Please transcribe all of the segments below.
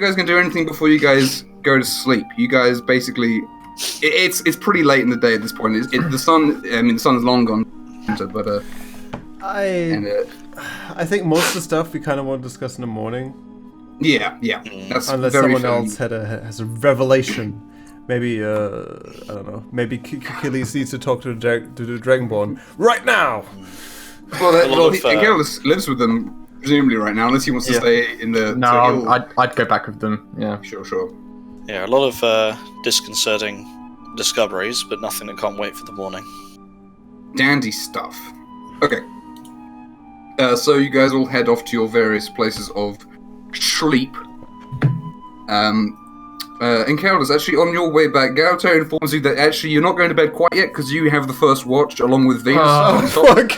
guys gonna do anything before you guys go to sleep? You guys basically, it's pretty late in the day at this point. The sun, I mean, the sun's long gone, but I think most of the stuff we kind of want to discuss in the morning. Yeah. That's unless very someone else has a revelation. Maybe I don't know. Maybe Achilles needs to talk to the Dragonborn right now. Well, Achilles lives with them presumably right now, unless he wants to stay in the. No, I'd go back with them. Yeah, sure. Yeah, a lot of disconcerting discoveries, but nothing that can't wait for the morning. Dandy stuff. Okay. So you guys all head off to your various places of sleep. And Caldas, actually, on your way back, Gauto informs you that actually you're not going to bed quite yet because you have the first watch along with Venus. Fuck!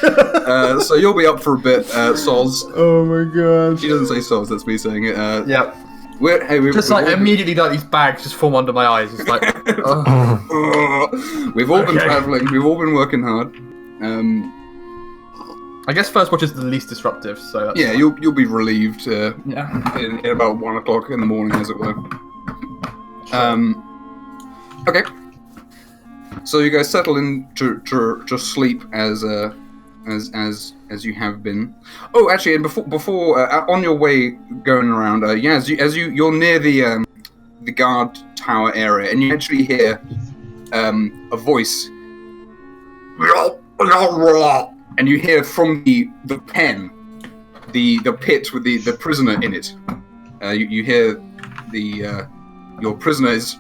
So you'll be up for a bit, Soz. Oh my god. She doesn't say Soz, that's me saying it. Yep. We're just like immediately, like these bags just form under my eyes. It's like, we've all been traveling. We've all been working hard. I guess first watch is the least disruptive. So that's fine. You'll be relieved. In about 1 o'clock in the morning, as it were. Okay. So you guys settle in to sleep as you have been. Oh, actually, and before on your way going around, you're near the guard tower area, and you actually hear a voice, and you hear from the pen, the pit with the prisoner in it. You hear your prisoner is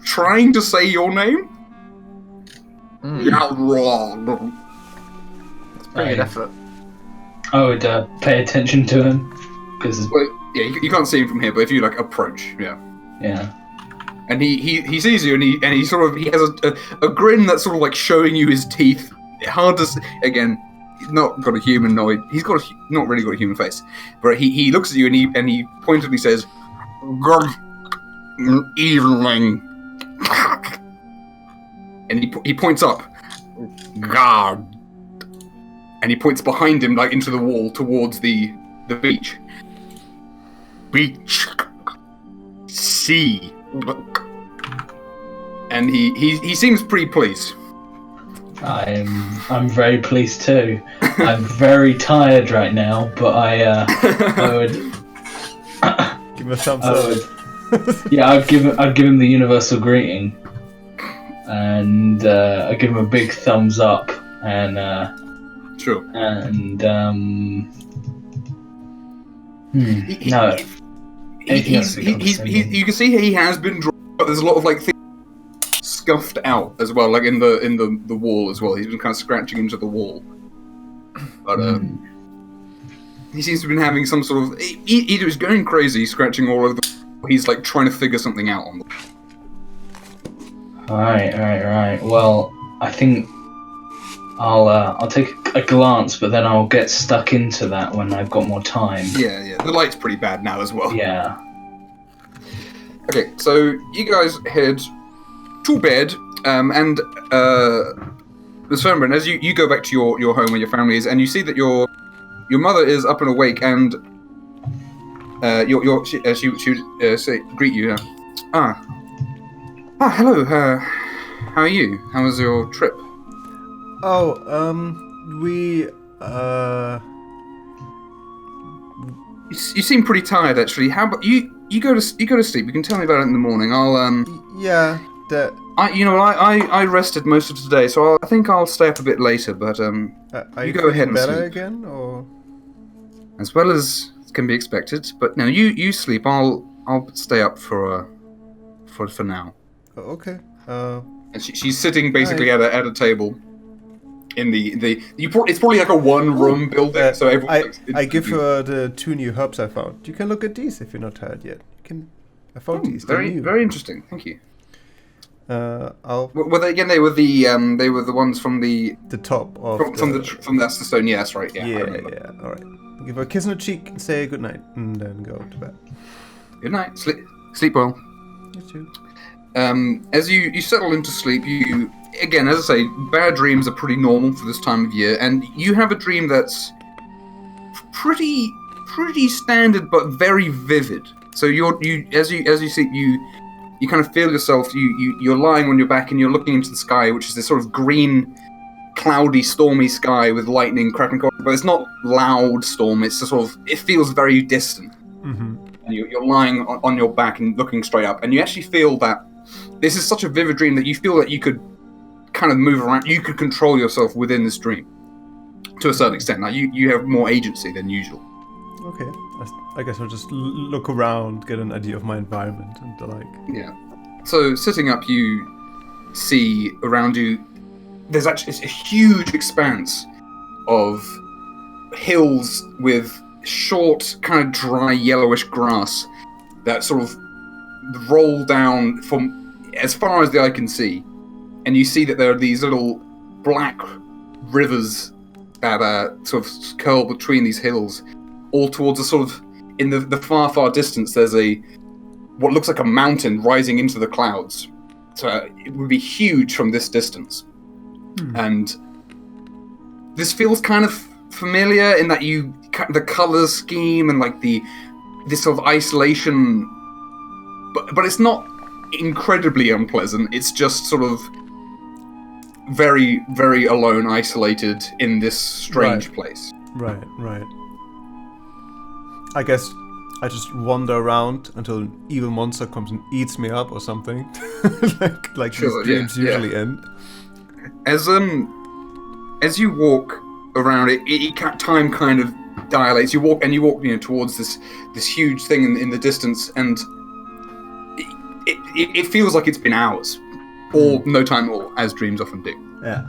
trying to say your name. It's pretty good effort. I would pay attention to him because you can't see him from here, but if you approach, yeah. And he sees you, and he has a grin that's sort of showing you his teeth. Hard to again. He's not got a humanoid. He's got not really got a human face, but he looks at you and he pointedly says, "Good evening." And he points up, guard, and he points behind him, into the wall towards the beach. Beach, sea, and he seems pretty pleased. I'm very pleased too. I'm very tired right now, but I would give him a thumbs up. I'd give him the universal greeting, and I'd give him a big thumbs up, and sure. And you can see he has been drawn, but there's a lot of things scuffed out as well, in the wall as well. He's been kind of scratching into the wall, but he seems to have been having some sort of either he's going crazy, scratching all over the. He's trying to figure something out on them. Right. Well, I think I'll take a glance, but then I'll get stuck into that when I've got more time. Yeah. The light's pretty bad now as well. Yeah. Okay, so you guys head to bed, and Ms. Fernbrand, as you go back to your home where your family is, and you see that your mother is up and awake, and she would say, greet you. Hello. How are you? How was your trip? We You seem pretty tired, actually. How about you? You go to sleep. You can tell me about it in the morning. I'll Yeah. I rested most of today, so I think I'll stay up a bit later. But you go ahead and better sleep. again, or As well as can be expected. But no, you sleep. I'll stay up for now. Okay. And she's sitting basically at a table. In it's probably a one-room building, so everyone. I give her the 2 new herbs I found. You can look at these if you're not tired yet. I found these. Very, very interesting. Thank you. Were they again? They were the ones from the top of from that's the stone. Yeah, that's right. Yeah. Yeah. All right. Give her a kiss on the cheek and say good night, and then go to bed. Good night. Sleep well. You too. As you settle into sleep, you again, as I say, bad dreams are pretty normal for this time of year, and you have a dream that's pretty standard but very vivid. So as you see, you kind of feel yourself. You're lying on your back and you're looking into the sky, which is this sort of green, cloudy, stormy sky with lightning cracking. But it's not loud storm. It's it feels very distant. Mm-hmm. And you're lying on your back and looking straight up, and you actually feel that this is such a vivid dream that you feel that you could kind of move around. You could control yourself within this dream to a certain extent. Now you have more agency than usual. Okay, I guess I'll just look around, get an idea of my environment and the like. Yeah. So sitting up, you see around you. There's actually a huge expanse of hills with short, kind of dry, yellowish grass that sort of roll down from as far as the eye can see, and you see that there are these little black rivers that sort of curl between these hills, all towards a sort of in the far distance. There's what looks like a mountain rising into the clouds, so it would be huge from this distance. And this feels kind of familiar in that the color scheme and like this sort of isolation, but it's not incredibly unpleasant. It's just sort of very, very alone, isolated in this strange place. Right. I guess I just wander around until an evil monster comes and eats me up or something. like Sure, these dreams usually end. As you walk around time kind of dilates. You walk towards this huge thing in the distance, and it feels like it's been hours, or no time at all, as dreams often do. Yeah.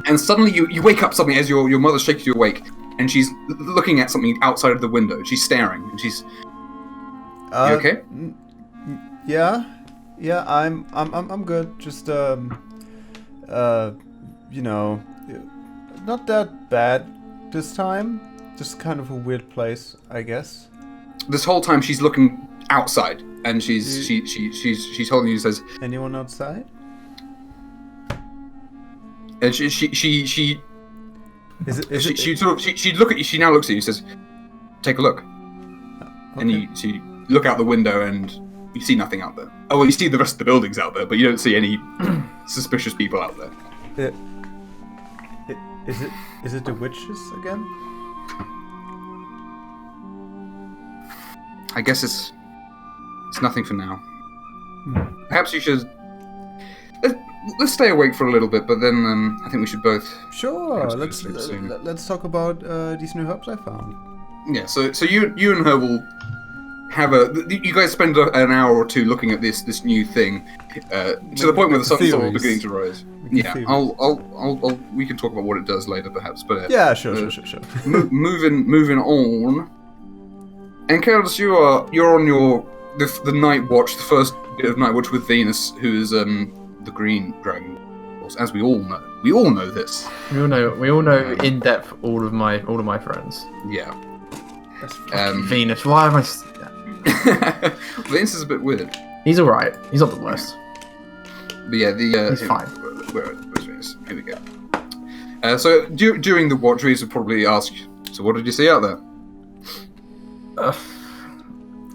And suddenly you wake up suddenly as your mother shakes you awake, and she's looking at something outside of the window. She's staring, and she's. You okay? Yeah, I'm good. Just not that bad this time. Just kind of a weird place, I guess. This whole time she's looking outside, and she's holding you and says, "Anyone outside?" And she look at you. She now looks at you and says, "Take a look." Okay. And you look out the window and you see nothing out there. Oh, well, you see the rest of the buildings out there, but you don't see any suspicious people out there. Is it the witches again? I guess it's nothing for now. Perhaps you should. Let's stay awake for a little bit, but then I think we should both. Sure. Let's talk about these new herbs I found. Yeah. So you and her will have you guys spend an hour or two looking at this new thing to the point where the sun's sort of beginning to rise. Yeah. I'll we can talk about what it does later, perhaps. But yeah, sure. moving on. And Carlos, you're on the night watch, the first bit of night watch with Venus, who is the green dragon, as we all know. We all know this. We all know in depth all of my friends. Yeah. That's Venus. Why am I? Venus is a bit weird. He's all right. He's not the worst. But yeah, he's fine. Where's Venus? Here we go. So during the watch, Venus would probably ask, "So what did you see out there?"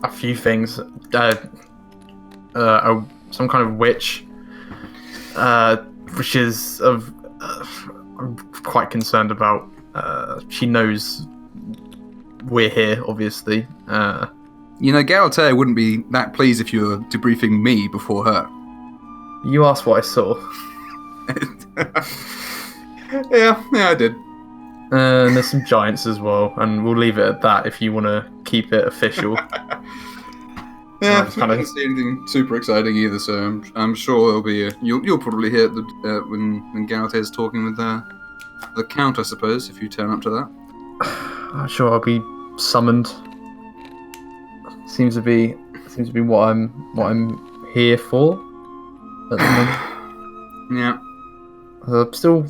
A few things. Some kind of witch. Which is I'm quite concerned about. She knows we're here, obviously. Galatea wouldn't be that pleased if you were debriefing me before her. You asked what I saw. Yeah, I did. And there's some giants as well, and we'll leave it at that if you want to keep it official. Yeah, I don't see anything super exciting either, so I'm sure there'll be you'll probably hear it when Galatea is talking with the Count, I suppose, if you turn up to that. I'm sure I'll be summoned. Seems to be what I'm here for at the moment. Yeah. I'm still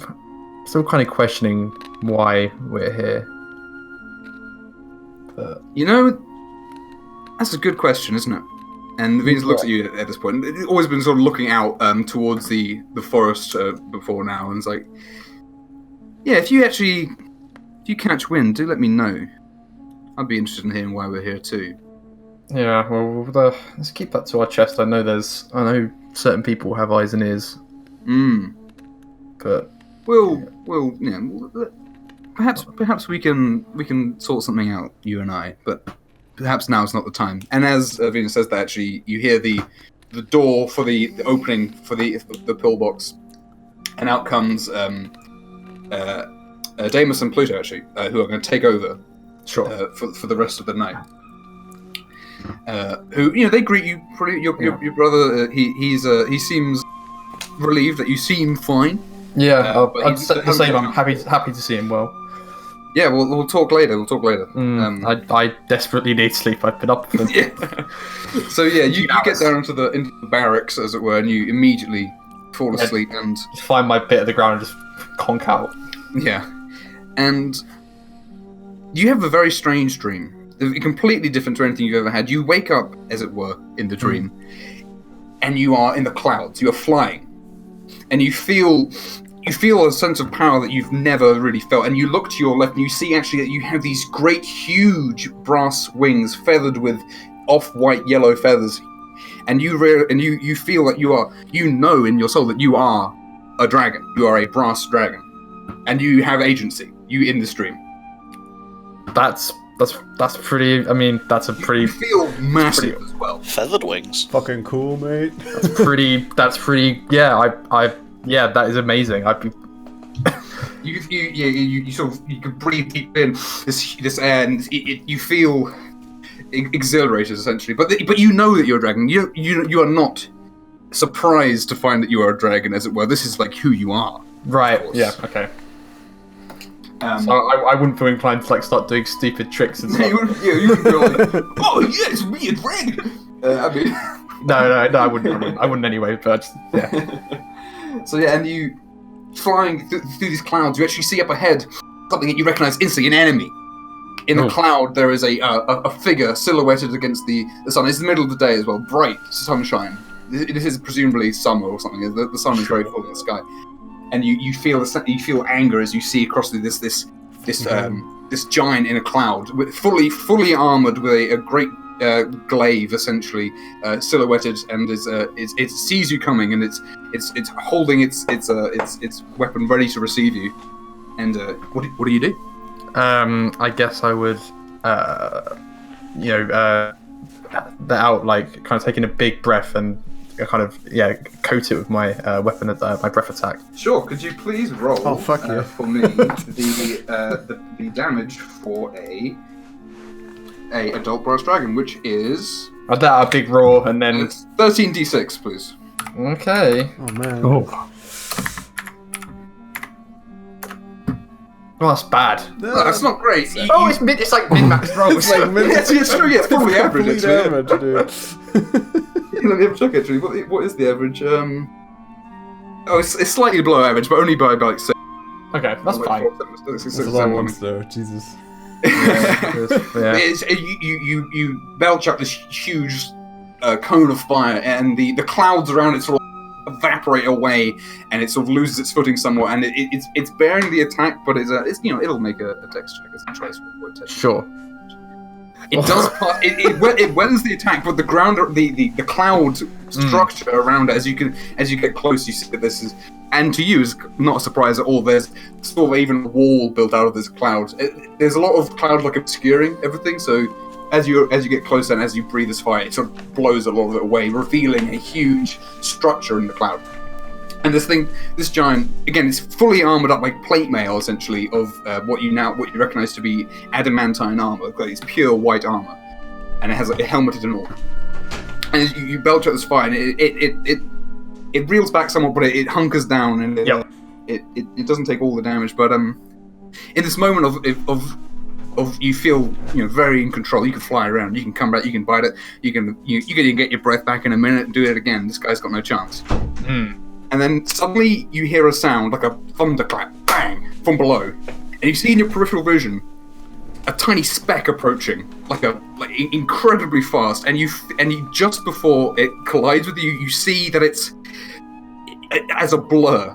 kind of questioning why we're here. But that's a good question, isn't it? And Venus looks at you at this point. It's always been sort of looking out towards the forest before now, and it's like, yeah, if you catch wind, do let me know. I'd be interested in hearing why we're here too. Yeah, well, let's keep that to our chest. I know certain people have eyes and ears, but perhaps we can sort something out, you and I. But perhaps now's not the time. And as Venus says that, actually, you hear the door for the opening for the pillbox, and out comes Damus and Pluto, actually, who are going to take over for the rest of the night. Who they greet you. Your brother. He seems relieved that you seem fine. Yeah, I'd say the same. I'm happy to see him well. Yeah, we'll talk later. I desperately need sleep. I've been up for So yeah, you get down into the barracks, as it were, and you immediately fall asleep and just find my bit of the ground and just conk out. Yeah, and you have a very strange dream. Completely different to anything you've ever had. You wake up, as it were, in the dream, and you are in the clouds. You are flying, and you feel a sense of power that you've never really felt. And you look to your left, and you see actually that you have these great, huge brass wings, feathered with off-white yellow feathers. And you feel that you know in your soul that you are a dragon. You are a brass dragon, and you have agency. You in this dream. That's pretty. I mean, that's a pretty. You feel massive as well. Feathered wings. Fucking cool, mate. That's pretty. Yeah, yeah, that is amazing. You sort of can breathe deep in this air, and you feel exhilarated essentially. But you know that you're a dragon. You are not surprised to find that you are a dragon, as it were. This is like who you are. Right. Yeah. Okay. So I wouldn't feel inclined to start doing stupid tricks and stuff. You would be like, oh yes, we a dragon. No, I wouldn't anyway. But yeah. So yeah, and you flying through these clouds, you actually see up ahead something that you recognise instantly, an enemy. In the cloud, there is a figure silhouetted against the sun. It's the middle of the day as well, bright sunshine. This is presumably summer or something. The sun is very full in the sky. And you feel anger as you see across this giant in a cloud, fully armored with a great glaive, essentially silhouetted, and it sees you coming, and it's holding its weapon ready to receive you. And what do you do? I guess I would, let out, kind of taking a big breath and kind of coat it with my weapon at my breath attack. Sure. Could you please roll? Oh fuck you. For me the damage for a adult brass dragon, which is I'd let out a big roar and then it's 13d6, please. Okay. Oh man. Oh, that's bad. No, that's not great. It's like min-max rolls. It's true. Yeah, it's probably average. Actually. Damage, dude. Let me have a check. Actually, what is the average? It's slightly below average, but only by like 6. Okay, that's fine. That's a lot of ones though. Jesus. Yeah. You belch up this huge cone of fire, and the clouds around it sort of evaporate away, and it sort of loses its footing somewhat, and it's bearing the attack, but it'll make a dex check as a choice. Sure. It does. It weathers the attack, but the ground, the cloud structure around it, as you get close, you see that this is, and to you is not a surprise at all. There's sort of even a wall built out of this cloud. There's a lot of cloud obscuring everything. So as you get closer and as you breathe this fire, it sort of blows a lot of it away, revealing a huge structure in the cloud. And this giant, again, it's fully armored up like plate mail, essentially, of what you recognize to be adamantine armor. It's pure white armor, and it has a helmeted and all. And as you belch out this fire, and it reels back somewhat, but it hunkers down, and it doesn't take all the damage. But in this moment of you feel very in control. You can fly around, you can come back, you can bite it, you can even get your breath back in a minute and do it again. This guy's got no chance. And then suddenly you hear a sound like a thunderclap, bang, from below, and you see in your peripheral vision a tiny speck approaching, like incredibly fast. And you just before it collides with you, you see that it's as a blur.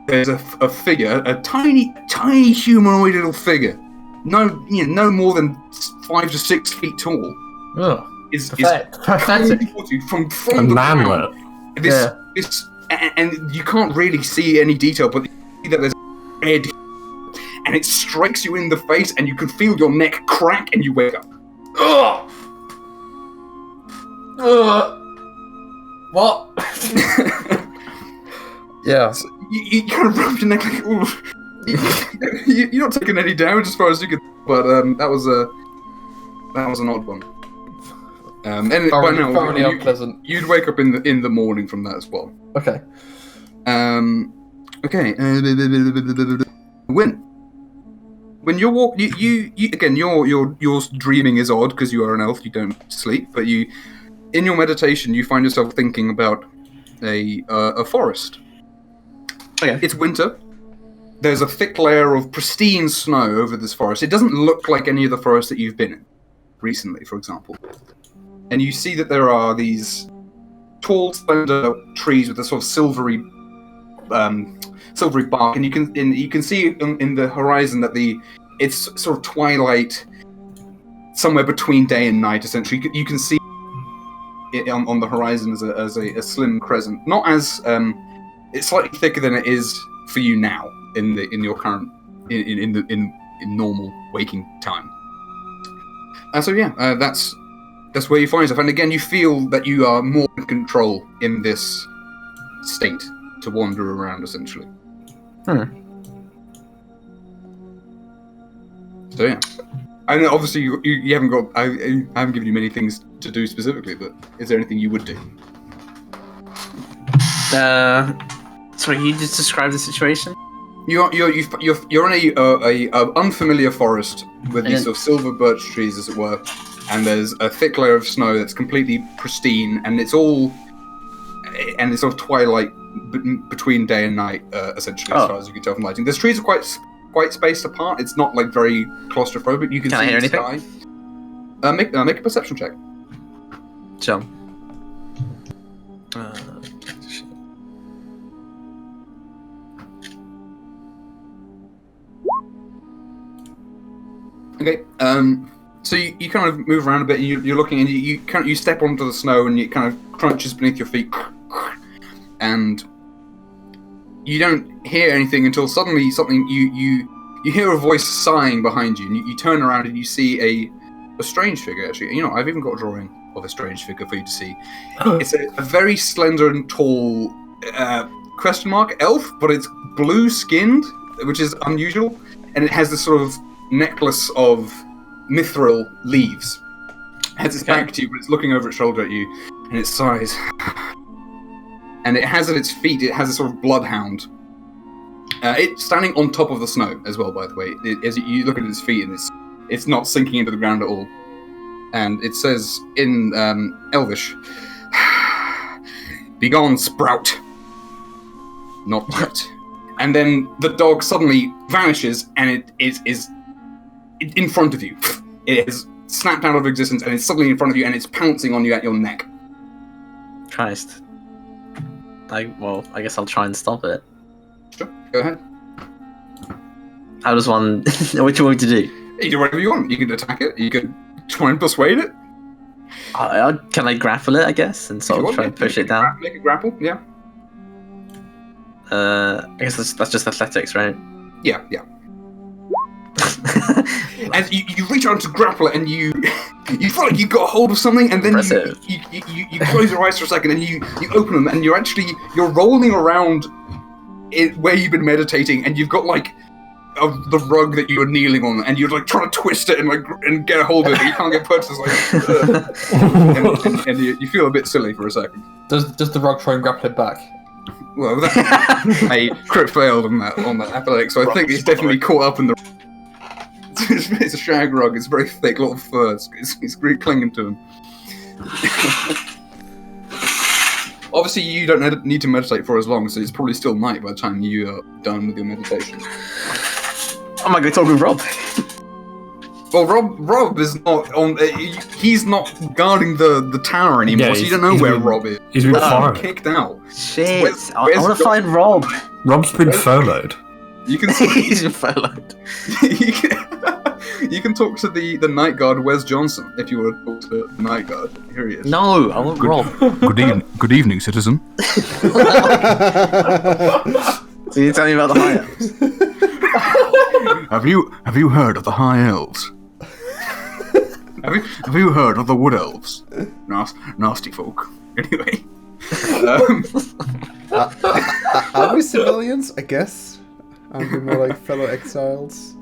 There's a figure, a tiny humanoid little figure, no more than 5 to 6 feet tall. Oh. is Pathetic. from A the manlet. ground. This and you can't really see any detail, but you see that there's a head, and it strikes you in the face, and you can feel your neck crack, and you wake up. Ugh. What? Yeah. So you kind of rub your neck like, ooh. You're not taking any damage as far as you can, but that was an odd one. And by now, unpleasant. you'd wake up in the morning from that as well. Okay. Okay. When you walk, you again, your dreaming is odd because you are an elf. You don't sleep, but in your meditation, you find yourself thinking about a forest. Okay. It's winter. There's a thick layer of pristine snow over this forest. It doesn't look like any of the forests that you've been in recently, for example. And you see that there are these tall, slender trees with a sort of silvery bark, and you can see in the horizon that it's sort of twilight, somewhere between day and night. Essentially, you can see it on the horizon as a slim crescent. Not as it's slightly thicker than it is for you now in your current in normal waking time. So that's where you find yourself, and again you feel that you are more in control in this state to wander around essentially. So yeah, I know obviously you haven't got. I haven't given you many things to do specifically, but is there anything you would do? Sorry, can you just describe the situation? You're in a unfamiliar forest with these sort of silver birch trees, as it were, and there's a thick layer of snow that's completely pristine, and it's sort of twilight between day and night, essentially, as far as you can tell from lighting. The trees are quite spaced apart. It's not like very claustrophobic. You can see I hear the anything? sky. Make a perception check. Sure. Okay. So you kind of move around a bit, and you're looking, and you step onto the snow, and it kind of crunches beneath your feet, and you don't hear anything until suddenly you hear a voice sighing behind you, and you turn around and you see a strange figure. Actually, I've even got a drawing of a strange figure for you to see. It's a very slender and tall question mark elf, but it's blue skinned, which is unusual, and it has this sort of necklace of mithril leaves. It has its back to you, but it's looking over its shoulder at you, and it sighs. And it has at its feet, it has a sort of bloodhound. It's standing on top of the snow as well, by the way. As you look at its feet, and it's not sinking into the ground at all. And it says in Elvish, "Begone, Sprout." Not yet. And then the dog suddenly vanishes, and it is in front of you. It has snapped out of existence, and it's suddenly in front of you, and it's pouncing on you at your neck. Christ. I guess I'll try and stop it. Sure, go ahead. How does one... What do you want me to do? You do whatever you want. You can attack it, you can try and persuade it. Can I grapple it, I guess, and sort of try and push it down? Make a grapple, yeah. I guess that's just athletics, right? Yeah. As you reach out to grapple it, and you feel like you got a hold of something, and then you close your eyes for a second, and you open them, and you're rolling around where you've been meditating, and you've got like the rug that you were kneeling on, and you're like trying to twist it and get a hold of it, but you can't get purchased. And you feel a bit silly for a second. Does the rug try and grapple it back? Well, a crit failed on that athletics, so I think it's definitely caught up in the. It's a shag rug. It's very thick, a lot of fur. It's really clinging to him. Obviously, you don't need to meditate for as long, so it's probably still night by the time you are done with your meditation. I might go talk with Rob. Well, Rob is not on. He's not guarding the tower anymore, so you don't know where Rob is. He's been fired. Kicked out. Shit! I want to find Rob. Rob's been furloughed. You can He's furloughed. you can talk to the night guard, Wes Johnson, if you want to talk to the night guard. Here he is. No, I want Rob. Good evening, citizen. So you tell me about the high elves? Have you heard of the high elves? Have you heard of the wood elves? Nasty folk. Anyway. Are we civilians? I guess. Are we more like fellow exiles?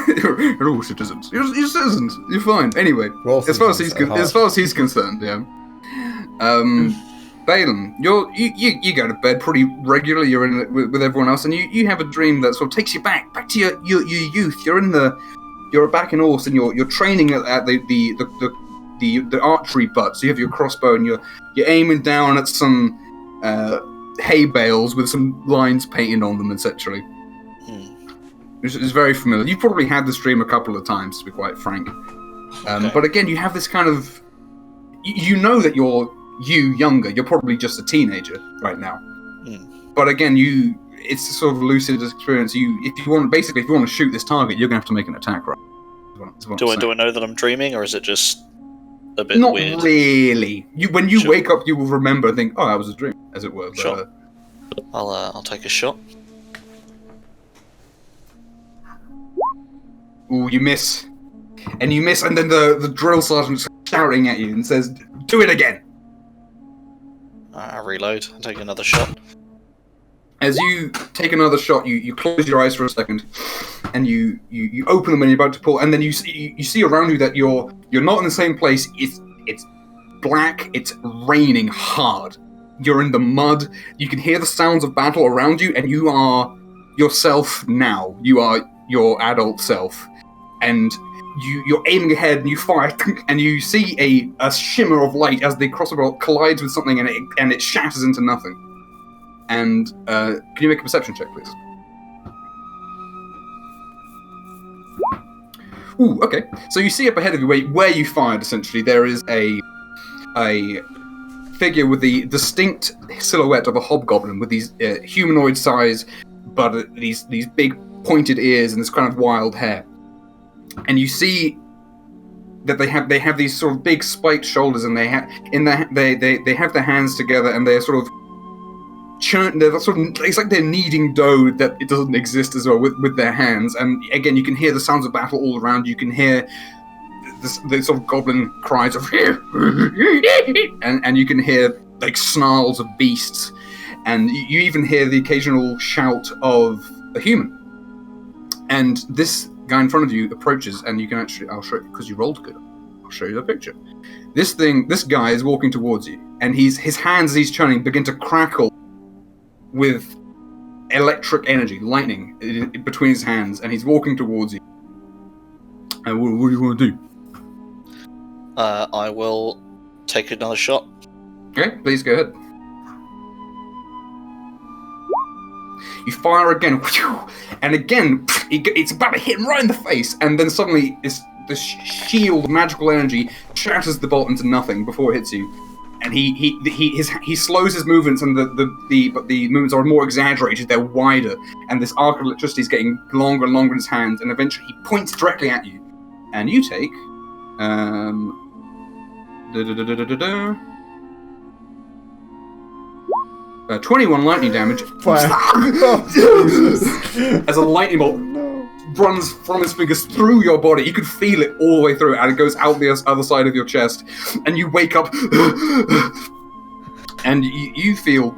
You're all citizens. You're citizens. You're fine. Anyway, as far as he's concerned, yeah. Balin, you go to bed pretty regularly. You're in it with everyone else, and you have a dream that sort of takes you back to your youth. You're back in Orst, and you're training at the archery butt. So you have your crossbow, and you're aiming down at some hay bales with some lines painted on them, etc. Which is very familiar. You've probably had this dream a couple of times, to be quite frank. Okay. But again, you have this kind of... You know that you're younger. You're probably just a teenager right now. But again, it's a sort of lucid experience. If you want to shoot this target, you're going to have to make an attack roll. Do I know that I'm dreaming, or is it just a bit Not weird? Not really. When you wake up, you will remember and think, oh, that was a dream, as it were. But, Sure. I'll take a shot. Ooh, you miss. And you miss, and then the drill sergeant's shouting at you and says, do it again! I reload and take another shot. As you take another shot, you close your eyes for a second, and you open them and you're about to pull, and then you see around you that you're not in the same place. It's black. It's raining hard. You're in the mud. You can hear the sounds of battle around you, and you are yourself now. You are your adult self, and you're aiming ahead and you fire, and you see a shimmer of light as the crossbow collides with something, and it shatters into nothing. And can you make a perception check, please? Ooh, okay. So you see up ahead of you where you fired. Essentially, there is a figure with the distinct silhouette of a hobgoblin with these humanoid size, but these big pointed ears and this kind of wild hair. And you see that they have these sort of big spiked shoulders, and they have their hands together, and they're sort of it's like they're kneading dough that it doesn't exist as well with their hands. And again, you can hear the sounds of battle all around. You can hear the sort of goblin cries of and you can hear like snarls of beasts, and you even hear the occasional shout of a human. And this guy in front of you approaches, and you can I'll show you, because you rolled good. I'll show you the picture. This guy is walking towards you, and his hands as he's churning begin to crackle with electric energy, lightning between his hands, and he's walking towards you. And what do you want to do? I will take another shot. Okay, please go ahead. You fire again, and again, it's about to hit him right in the face, and then suddenly the shield of magical energy shatters the bolt into nothing before it hits you. And he slows his movements, and the movements are more exaggerated. They're wider, and this arc of electricity is getting longer and longer in his hands. And eventually, he points directly at you, and you take 21 lightning damage. As a lightning bolt runs from his fingers through your body. You can feel it all the way through, and it goes out the other side of your chest, and you wake up and you feel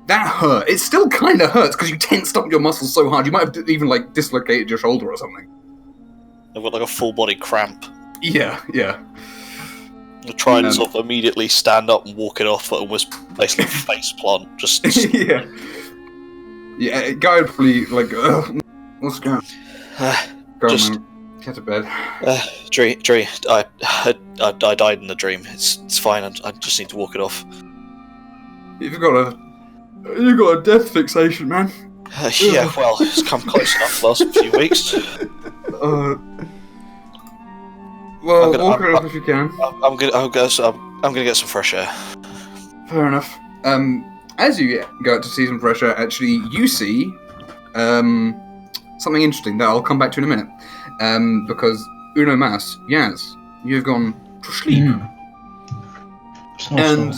that hurt. It still kind of hurts because you tensed up your muscles so hard. You might have even like dislocated your shoulder or something. I've got like a full body cramp. Yeah. I try and sort of immediately stand up and walk it off, but almost basically face plant. Just yeah. Guy would probably like, let's go. Go just on, man. Get to bed. Dree, I died in the dream. It's fine. I just need to walk it off. You've got a death fixation, man. Yeah, well, it's come close enough the last few weeks. Well, walk it off if you can. I'm gonna get some fresh air. Fair enough. As you go out to see some fresh air, actually, you see something interesting that I'll come back to in a minute. Because Uno Mas, Yaz, you've gone to sleep, and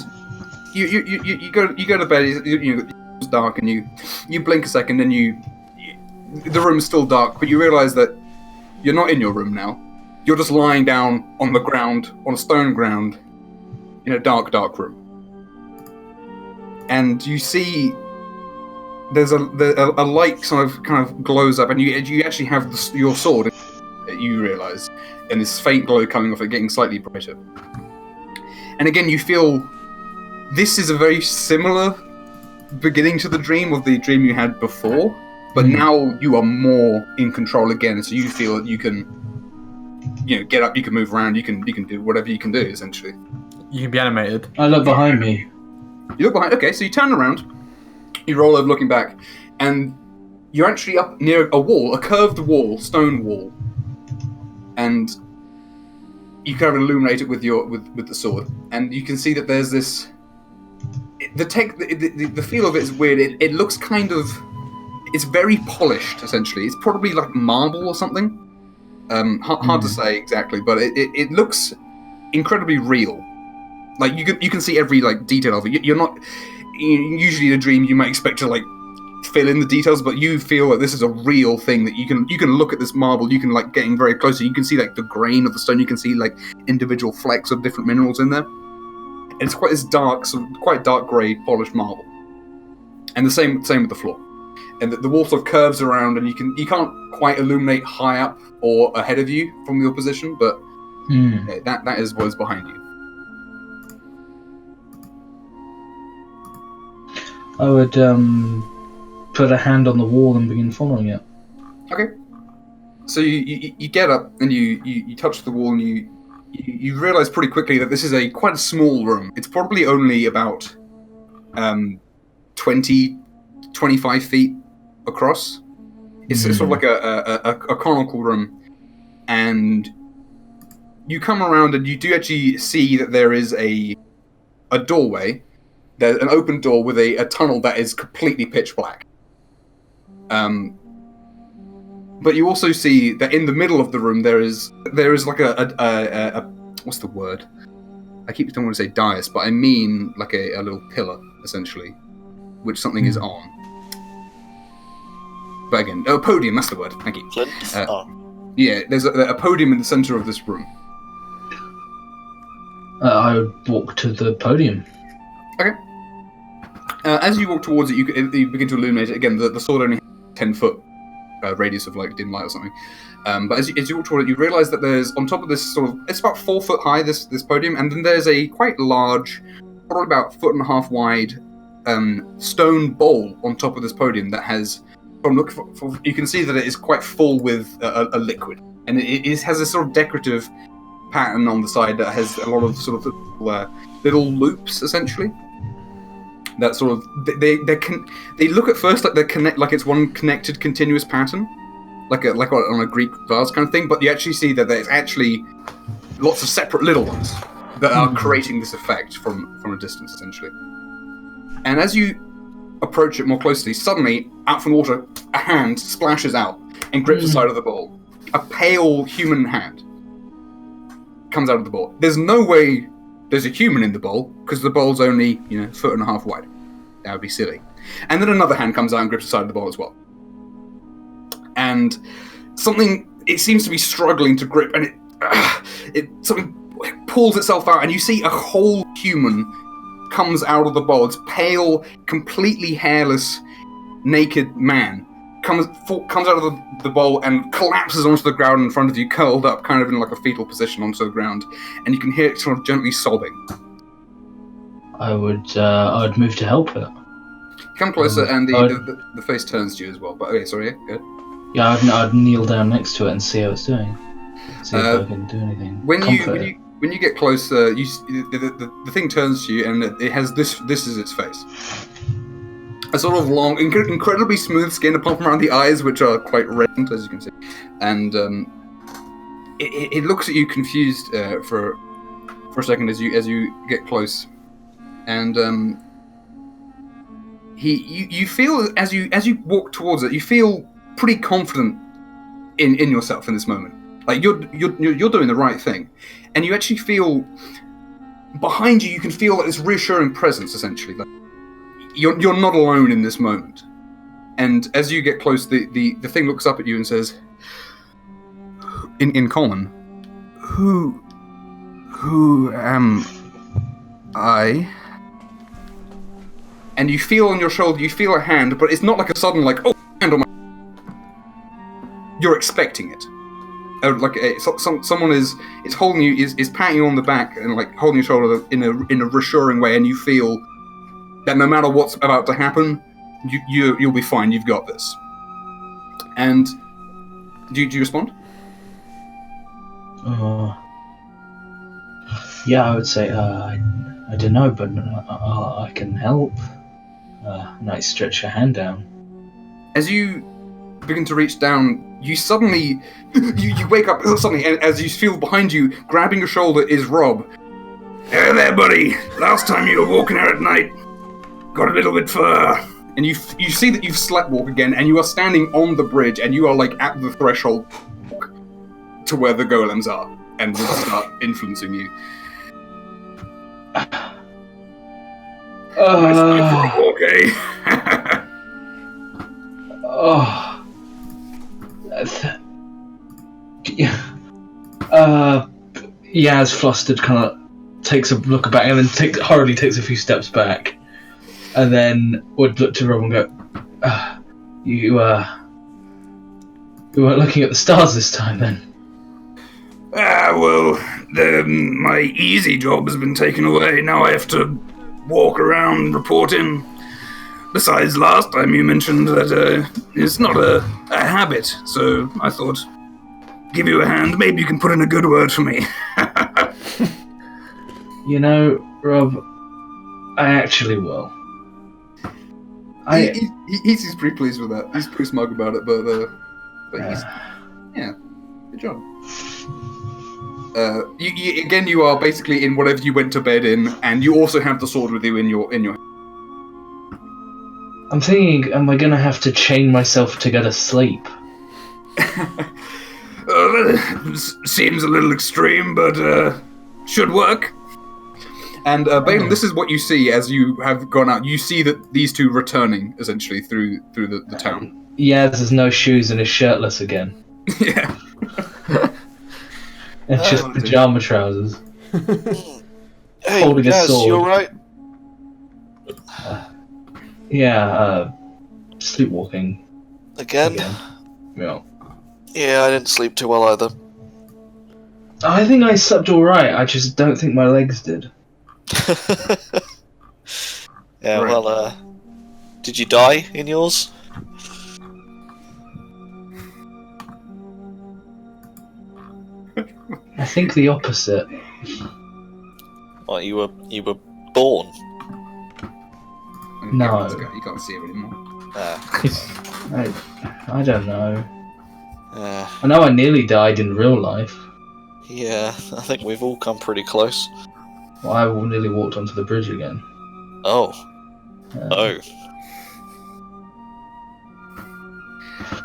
you go to bed. It's dark, and you blink a second, and the room's still dark, but you realise that you're not in your room now. You're just lying down on the ground, on a stone ground, in a dark room. And you see there's a light kind of glows up, and you actually have your sword. You realise, and this faint glow coming off it, getting slightly brighter. And again, you feel this is a very similar beginning to the dream you had before, but now you are more in control again. So you feel that you can, get up, you can move around, you can do whatever you can do essentially. You can be animated. I look behind me. You look behind. Okay, so you turn around, you roll over, looking back, and you're actually up near a wall, a curved wall, stone wall, and you kind of illuminate it with the sword, and you can see that there's this. The feel of it is weird. It looks kind of. It's very polished, essentially. It's probably like marble or something. Hard to say exactly, but it looks incredibly real. Like you can see every detail of it. You're not usually in a dream you might expect to fill in the details, but you feel that this is a real thing that you can look at this marble. You can getting very close. You can see the grain of the stone. You can see individual flecks of different minerals in there. And it's quite this dark, quite dark grey polished marble. And the same with the floor. And the wall sort of curves around, and you can't quite illuminate high up or ahead of you from your position, but that is what is behind you. I would put a hand on the wall and begin following it. Okay. So you get up and you touch the wall, and you realise pretty quickly that this is quite a small room. It's probably only about 20, 25 feet across. It's sort of like a conical room, and you come around and you do actually see that there is a doorway. There's an open door with a tunnel that is completely pitch black. But you also see that in the middle of the room there is like a what's the word? I don't want to say dais, but I mean like a little pillar essentially, which something is on. But again, a podium. That's the word. Thank you. Yeah, there's a podium in the center of this room. I would walk to the podium. Okay. As you walk towards it, you begin to illuminate it. Again, the sword only has 10-foot radius of dim light or something. But as you walk toward it, you realise that there's, on top of this it's about 4 foot high, this podium, and then there's a quite large, probably about 1.5 foot wide, stone bowl on top of this podium that has, you can see that it is quite full with a liquid. And it has a sort of decorative pattern on the side that has a lot of little loops, essentially. That sort of they look at first like it's one connected continuous pattern, like on a Greek vase kind of thing. But you actually see that there's actually lots of separate little ones that are creating this effect from a distance, essentially. And as you approach it more closely, suddenly out from the water, a hand splashes out and grips the side of the bowl. A pale human hand comes out of the bowl. There's no way there's a human in the bowl, because the bowl's only, 1.5 foot wide. That would be silly. And then another hand comes out and grips the side of the bowl as well. And it seems to be struggling to grip, and something pulls itself out, and you see a whole human comes out of the bowl. It's pale, completely hairless, naked man. Comes out of the bowl and collapses onto the ground in front of you, curled up, kind of in like a fetal position onto the ground, and you can hear it sort of gently sobbing. I would move to help it. You come closer, and the face turns to you as well. But okay, sorry, yeah, good. Yeah, I'd kneel down next to it and see how it's doing. See if I can do anything. When you get closer, the thing turns to you, and it has this is its face. A sort of long, incredibly smooth skin, apart from around the eyes, which are quite reddened, as you can see. And it looks at you confused for a second as you get close. And you feel as you walk towards it, you feel pretty confident in yourself in this moment. Like you're doing the right thing, and you actually feel behind you. You can feel like this reassuring presence. Essentially, like you're not alone in this moment. And as you get close, the thing looks up at you and says, in common, "Who am I?" And you feel on your shoulder, you feel a hand, but it's not like a sudden like, "Oh, hand on my." You're expecting it. Someone is holding you, is patting you on the back and like holding your shoulder in a reassuring way, and you feel that no matter what's about to happen, you'll be fine. You've got this. And do you respond? Yeah, I would say I don't know, but I can help. And I stretch your hand down. As you begin to reach down, you suddenly you wake up suddenly, and as you feel behind you, grabbing your shoulder is Rob. "Hey there, buddy. Last time you were walking out at night, got a little bit far." And you see that you've slept walk again, and you are standing on the bridge, and you are like at the threshold to where the golems are, and will start influencing you. It's time for a walk, eh? Yaz, flustered, kind of takes a look back and then hurriedly takes a few steps back, and then would look to Rob and go, "You weren't looking at the stars this time, then?" Well, my easy job has been taken away. Now I have to walk around reporting. Besides, last time you mentioned that it's not a habit, so I thought, give you a hand. Maybe you can put in a good word for me. You know, Rob, I actually will. He's pretty pleased with that. He's pretty smug about it, but he's good job. You are basically in whatever you went to bed in, and you also have the sword with you in your. I'm thinking, am I gonna have to chain myself to go to sleep? Seems a little extreme, but should work. And Balin, this is what you see as you have gone out. You see that these two returning essentially through the town. Yeah, there's no shoes and is shirtless again. Yeah. It's just pajama trousers. Hey, holding a Gaz, sword. you alright? Sleepwalking. Again? Yeah. Yeah, I didn't sleep too well either. I think I slept alright, I just don't think my legs did. Yeah, well, did you die in yours? I think the opposite. Well, you were born. No. You can't see it anymore. I don't know. I know I nearly died in real life. Yeah, I think we've all come pretty close. Well, I nearly walked onto the bridge again. Oh.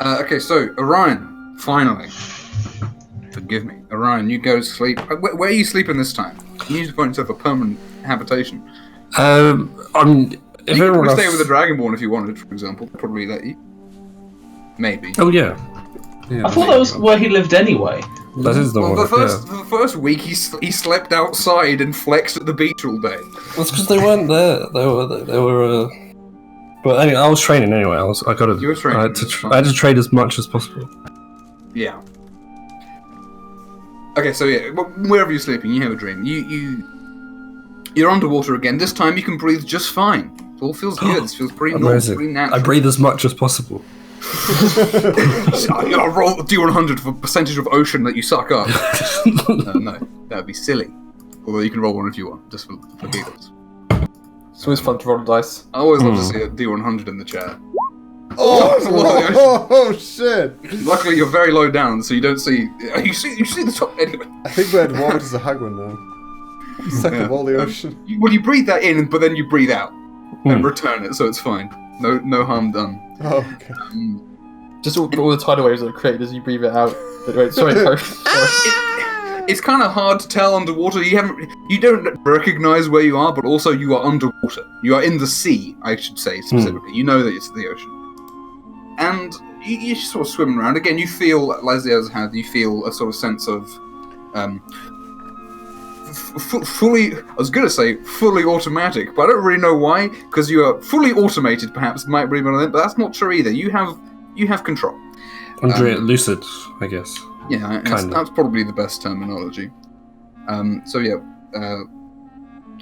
Okay, so Orion, finally. Forgive me. Orion, you go to sleep. Where are you sleeping this time? You need to find yourself a permanent habitation. If You could everyone stay else... with the Dragonborn if you wanted, for example. Probably let you. Maybe. Oh yeah. I thought that was where he lived anyway. That is the one. For the first week, he slept outside and flexed at the beach all day. That's because they weren't there. They were. But anyway, I was training anyway. I got to. You were training. I had to trade as much as possible. Yeah. Okay, so yeah, wherever you're sleeping, you have a dream. You're underwater again. This time you can breathe just fine. It all feels good. It feels pretty normal, pretty natural. I breathe as much as possible. I'll roll D100 for percentage of ocean that you suck up. No, that would be silly. Although you can roll one if you want, just for giggles. It's always fun to roll dice. I always love to see a D100 in the chat. Oh shit! Luckily, you're very low down, so you don't see. You see the top anyway. I think we're at war is a Hagwin now. Suck up all the ocean. You breathe that in, but then you breathe out and return it, so it's fine. no harm done. Oh, okay. Just all the tidal waves that are created as you breathe it out. Wait, sorry. It's kind of hard to tell underwater. You don't recognize where you are, but also you are underwater. You are in the sea, I should say specifically. You know that it's the ocean, and you sort of swim around. Again, you feel, like the others had, you feel a sort of sense of fully. I was going to say fully automatic, but I don't really know why. Because you are fully automated, perhaps might be one of them, but that's not true either. You have control. Lucid, I guess. Yeah, that's probably the best terminology. I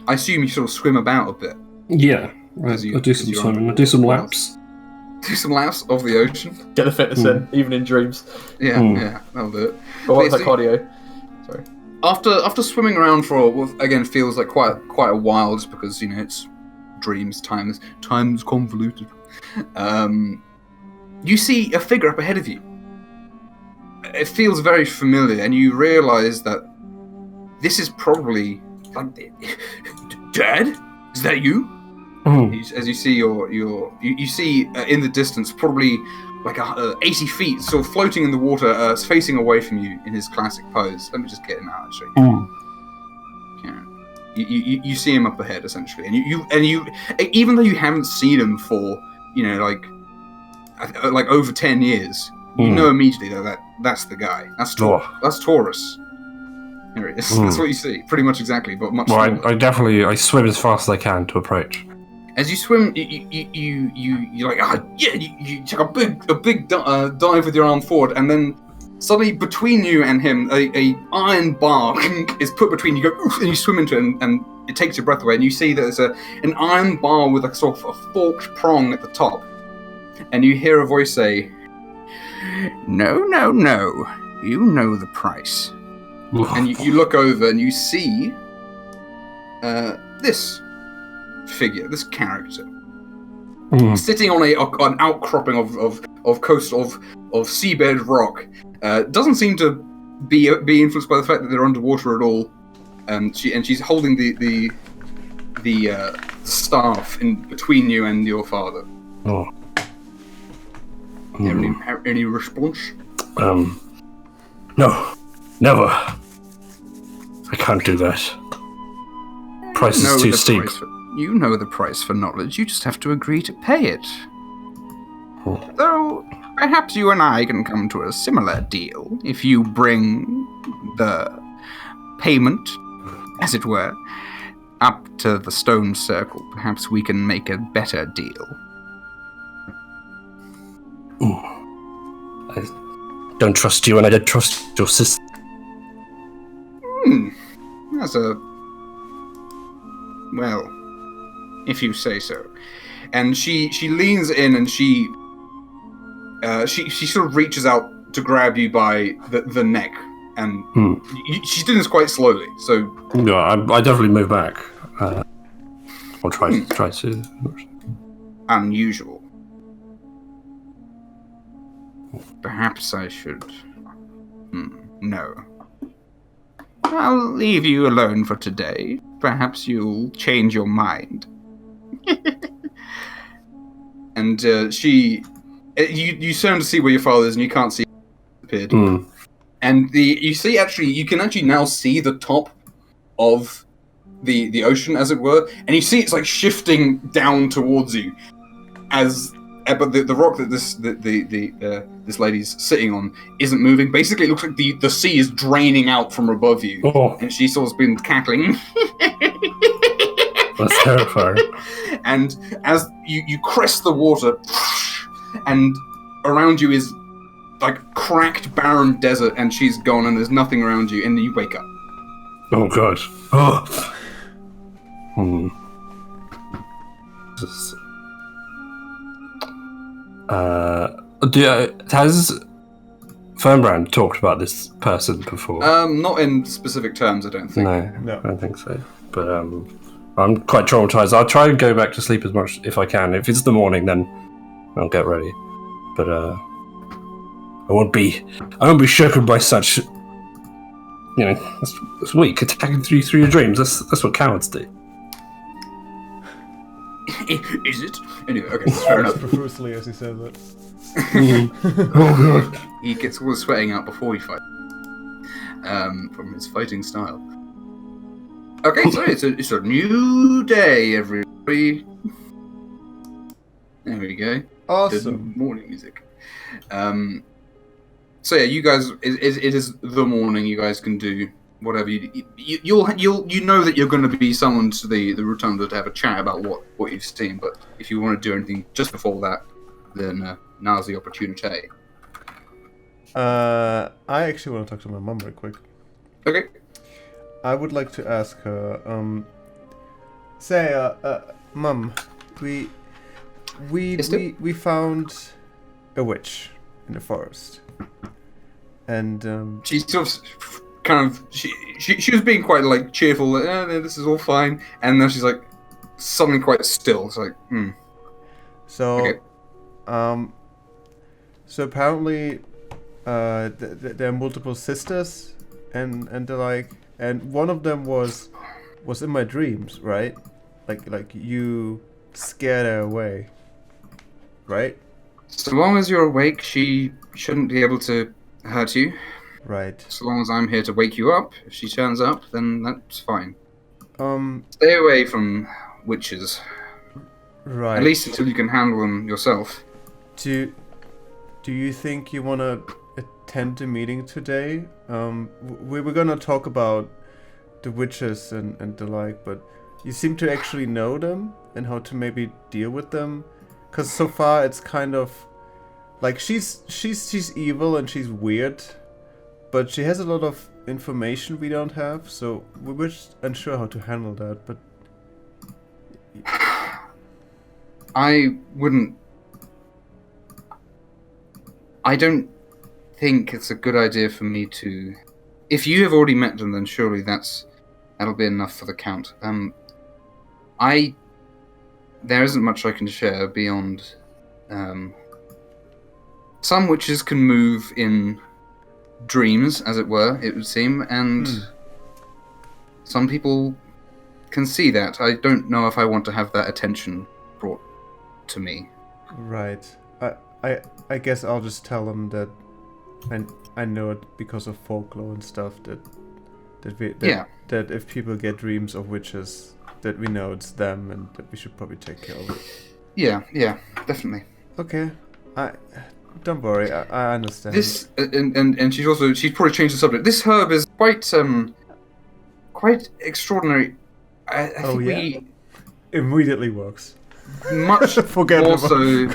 assume you sort of swim about a bit. Yeah, I'll do some swimming. I'll do some laps. Do some laps of the ocean. Get the fitness in, even in dreams. Yeah, that'll do it. But what's that cardio? Sorry. After swimming around for again feels like quite a while, just because it's dreams. Time's convoluted. You see a figure up ahead of you. It feels very familiar, and you realise that this is probably Dad. Is that you? As you see you see in the distance, probably like 80 feet, sort of floating in the water, facing away from you in his classic pose. Let me just get him out and show you. You see him up ahead essentially, and you even though you haven't seen him for like over 10 years. You know immediately that's the guy. That's Taurus. Here he is. That's what you see. Pretty much exactly, but much smaller. I swim as fast as I can to approach. As you swim, you're like, you take a big dive with your arm forward, and then suddenly between you and him, a iron bar is put between you. Go and you swim into it, and it takes your breath away. And you see that there's an iron bar with a sort of a forked prong at the top, and you hear a voice say, "No, you know the price." And you look over and you see this figure, this character, sitting on an outcropping of coast of seabed rock. Doesn't seem to be influenced by the fact that they're underwater at all. She's holding the staff in between you and your father. Any response? No, never. I can't do that. Price is too steep. You know the price for knowledge. You just have to agree to pay it. Though, perhaps you and I can come to a similar deal if you bring the payment, as it were, up to the stone circle. Perhaps we can make a better deal. I don't trust you, and I don't trust your sister. Well, if you say so. And she leans in, and she sort of reaches out to grab you by the neck, and she's doing this quite slowly. So no, I definitely move back. I'll try to. Unusual. Perhaps I should. No. I'll leave you alone for today. Perhaps you'll change your mind. And you turn to see where your father is, and you can't see him appeared. And you can actually now see the top of the ocean, as it were, and you see it's like shifting down towards you, but the rock that this lady's sitting on isn't moving. Basically, it looks like the sea is draining out from above you, and she's sort of been cackling. That's terrifying. And as you crest the water, and around you is like cracked, barren desert, and she's gone, and there's nothing around you, and then you wake up. Oh god. Oh. Has Fernbrand talked about this person before? Not in specific terms, I don't think. No, I don't think so. But I'm quite traumatized. I'll try and go back to sleep as much if I can. If it's the morning, then I'll get ready. But I won't be shaken by such. That's weak. Attacking through your dreams. That's what cowards do. Is it? Anyway, okay, fair enough. Profusely as he says it. He gets all the sweating out before he fights. From his fighting style. Okay, so it's a new day, everybody. There we go. Awesome. Good morning music. So yeah, you guys, it is the morning. You guys can do whatever you know that you're going to be summoned to the rotunda to have a chat about what you've seen. But if you want to do anything just before that, then now's the opportunity. I actually want to talk to my mom real quick. Okay. I would like to ask her, Mum, we found a witch in the forest, and she sort of kind of she was being quite like cheerful, this is all fine, and then she's like suddenly quite still. It's like, So, okay. So apparently, there are multiple sisters, and the like, and one of them was in my dreams, right? Like you scared her away, right? So long as you're awake, she shouldn't be able to hurt you. Right. So long as I'm here to wake you up, if she turns up, then that's fine. Stay away from witches. Right. At least until you can handle them yourself. Do you think you want to attend the meeting today? We were gonna talk about the witches and the like, but you seem to actually know them and how to maybe deal with them. Because so far it's kind of like she's evil and she's weird, but she has a lot of information we don't have, so we were just unsure how to handle that. But I don't think it's a good idea for me to. If you have already met them, then surely that'll be enough for the count. There isn't much I can share beyond. Some witches can move in dreams, as it were, it would seem, and some people can see that. I don't know if I want to have that attention brought to me. Right. I guess I'll just tell them that, and I know it because of folklore and stuff that if people get dreams of witches, that we know it's them and that we should probably take care of it. Yeah, definitely. Okay. Don't worry, I understand. This and she's probably changed the subject. This herb is quite extraordinary. I think we immediately works. Much Forget more so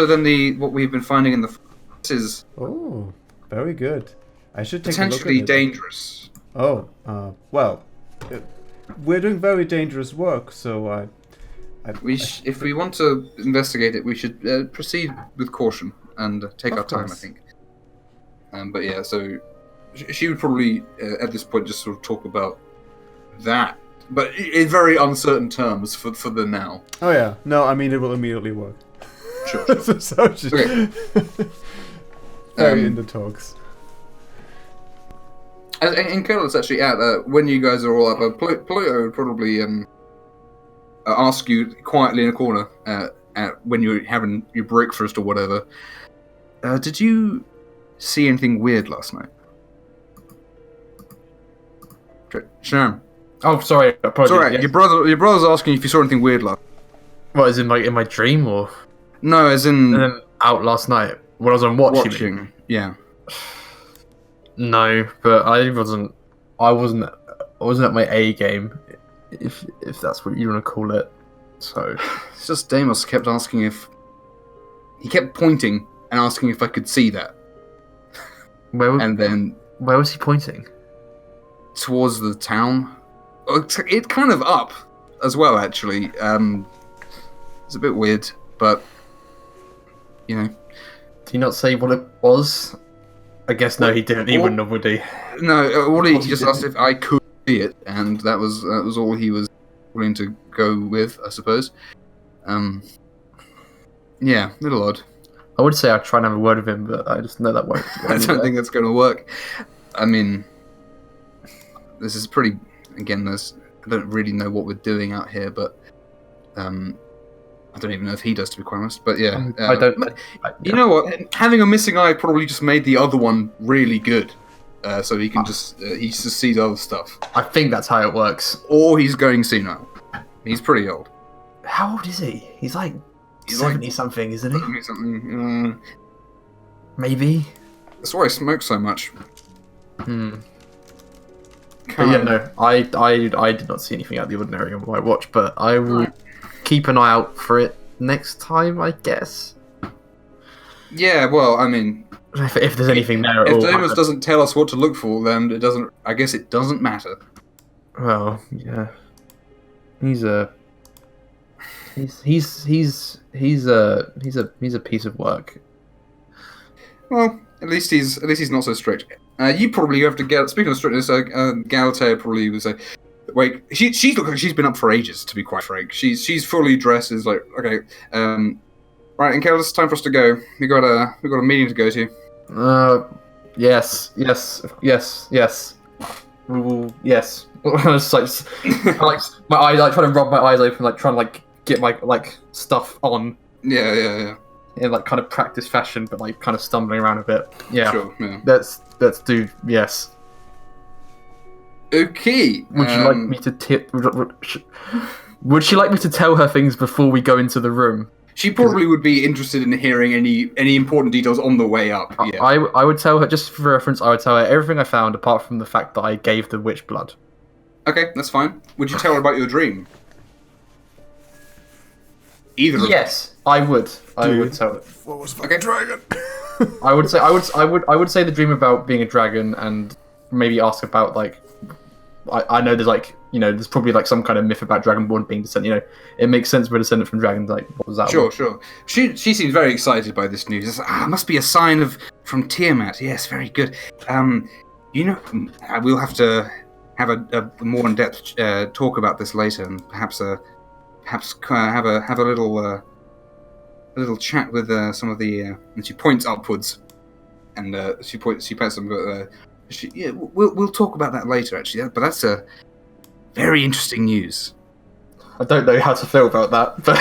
than what we've been finding in the forest is. Oh, very good. I should take potentially a look at it. dangerous. Oh, well, we're doing very dangerous work, so if we want to investigate it, we should proceed with caution and take our time, I think. But yeah, so she would probably at this point just sort of talk about that, but in very uncertain terms for the now. Oh yeah, no, I mean it will immediately work. Sure. So she's very into talks. And Colonel's actually at when you guys are all up. Pluto would probably ask you quietly in a corner when you're having your breakfast or whatever. Did you see anything weird last night? Sham. Oh, sorry. Apologies. It's alright. Yes. Your brother's asking if you saw anything weird last. What, is in my dream or? No, as in And then out last night when I was on watching. Yeah. No, but I wasn't at my A game, if that's what you want to call it. So it's just Deimos kept asking he kept pointing and asking if I could see that. Where was he pointing? Towards the town. It's kind of up as well, actually. It's a bit weird, but you know. Did he not say what it was? I guess no, he didn't. He wouldn't have, would he? No, he just asked if I could see it, and that was all he was willing to go with, I suppose. Yeah, a little odd. I would say I'd try and have a word with him, but I just know that won't. I don't think that's going to work. I mean, this is pretty. Again, I don't really know what we're doing out here, but I don't even know if he does, to be quite honest. But yeah, I don't. You know what? Having a missing eye probably just made the other one really good. So he can he just sees other stuff. I think that's how it works. Or he's going senile. He's pretty old. How old is he? He's like 70 something, isn't he? 70 something. Maybe. That's why he smokes so much. But yeah, no, I did not see anything out of the ordinary on my watch, but I will keep an eye out for it next time, I guess. Yeah, well, I mean, if there's anything there at all. If Damus doesn't tell us what to look for, then it doesn't. I guess it doesn't matter. Well, yeah, he's a piece of work. Well, at least he's not so strict. You probably have to get. Speaking of strictness, Galatea probably would say, "Wait, she looks like she's been up for ages." To be quite frank, she's fully dressed. Is like, okay, right, and it's time for us to go. We got a meeting to go to. Yes. Yes. It's like my eyes, like trying to rub my eyes open, like trying to like get my like stuff on. Yeah. In like kind of practice fashion, but like kind of stumbling around a bit. Yeah. Sure. Yeah. Let's do. Yes. Okay. Would you like me to Would she like me to tell her things before we go into the room? She probably would be interested in hearing any important details on the way up. Yeah. I would tell her, just for reference, I would tell her everything I found apart from the fact that I gave the witch blood. Okay, that's fine. Would you tell her about your dream? Either. Yes, I would. I would tell her. What was fucking dragon? I would say the dream about being a dragon, and maybe ask about like. I know there's like, there's probably like some kind of myth about Dragonborn being descended. It makes sense we're descended from dragons. Like, what was that? Sure. She seems very excited by this news. It's, must be a sign from Tiamat. Yes, very good. We'll have to have a more in-depth talk about this later, and perhaps have a little chat with some of the. And she points upwards, and she pats them. We'll talk about that later, actually. But that's a very interesting news. I don't know how to feel about that, but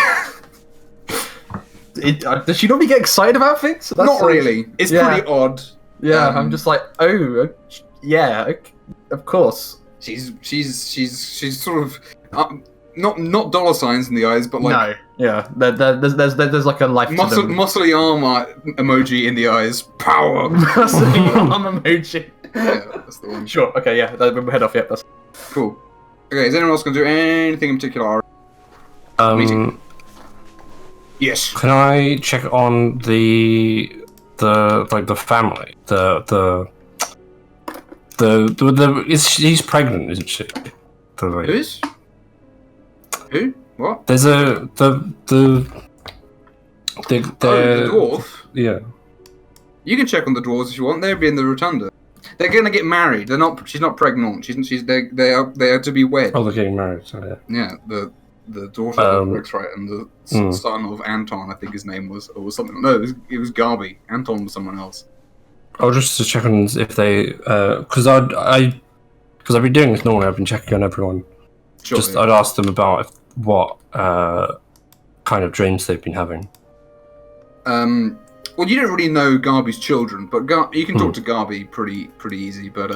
does she normally get excited about things? Not really. It's pretty odd. Yeah, I'm just like, oh, yeah, of course. She's sort of not dollar signs in the eyes, but like no, yeah. There's like a life. Muscly arm emoji in the eyes. Power. Muscly arm emoji. Yeah, that's the one. Sure. Okay. Yeah. We'll head off. Yeah. That's cool. Okay. Is anyone else going to do anything in particular? Meeting? Yes. Can I check on the family? She's pregnant, isn't she? Who is? Who? What? There's the dwarf. Yeah. You can check on the dwarves if you want. They'll be in the rotunda. They're gonna get married. They're not. She's not pregnant. They are to be wed. Oh, they're getting married. So yeah. Yeah. The daughter of Rick's right, and the son of Anton, I think his name was, or something. No, it was Garby. Anton was someone else. Oh, just to check on if they, because I've been doing this normally. I've been checking on everyone. Sure, I'd ask them about what kind of dreams they've been having. Well, you don't really know Garby's children, but you can talk to Garby pretty easy. But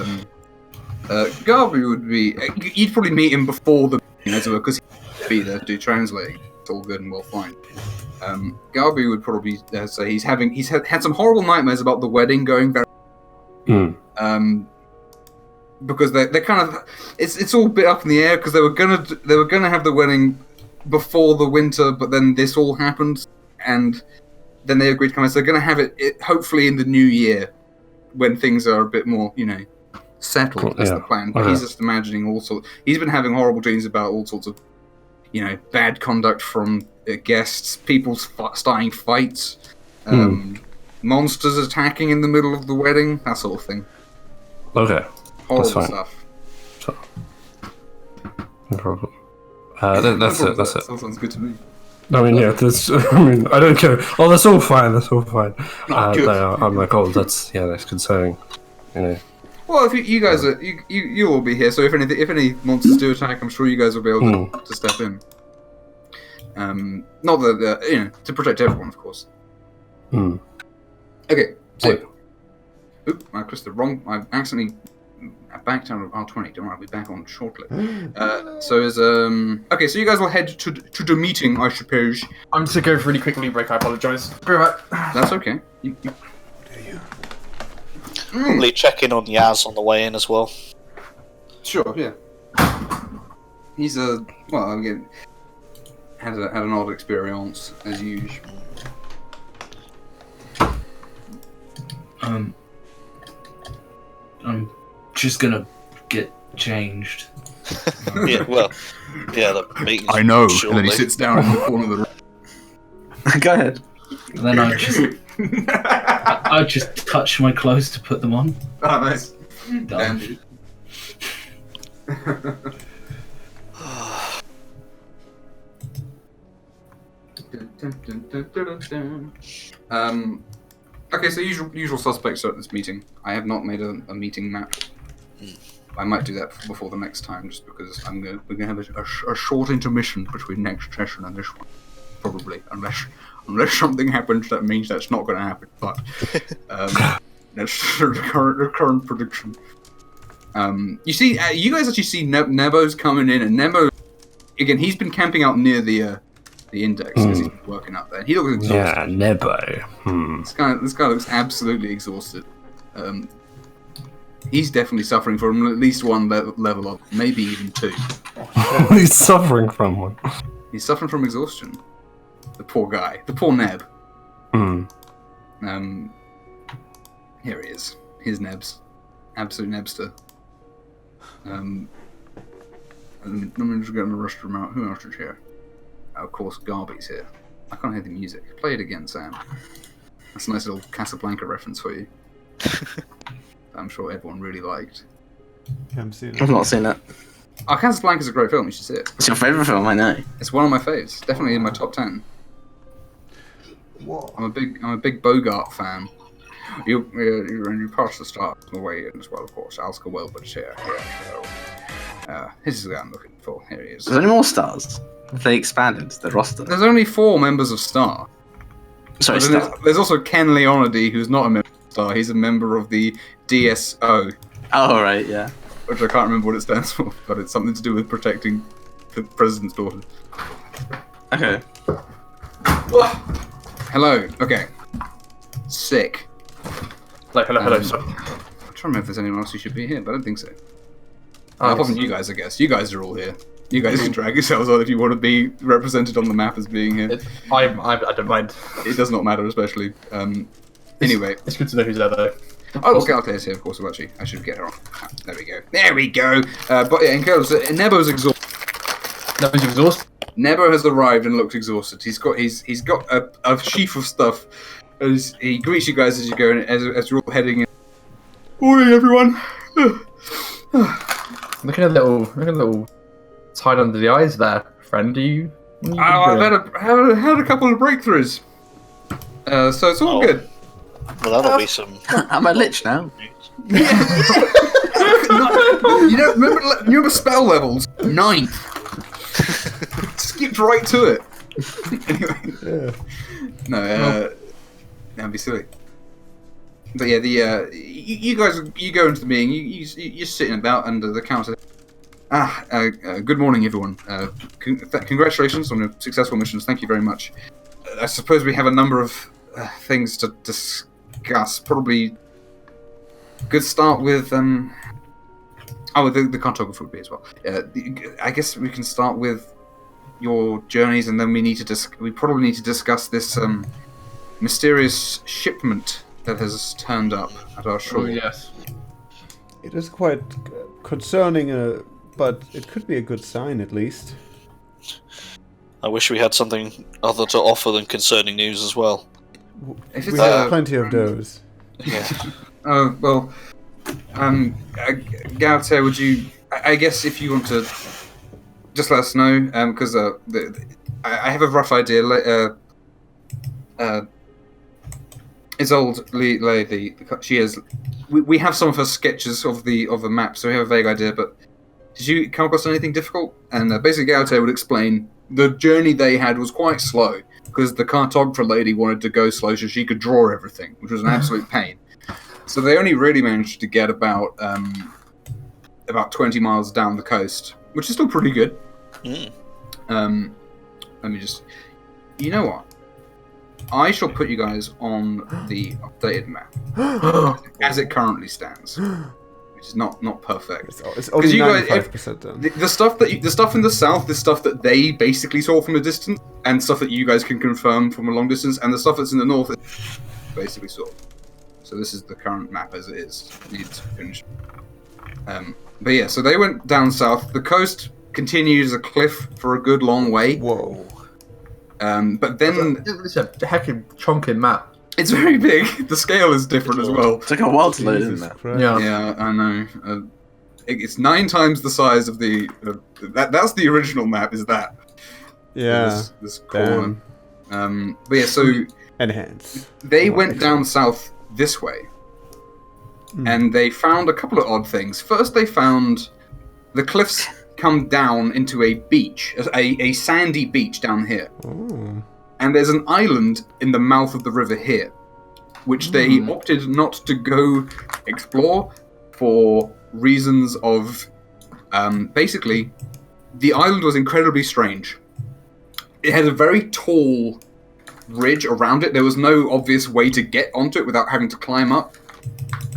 Garby would be. You'd probably meet him before the because he'd be there to do translating. It's all good and well, fine. Garby would probably say he's had some horrible nightmares about the wedding going very. Because they're kind of it's all a bit up in the air because they were gonna have the wedding before the winter, but then this all happened, and then they agreed to come. So they're gonna have it hopefully in the new year when things are a bit more settled. Cool, that's the plan. But he's just imagining all sorts. He's been having horrible dreams about all sorts of bad conduct from guests, people starting fights, monsters attacking in the middle of the wedding, that sort of thing. Okay. Horrible stuff. So, no problem. That's it. That sounds good to me. I mean, yeah. I don't care. Oh, that's all fine. I'm like, oh, that's concerning. Well, if you guys are, you will be here. So if any monsters do attack, I'm sure you guys will be able to step in. Not that to protect everyone, of course. Hmm. Okay, so. Wait. Oop! I pressed the wrong. I accidentally backed out of R20. Don't worry, I'll be back on shortly. Okay, so you guys will head to the meeting, I suppose. I'm just gonna go really quickly break. I apologise. Be right back. That's okay. Probably check in on Yaz on the way in as well. Sure, yeah. He's again, had an odd experience as usual. I'm just gonna get changed. Yeah, well, yeah, the meeting's I know. shortly. And then he sits down in the corner of the room. Go ahead. And then I just touch my clothes to put them on. Oh, nice. Done. Damn. Okay, so usual suspects are at this meeting. I have not made a meeting map. I might do that before the next time, just because we're gonna have a short intermission between next session and this one, probably, unless something happens that means that's not going to happen. But that's the current prediction. You see, you guys actually see Nebo's coming in, and Nebo, again, he's been camping out near the index because he's been working out there. He looks exhausted. Yeah, Nebo. This guy looks absolutely exhausted. He's definitely suffering from at least one level up, maybe even two. He's suffering from one. He's suffering from exhaustion. The poor guy. The poor Neb. Here he is. Here's Nebs. Absolute Nebster. Let me just get the rest of them out. Who else is here? Of course, Garby's here. I can't hear the music. Play it again, Sam. That's a nice little Casablanca reference for you. I'm sure everyone really liked. I've not seen it. Oh, Casablanca's a great film. You should see it. It's your favourite film, I know. It's one of my faves. Definitely in my top 10. Whoa. I'm a big Bogart fan. You pass the start on the way in as well, of course. Oscar Wilbert's here. This is the guy I'm looking for. Here he is. Is there any more stars? Have they expanded the roster? There's only 4 members of Star. Sorry, But Star. there's also Ken Leonidy, who's not a member of Star. He's a member of the DSO, Oh, right, yeah. which I can't remember what it stands for, but it's something to do with protecting the president's daughter. Okay. Hello. Okay. Sick. Hello. Sorry. I'm trying to remember if there's anyone else who should be here, but I don't think so. Apart from you guys, I guess. You guys are all here. You guys can drag yourselves on if you want to be represented on the map as being here. I don't mind. It does not matter, especially. Anyway. It's good to know who's there, though. Oh, Galta's here, of course. Actually, I should get her on. There we go. There we go. But yeah, in terms of, Nebo's exhausted. Nebo's exhausted? Nebo has arrived and looks exhausted. He's got a sheaf of stuff. As he greets you guys as you go, and as you're all heading in. Morning, everyone. Looking a little tied under the eyes there, friend. I've had a couple of breakthroughs. So it's all good. Well, that'll be some. Am I lich now? You remember spell levels? 9th. Skipped right to it. Anyway. No, that'd be silly. But yeah, you guys, you go into the meeting. You're sitting about under the counter. Good morning, everyone. Congratulations on your successful missions. Thank you very much. I suppose we have a number of things to discuss. Probably good start with the cartographer would be as well. I guess we can start with your journeys, and then we probably need to discuss this mysterious shipment that has turned up at our shore. Oh, yes. It is quite concerning, but it could be a good sign at least. I wish we had something other to offer than concerning news as well. If We it's have plenty of those. Yeah. Oh, well, Gaute, would you... I guess if you want to just let us know, because I have a rough idea. Isolde lady, she has... We have some of her sketches of the map, so we have a vague idea, but did you come across anything difficult? And basically Gaute would explain the journey they had was quite slow because the cartographer lady wanted to go slow so she could draw everything, which was an absolute pain. So they only really managed to get about 20 miles down the coast, which is still pretty good. Let me just... You know what? I shall put you guys on the updated map as it currently stands, which is not perfect. It's only you guys, 95% done. the stuff in the south is stuff that they basically saw from a distance, and stuff that you guys can confirm from a long distance, and the stuff that's in the north is basically saw. So this is the current map as it is. Needs to finish. But yeah, so they went down south. The coast continues a cliff for a good long way. Whoa. But then It's a heckin' chonking map. it's very big. The scale is different as well. It took a while to load, Jesus isn't it? Christ. Yeah, I know. It's 9 times the size of the. That's the original map. Is that? Yeah. This corner. But yeah, so Enhance. they went down south this way, and they found a couple of odd things. First, they found the cliffs come down into a beach, a sandy beach down here. Ooh. And there's an island in the mouth of the river here, which they opted not to go explore for reasons of... basically, the island was incredibly strange. It had a very tall ridge around it. There was no obvious way to get onto it without having to climb up.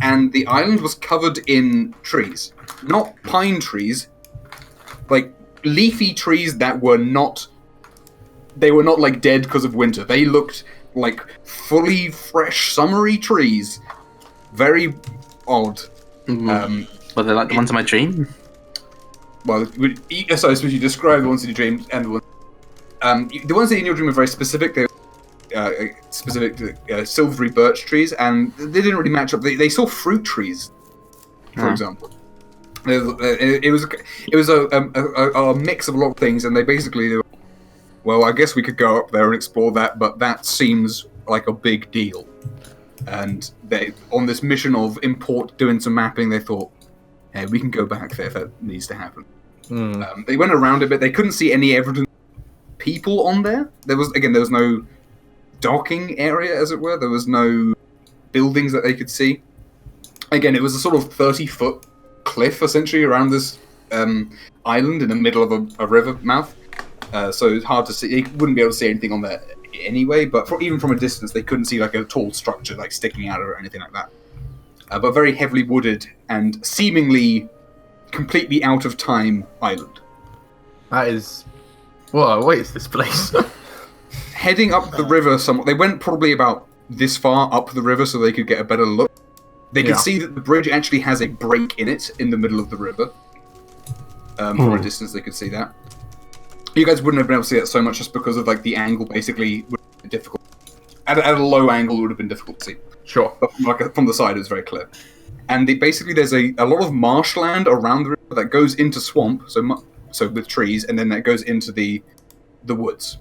And the island was covered in trees. Not pine trees, like leafy trees that were not... They were not like dead because of winter. They looked like fully fresh, summery trees. Very odd. Were they like the ones in my dream? Well, so especially you describe the ones in your dream and the ones... the ones in your dream are very specific. They were specific to silvery birch trees, and they didn't really match up. They saw fruit trees, for example. It was a mix of a lot of things, and they basically... Well, I guess we could go up there and explore that, but that seems like a big deal. And they, on this mission of doing some mapping, they thought, hey, we can go back there if that needs to happen. They went around a bit. They couldn't see any evidence of people on there. There was no docking area, as it were. There was no buildings that they could see. Again, it was a sort of 30-foot cliff, essentially, around this island in the middle of a river mouth. So it's hard to see. They wouldn't be able to see anything on there anyway, but even from a distance, they couldn't see like a tall structure like sticking out or anything like that. But very heavily wooded and seemingly completely out of time island. That is... Whoa, what is this place? Heading up the river somewhat, they went probably about this far up the river so they could get a better look. They could see that the bridge actually has a break in it in the middle of the river. From a distance, they could see that. You guys wouldn't have been able to see that so much just because of like the angle. Basically, would have been difficult. At a low angle, it would have been difficult to see. Sure. But from the side, it was very clear. And basically, there's a lot of marshland around the river that goes into swamp. So with trees, and then that goes into the woods.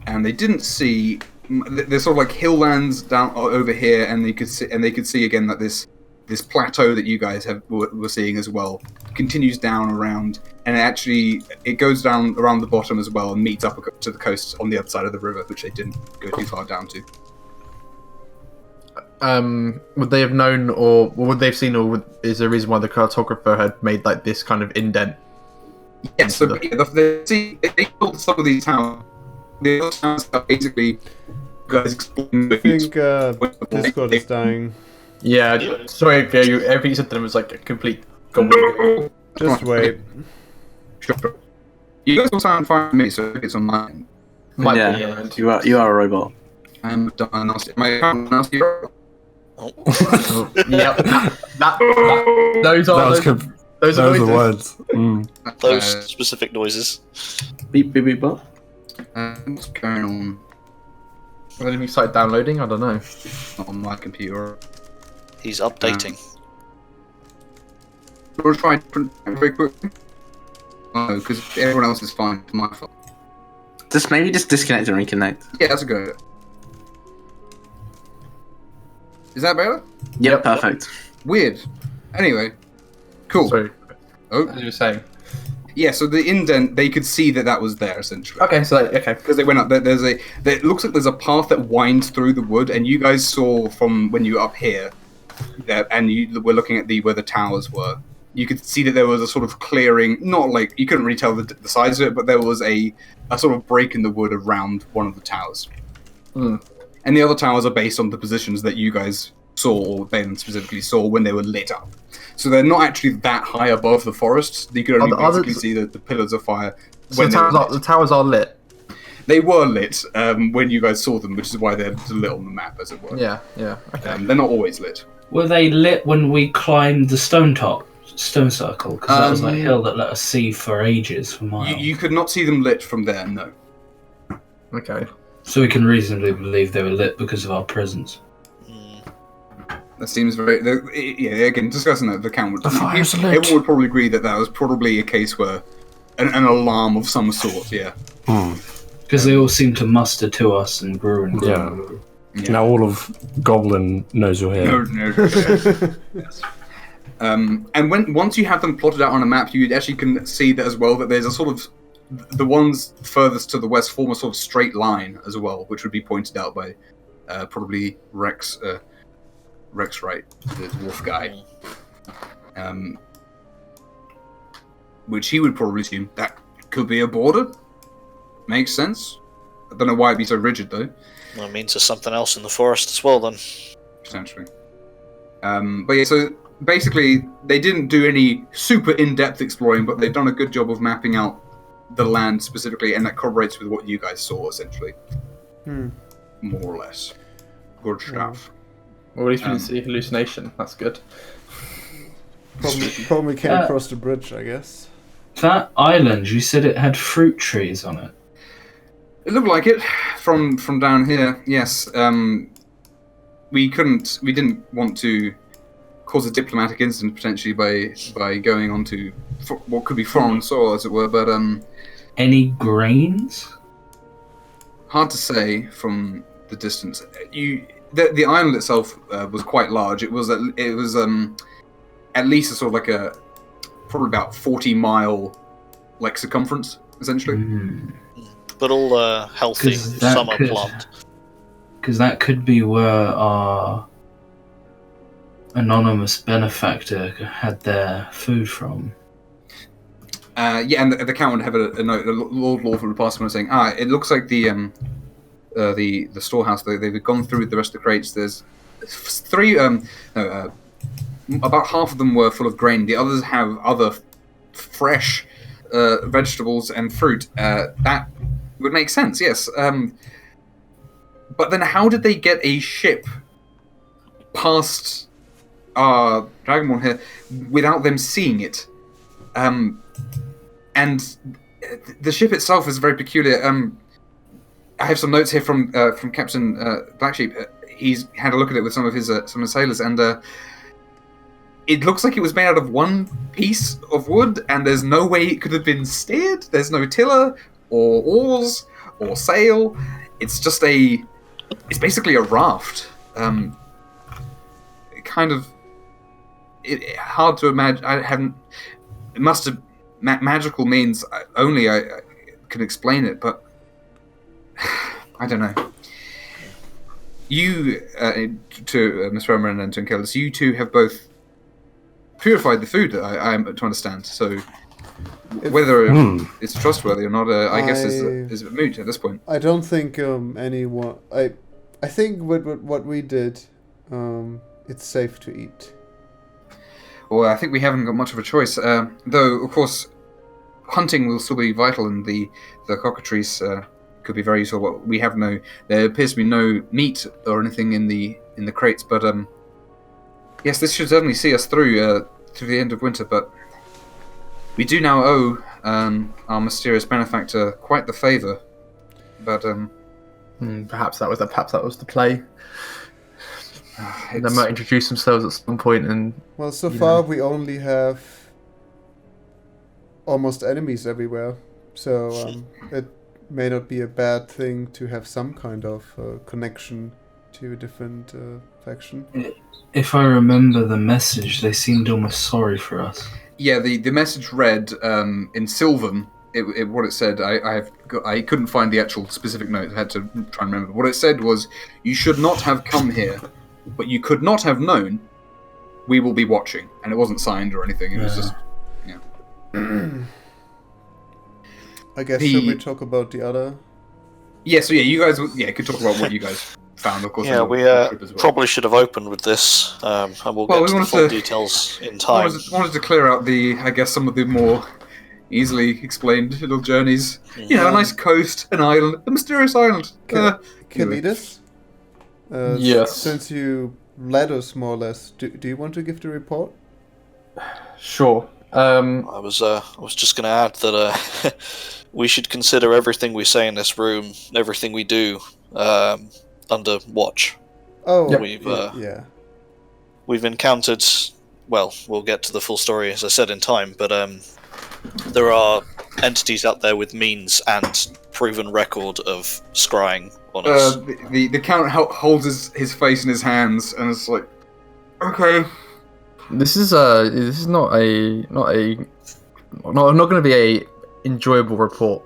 And they didn't see. There's sort of like hill lands down over here, and they could see again that this plateau that you guys were seeing as well continues down around, and it goes down around the bottom as well and meets up to the coast on the other side of the river, which they didn't go too far down to. Would they have known, or would they have seen, or is there a reason why the cartographer had made like this kind of indent? Yes, so they built some of these towns. The other towns are basically guys exploring. I think Discord is dying. Yeah, sorry, everything you said to them was like a complete... Just wait. Sure. You guys will sound fine to me, so if it's online. Yeah, you are a robot. I'm done. My account nasty. Yep. Those are the words. Those specific noises. Beep, beep, beep, what? What's going on? When did we start downloading? I don't know. Not on my computer. He's updating. We'll try very quickly. No, because everyone else is fine. It's my fault. Maybe just disconnect and reconnect. Yeah, that's a good idea. Is that better? Yep, perfect. Weird. Anyway, cool. Sorry. Oh, As you were saying. Yeah, so the indent, they could see that was there, essentially. Okay, so okay. Because they went up, it looks like there's a path that winds through the wood, and you guys saw from when you were up here, and you were looking at where the towers were, you could see that there was a sort of clearing, not like, you couldn't really tell the size of it, but there was a sort of break in the wood around one of the towers. Mm. And the other towers are based on the positions that you guys saw, or Ben specifically saw, when they were lit up. So they're not actually that high above the forest. You could only basically see the pillars of fire. So the towers are lit? They were lit when you guys saw them, which is why they're lit on the map, as it were. Yeah. Okay. They're not always lit. Were they lit when we climbed the stone circle? Because that was a hill that let us see for ages, for miles. You could not see them lit from there, no. Okay. So we can reasonably believe they were lit because of our presence. That seems very... Yeah, again, discussing that, the count would... Everyone would probably agree that was probably a case where an alarm of some sort, yeah. Because they all seemed to muster to us and grew and grew. Yeah. And grew. Yeah. Now all of Goblin knows you're here. No. Yes. And once you have them plotted out on a map, you actually can see that as well, that there's a sort of... The ones furthest to the west form a sort of straight line as well, which would be pointed out by probably Rex Wright, the dwarf guy. Which he would probably assume that could be a border. Makes sense. I don't know why it'd be so rigid, though. That means there's something else in the forest as well, then. Potentially. But yeah, so basically, they didn't do any super in-depth exploring, but they've done a good job of mapping out the land specifically, and that corroborates with what you guys saw, essentially. More or less. Good stuff. Well, at least we didn't see hallucination. That's good. Probably came across the bridge, I guess. That island, you said it had fruit trees on it. It looked like it from down here. Yes. We didn't want to cause a diplomatic incident potentially by going onto what could be foreign soil, as it were. But any grains? Hard to say from the distance. The island itself was quite large. It was at least a sort of like a probably about 40-mile like circumference, essentially. But all healthy summer plant. Because that could be where our anonymous benefactor had their food from. Yeah, and the count would have a note. The Lord Lawful would pass on saying, it looks like the storehouse. They've gone through the rest of the crates. There's three. About half of them were full of grain. The others have other fresh vegetables and fruit. That would make sense, yes. But then, how did they get a ship past our Dragonborn here without them seeing it? And the ship itself is very peculiar. I have some notes here from Captain Blacksheep. He's had a look at it with some of his sailors, and it looks like it was made out of one piece of wood, and there's no way it could have been steered. There's no tiller or oars or sail. It's just it's basically a raft. Hard to imagine. It must have magical means only I can explain it, but I don't know. You, to Miss Fernbrand and to Enkelis, you two have both purified the food, I'm to understand. So whether it's trustworthy or not, I guess is moot at this point. I don't think anyone. I think with what we did, it's safe to eat. Well, I think we haven't got much of a choice. Though, of course, hunting will still be vital, and the cockatrice could be very useful. Well, there appears to be no meat or anything in the crates, but yes, this should certainly see us through to the end of winter. But we do now owe our mysterious benefactor quite the favour. But perhaps that was the play. They might introduce themselves at some point, and well, so far we only have almost enemies everywhere, so it may not be a bad thing to have some kind of connection to a different faction. If I remember the message, they seemed almost sorry for us. Yeah, the message read in Sylvan. What it said, I couldn't find the actual specific note. I had to try and remember. What it said was, "You should not have come here, but you could not have known. We will be watching." And it wasn't signed or anything. It was just, I guess should we talk about the other? Yeah. So you guys, could talk about what you guys found. Of course. Yeah, we probably should have opened with this, and we'll get to the full details in time. Wanted to clear out some of the more easily explained little journeys. You know, a nice coast, an island, a mysterious island. Kalidas? Yes. Since you led us more or less, do you want to give the report? Sure. I was just going to add that we should consider everything we say in this room, everything we do, under watch. Oh, We've encountered. Well, we'll get to the full story as I said in time, but there are entities out there with means and proven record of scrying on us. The Count holds his face in his hands and it's like, okay. This is not going to be a enjoyable report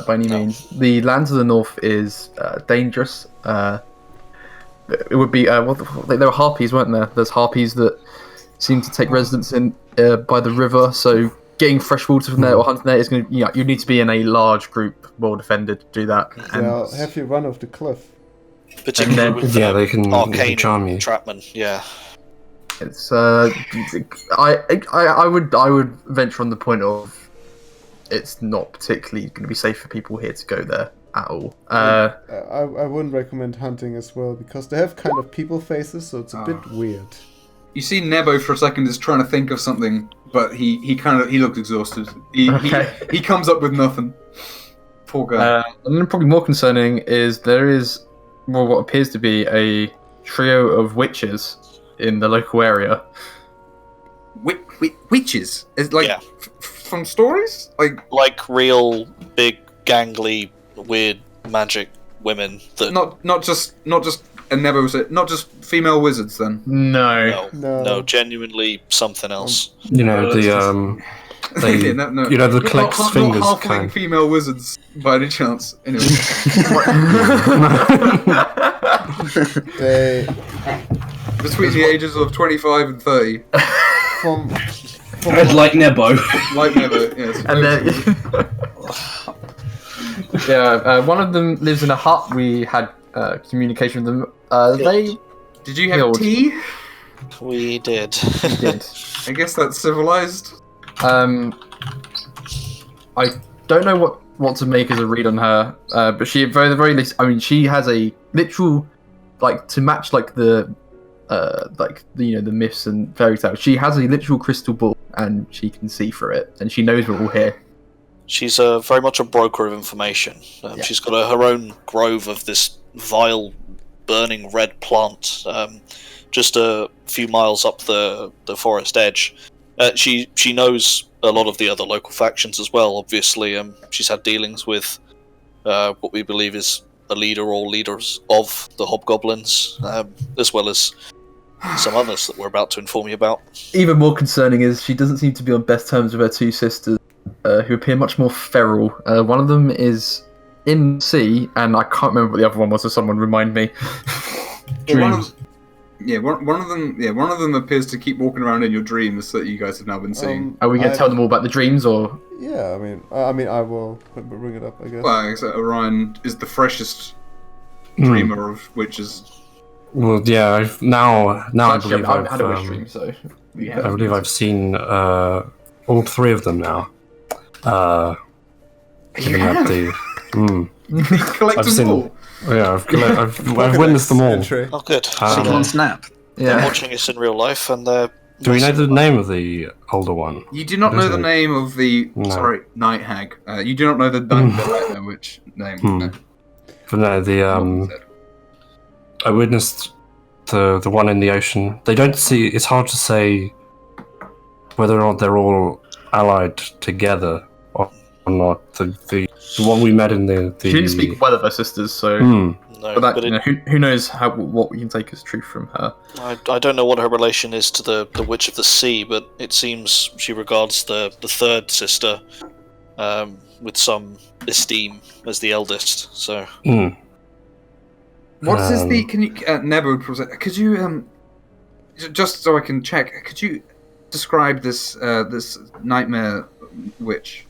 by any means. The land to the north is dangerous. It would be there were harpies, weren't there? There's harpies that seem to take residence in by the river. So getting fresh water from there or hunting there is going to you need to be in a large group, well defended to do that. They'll have you run off the cliff. Particularly with they can arcane charm you. entrapment. Yeah. It's I would venture on the point of it's not particularly going to be safe for people here to go there at all. I wouldn't recommend hunting as well because they have kind of people faces, so it's a bit weird. You see Nebo for a second is trying to think of something, but he looks exhausted. He comes up with nothing. Poor guy. And then probably more concerning is there is what appears to be a trio of witches in the local area. Witches? It's like from stories? Like real big gangly weird magic women that not just and Nebo was it not just female wizards then? No, genuinely something else. You know the you know the Kleck's fingers not kind. Female wizards by any chance. Anyway. They between the ages of 25 and 30. From like Nebo. Like Nebo, yes. And then, one of them lives in a hut. We had communication with them. Did you have tea? We did. We did. I guess that's civilized. I don't know what to make as a read on her, but she, at the very least, I mean, she has a literal, to match the the myths and fairy tales. She has a literal crystal ball, and she can see through it, and she knows we're all here. She's very much a broker of information. She's got her own grove of this vile, burning red plant, just a few miles up the forest edge. She knows a lot of the other local factions as well. Obviously, she's had dealings with what we believe is a leader or leaders of the hobgoblins, as well as some others that we're about to inform you about. Even more concerning is she doesn't seem to be on best terms with her two sisters, who appear much more feral. One of them is in the sea, and I can't remember what the other one was, so someone remind me. Dreams. One of them appears to keep walking around in your dreams that you guys have now been seeing. Are we going to tell them all about the dreams, or? Yeah, I mean, I will bring it up, I guess. Well, Orion is the freshest dreamer of witches. Well, yeah, I believe I've had a wish dream, so I believe I've seen all three of them now. You have? Collect them all. Yeah, I've witnessed them all. Oh, good. On Snap. They're watching us in real life, and they're... Do we know the name of the older one? You do not know the name of the... No. Sorry, Night Hag. You do not know the Night Witch name. No. But no, I witnessed the one in the ocean. They don't see... It's hard to say whether or not they're all allied together or not. The one we met in the... She didn't speak well of her sisters, so... No, But that, but you know, who knows what we can take as truth from her. I don't know what her relation is to the Witch of the Sea, but it seems she regards the third sister with some esteem as the eldest. So, What is the? Can you, Nebo? Could you just so I can check? Could you describe this this nightmare witch?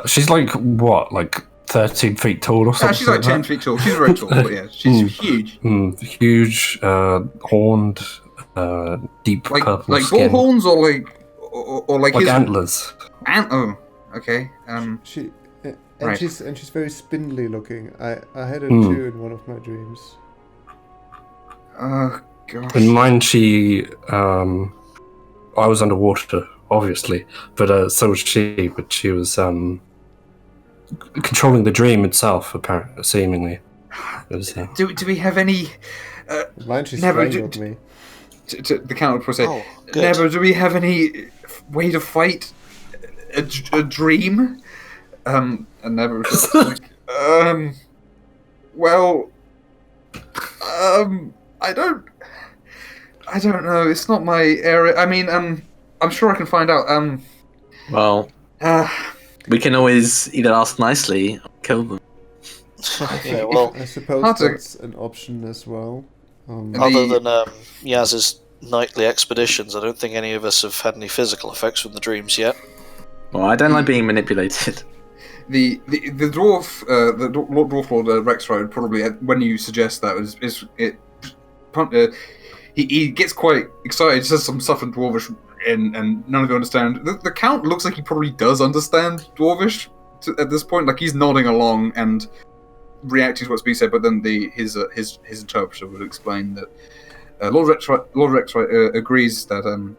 She's like what, like 13 feet tall or something? Yeah, she's like 10 feet tall. She's very tall, but yeah, she's huge. Huge, horned, deep Like purple bull skin. horns or like his antlers. Oh, okay. Right. She's very spindly looking. I had it too in one of my dreams. Oh gosh. In mine, she I was underwater, obviously, but so was she. But she was controlling the dream itself, apparently, seemingly. It was, Do we have any? Mine, she Never strangled me. To the count would say, Oh, good. Never. Do we have any way to fight a dream? And Never was just like, well, I don't know. It's not my area. I mean, I'm sure I can find out. Well, we can always either ask nicely or kill them. yeah, well, I suppose Hard to- that's an option as well. other than Yaz's nightly expeditions, I don't think any of us have had any physical effects from the dreams yet. Well, I don't like being manipulated. The dwarf, Dwarf Lord Rexride probably when you suggest that he gets quite excited, says some stuff in Dwarvish, and none of you understand. The Count looks like he probably does understand Dwarvish at this point. Like he's nodding along and reacting to what's being said, but then his interpreter would explain that Lord Rexride agrees that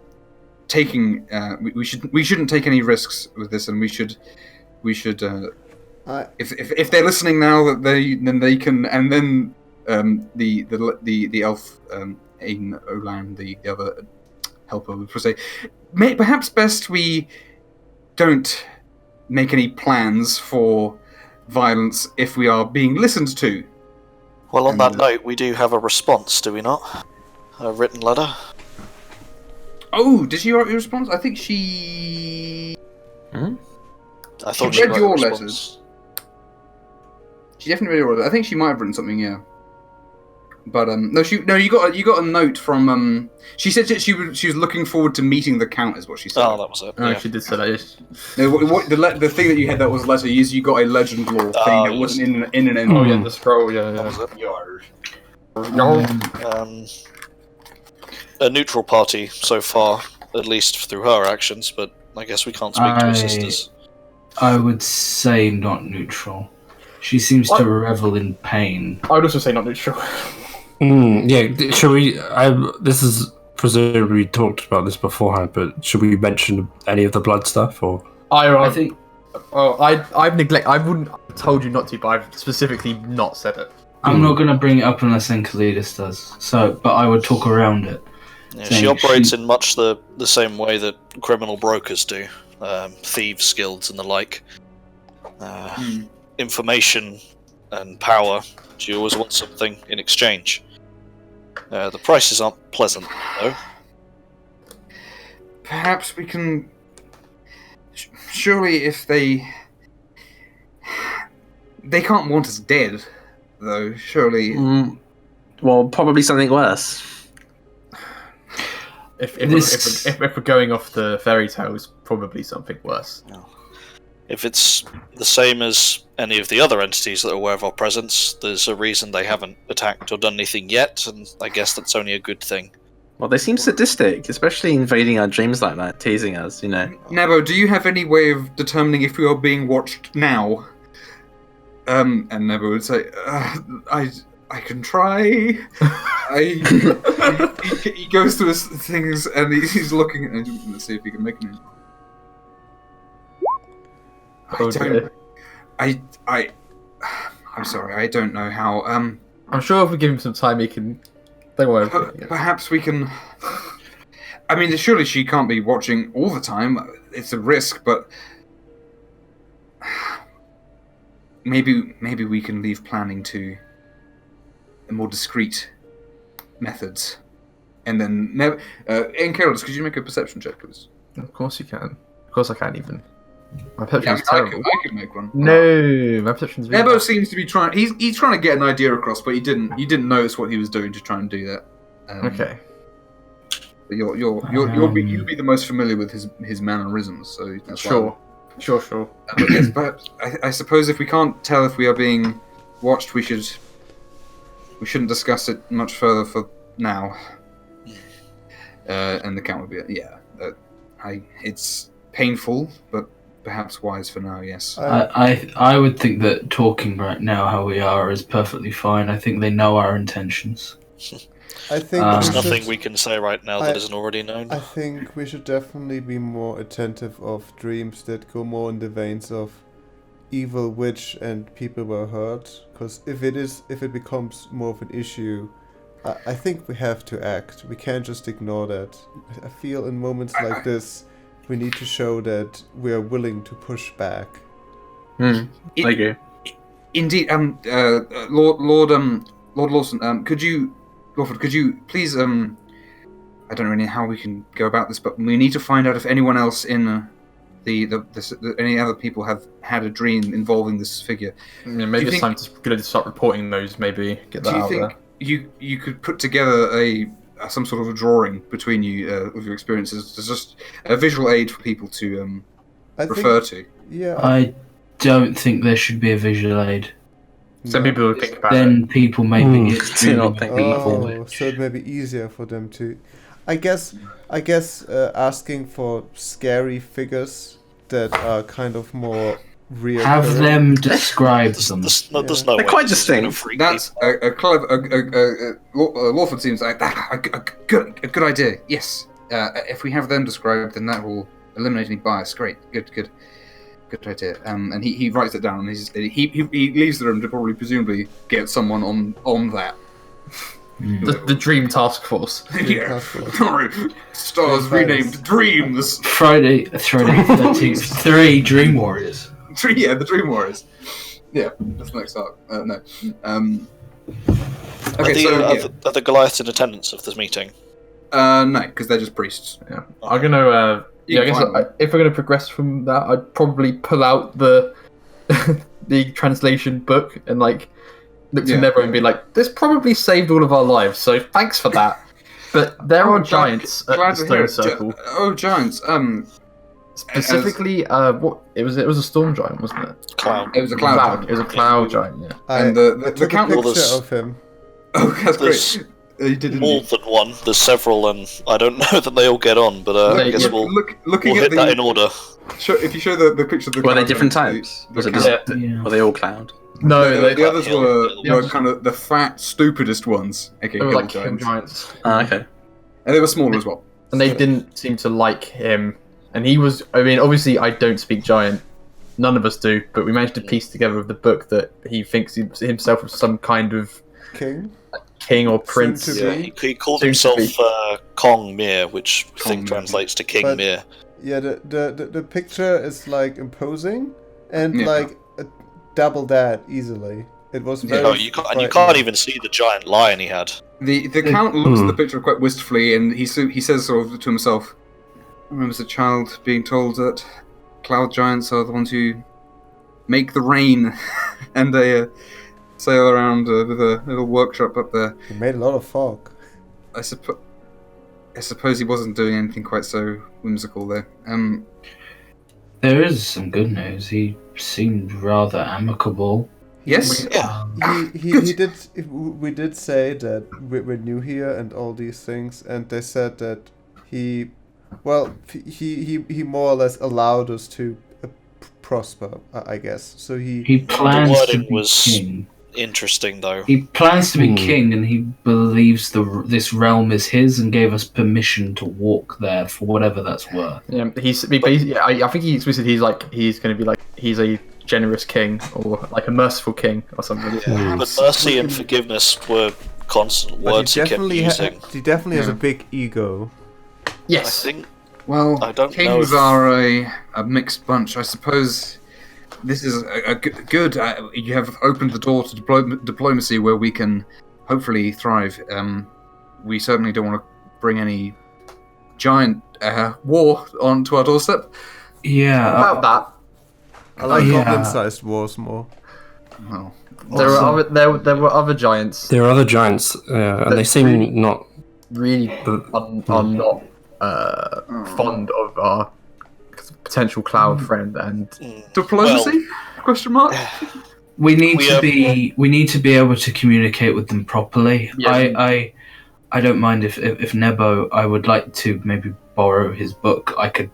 taking we shouldn't take any risks with this, and we should if they're listening now, that they can, and then the elf Aiden Olam, the other helper, would say, perhaps best we don't make any plans for violence if we are being listened to. Well, on that note, we do have a response, do we not? A written letter. Oh, did she write a response? I think she. I thought She read wrote your a response. letters. She definitely read your letters. I think she might have written something, yeah. But you got a note from She said that she was looking forward to meeting the Count, is what she said. Oh, that was it. Oh, Yeah. she did say that. Yes. No, the thing that you had that was a letter is you got a legend lore thing that wasn't in an Oh yeah, the scroll. Yeah, That yeah. was it. A neutral party so far, at least through her actions, but I guess we can't speak to her sisters. I would say not neutral. She seems to revel in pain. I would also say not neutral. Yeah, should we? This is presumably we talked about this beforehand, but should we mention any of the blood stuff or? I think I've neglected. I wouldn't have told you not to, but I've specifically not said it. I'm not going to bring it up unless Enceladus does. So, but I would talk around it. Yeah, saying she operates in much the same way that criminal brokers do, thieves' guilds and the like. Information and power. She always wants something in exchange. The prices aren't pleasant, though. Perhaps we can. Surely, if they can't want us dead, though. Surely. Well, probably something worse. If we're going off the fairy tales, probably something worse. If it's the same as any of the other entities that are aware of our presence, there's a reason they haven't attacked or done anything yet, and I guess that's only a good thing. Well, they seem sadistic, especially invading our dreams like that, teasing us, you know. Nebo, do you have any way of determining if we are being watched now? And Nebo would say, I can try. He goes through his things and he's looking at. Let's see if he can make an. I'm sorry. I don't know how. I'm sure if we give him some time, he can. Don't worry. Perhaps we can. I mean, surely she can't be watching all the time. It's a risk, but maybe we can leave planning to more discreet methods, and then never. Enceladus, could you make a perception check, please? Of course you can. Of course I can't even. My perception is terrible. I could make one. No, my perception's really Nebo bad. seems to be trying. He's trying to get an idea across, but you didn't notice what he was doing to try and do that. Okay. But you'll be the most familiar with his mannerisms, so that's Sure. Sure. But yes, perhaps I suppose if we can't tell if we are being watched, we shouldn't discuss it much further for now. And the count would be it's painful, but perhaps wise for now. Yes. I would think that talking right now how we are is perfectly fine. I think they know our intentions. I think There's nothing we can say right now that isn't already known. I think we should definitely be more attentive of dreams that go more in the veins of evil witch and people were hurt. Because if it becomes more of an issue, I think we have to act. We can't just ignore that. I feel in moments like this, we need to show that we are willing to push back. I agree. Indeed. Lord Lawson. Lawford, could you please, I don't know really how we can go about this, but we need to find out if anyone else in any other people have had a dream involving this figure. Yeah, maybe it's time to start reporting those. Maybe get that out there. Do you think you could put together some sort of a drawing between you of your experiences? There's just a visual aid for people to refer to. Yeah. I don't think there should be a visual aid. Some people would think about then people may be not think so it may be easier for them to. I guess asking for scary figures that are kind of more real. Have them describe them. There's no They're way quite this is gonna distinct. freak That's people. a clever. Lawford seems like a good idea. Yes, if we have them described, then that will eliminate any bias. Great, good idea. And he writes it down. And he leaves the room to presumably get someone on that. the Dream Task Force. Yeah. Stars renamed Dreams. Friday 13th. 3 Dream Warriors. Yeah, the Dream Warriors. Yeah, that's the next arc. No. Okay, Are the Goliaths in attendance of this meeting? No, because they're just priests. Yeah. I'm gonna. I guess if we're gonna progress from that, I'd probably pull out the the translation book and look to Never and be like, "This probably saved all of our lives, so thanks for that." But there are giants at the stone circle. Giants. Specifically, what it was a storm giant, wasn't it? Cloud. It was a cloud giant. It was a cloud giant. Yeah. And the count picture there's- of him. Oh, that's There's great. You did more than one. There's several, and I don't know that they all get on, but I guess we'll looking hit at that in order. if you show the picture of the Were they cloud different giant, types? the Was it count- just, were they all cloud? No, the others were Yeah. kind of the fat, stupidest ones, aka they were hill like hill giants. giants, Okay. And they were smaller as well. and they didn't seem to like him. And he was. I mean, obviously, I don't speak giant. None of us do, but we managed to piece together with the book that he thinks himself was some kind of king or prince. Soon to Yeah, he called Soon to himself Kong Mir, which I think Kong translates to King But- Mir. Yeah, the picture is imposing and Yeah. double that easily. It was very. No, you can't even see the giant lion he had. The count looks at the picture quite wistfully, and he says sort of to himself, "I remember as a child being told that cloud giants are the ones who make the rain, and they sail around with a little workshop up there. He made a lot of fog. I suppose he wasn't doing anything quite so whimsical there. There is some good news. He seemed rather amicable. Yes. Yeah. He did. We did say that we're new here and all these things, and they said that he more or less allowed us to prosper, I guess. So He plans to wording be was- king. Interesting though. He plans to be king, and he believes this realm is his, and gave us permission to walk there for whatever that's worth. Yeah, I think he explicitly he's going to be he's a generous king or like a merciful king or something. Yeah. But mercy and forgiveness were constant But words he kept using. he definitely has a big ego. Yes. I think Well, I don't know kings if- are a mixed bunch. I suppose this is a good. You have opened the door to diplomacy where we can hopefully thrive. We certainly don't want to bring any giant war onto our doorstep. Yeah. About that. I like yeah. goblin-sized wars more. Well, There were other giants There are other giants, and they seem not. really are not fond of our potential cloud friend, and diplomacy? Question mark. We need We, to be. We need to be able to communicate with them properly. Yeah. I don't mind if Nebo. I would like to maybe borrow his book. I could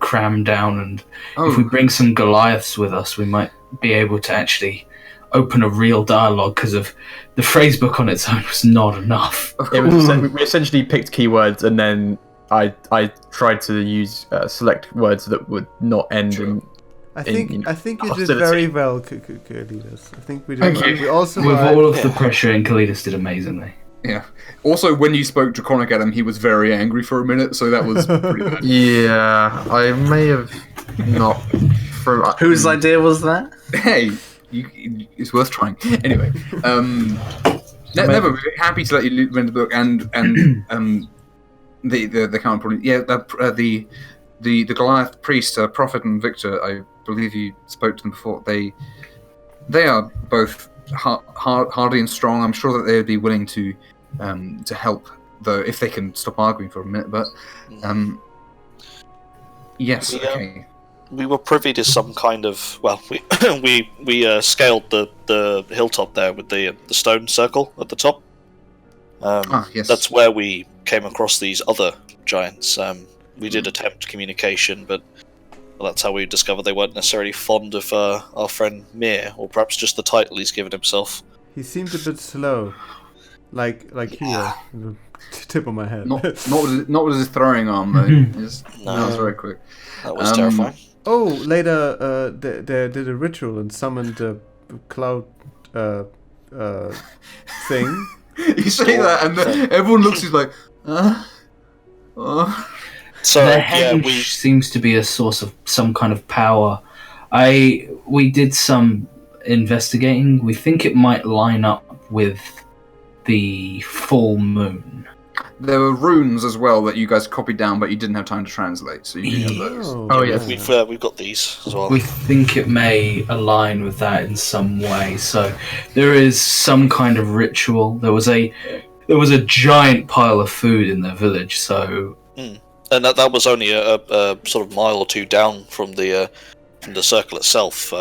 cram down, and if we bring some Goliaths with us, we might be able to actually open a real dialogue. Because of the phrase book on its own was not enough. we essentially picked keywords, and then I tried to use select words that would not end in. I think you did hostility. very well, Kalidas. I think we did. Thank well. you. We also With had- all of the pressure, and Kalidas did amazingly. Yeah. Also, when you spoke Draconic at him, he was very angry for a minute, so that was pretty bad. Yeah, I may have not. Whose idea was that? Hey, it's worth trying. Anyway, never we're happy to let you read the book and the count probably the Goliath priest, Prophet and Victor. I believe you spoke to them before. They are both hardy and strong. I'm sure that they would be willing to help, though, if they can stop arguing for a minute. But yes, okay. We were privy to some kind of we scaled the hilltop there with the stone circle at the top. Yes. That's where we came across these other giants. We did attempt communication, but that's how we discovered they weren't necessarily fond of our friend Mir, or perhaps just the title he's given himself. He seemed a bit slow, like here, tip of my head. Not with his throwing arm though. That was very quick. That was terrifying. Oh, later they did a ritual and summoned a cloud thing. You say that, and then everyone looks at you like, So The yeah, henge seems to be a source of some kind of power. We did some investigating. We think it might line up with the full moon. There were runes as well that you guys copied down, but you didn't have time to translate, so you do have those. Oh, yes. we've got these as well. We think it may align with that in some way. So there is some kind of ritual. There was a giant pile of food in their village. So And that was only a sort of mile or two down from the circle itself,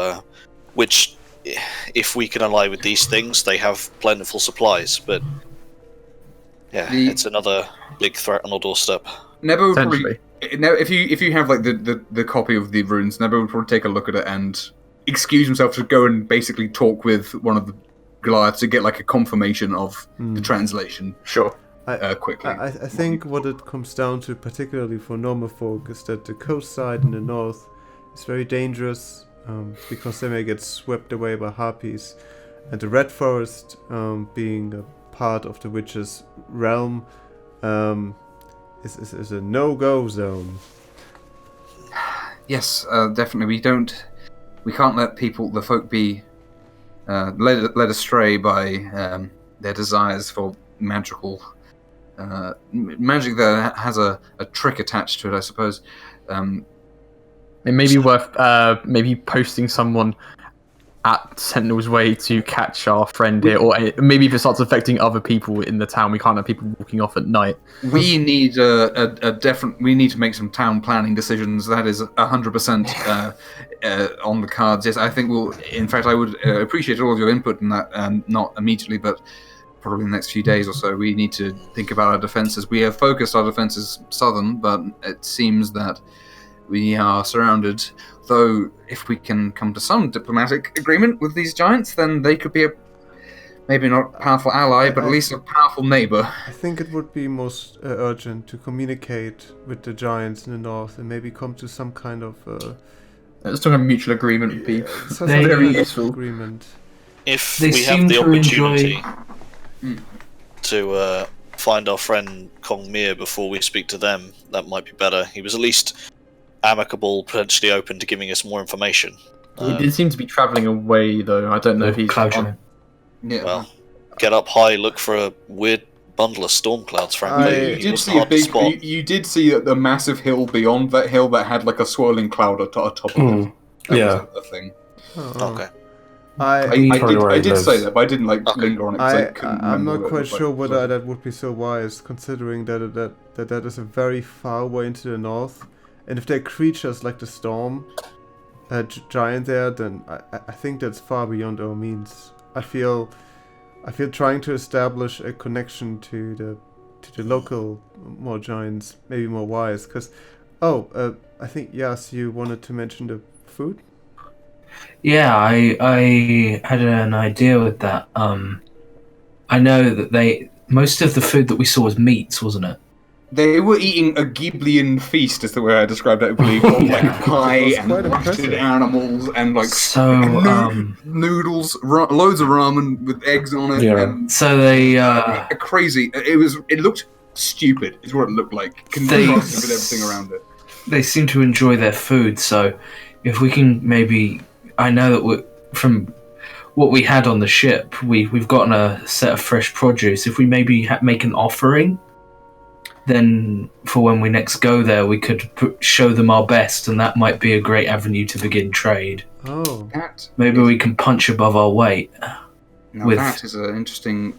which, if we can ally with these things, they have plentiful supplies. But yeah, it's another big threat on our doorstep. Nebo would probably, if you have like the copy of the runes, Nebo would probably take a look at it and excuse himself to go and basically talk with one of the Goliaths to get like a confirmation of the translation. Sure. Quickly. I think what it comes down to, particularly for normal folk, is that the coast side in the north is very dangerous because they may get swept away by harpies, and the Red Forest, being a part of the witch's realm, is a no-go zone. Yes, definitely. We can't let the folk be led astray by their desires for magical. Magic that has a trick attached to it, I suppose. It may be worth maybe posting someone at Sentinel's Way to catch our friend here, or maybe if it starts affecting other people in the town, we can't have people walking off at night. We need we need to make some town planning decisions. That is 100% on the cards. Yes, I think in fact, I would appreciate all of your input in that, not immediately, but probably in the next few days or so. We need to think about our defenses. We have focused our defenses southern, but it seems that we are surrounded. Though, if we can come to some diplomatic agreement with these giants, then they could be maybe not a powerful ally, but at least a powerful neighbor. I think it would be most urgent to communicate with the giants in the north and maybe come to some kind of Let's talk about mutual agreement would be some They- very kind of useful. agreement. If They we have seem the to opportunity enjoy- to find our friend Kong Mir before we speak to them, that might be better. He was at least amicable, potentially open to giving us more information. He did seem to be travelling away, though. I don't know if he's... Yeah. Well, get up high, look for a weird bundle of storm clouds, frankly. You did see a big... You did see a massive hill beyond that hill that had like a swirling cloud atop of it. That was a thing. Okay. I did say that, but I didn't linger on it. I'm not quite sure whether that would be so wise, considering that is a very far way into the north, and if there are creatures like the storm giant there, then I think that's far beyond our means. I feel trying to establish a connection to the local more giants, maybe more wise. Because I think Yas, you wanted to mention the food. Yeah, I had an idea with that. I know that most of the food that we saw was meats, wasn't it? They were eating a Ghiblian feast, is the way I described it, I believe. Like pie and roasted animals and noodles, loads of ramen with eggs on it. Yeah. And so they crazy. It looked stupid, is what it looked like. Contrasted with everything around it. They seem to enjoy their food, so if we can maybe... I know that from what we had on the ship, we've gotten a set of fresh produce. If we maybe make an offering, then for when we next go there, we could show them our best, and that might be a great avenue to begin trade. Oh, maybe we can punch above our weight. Now that is an interesting.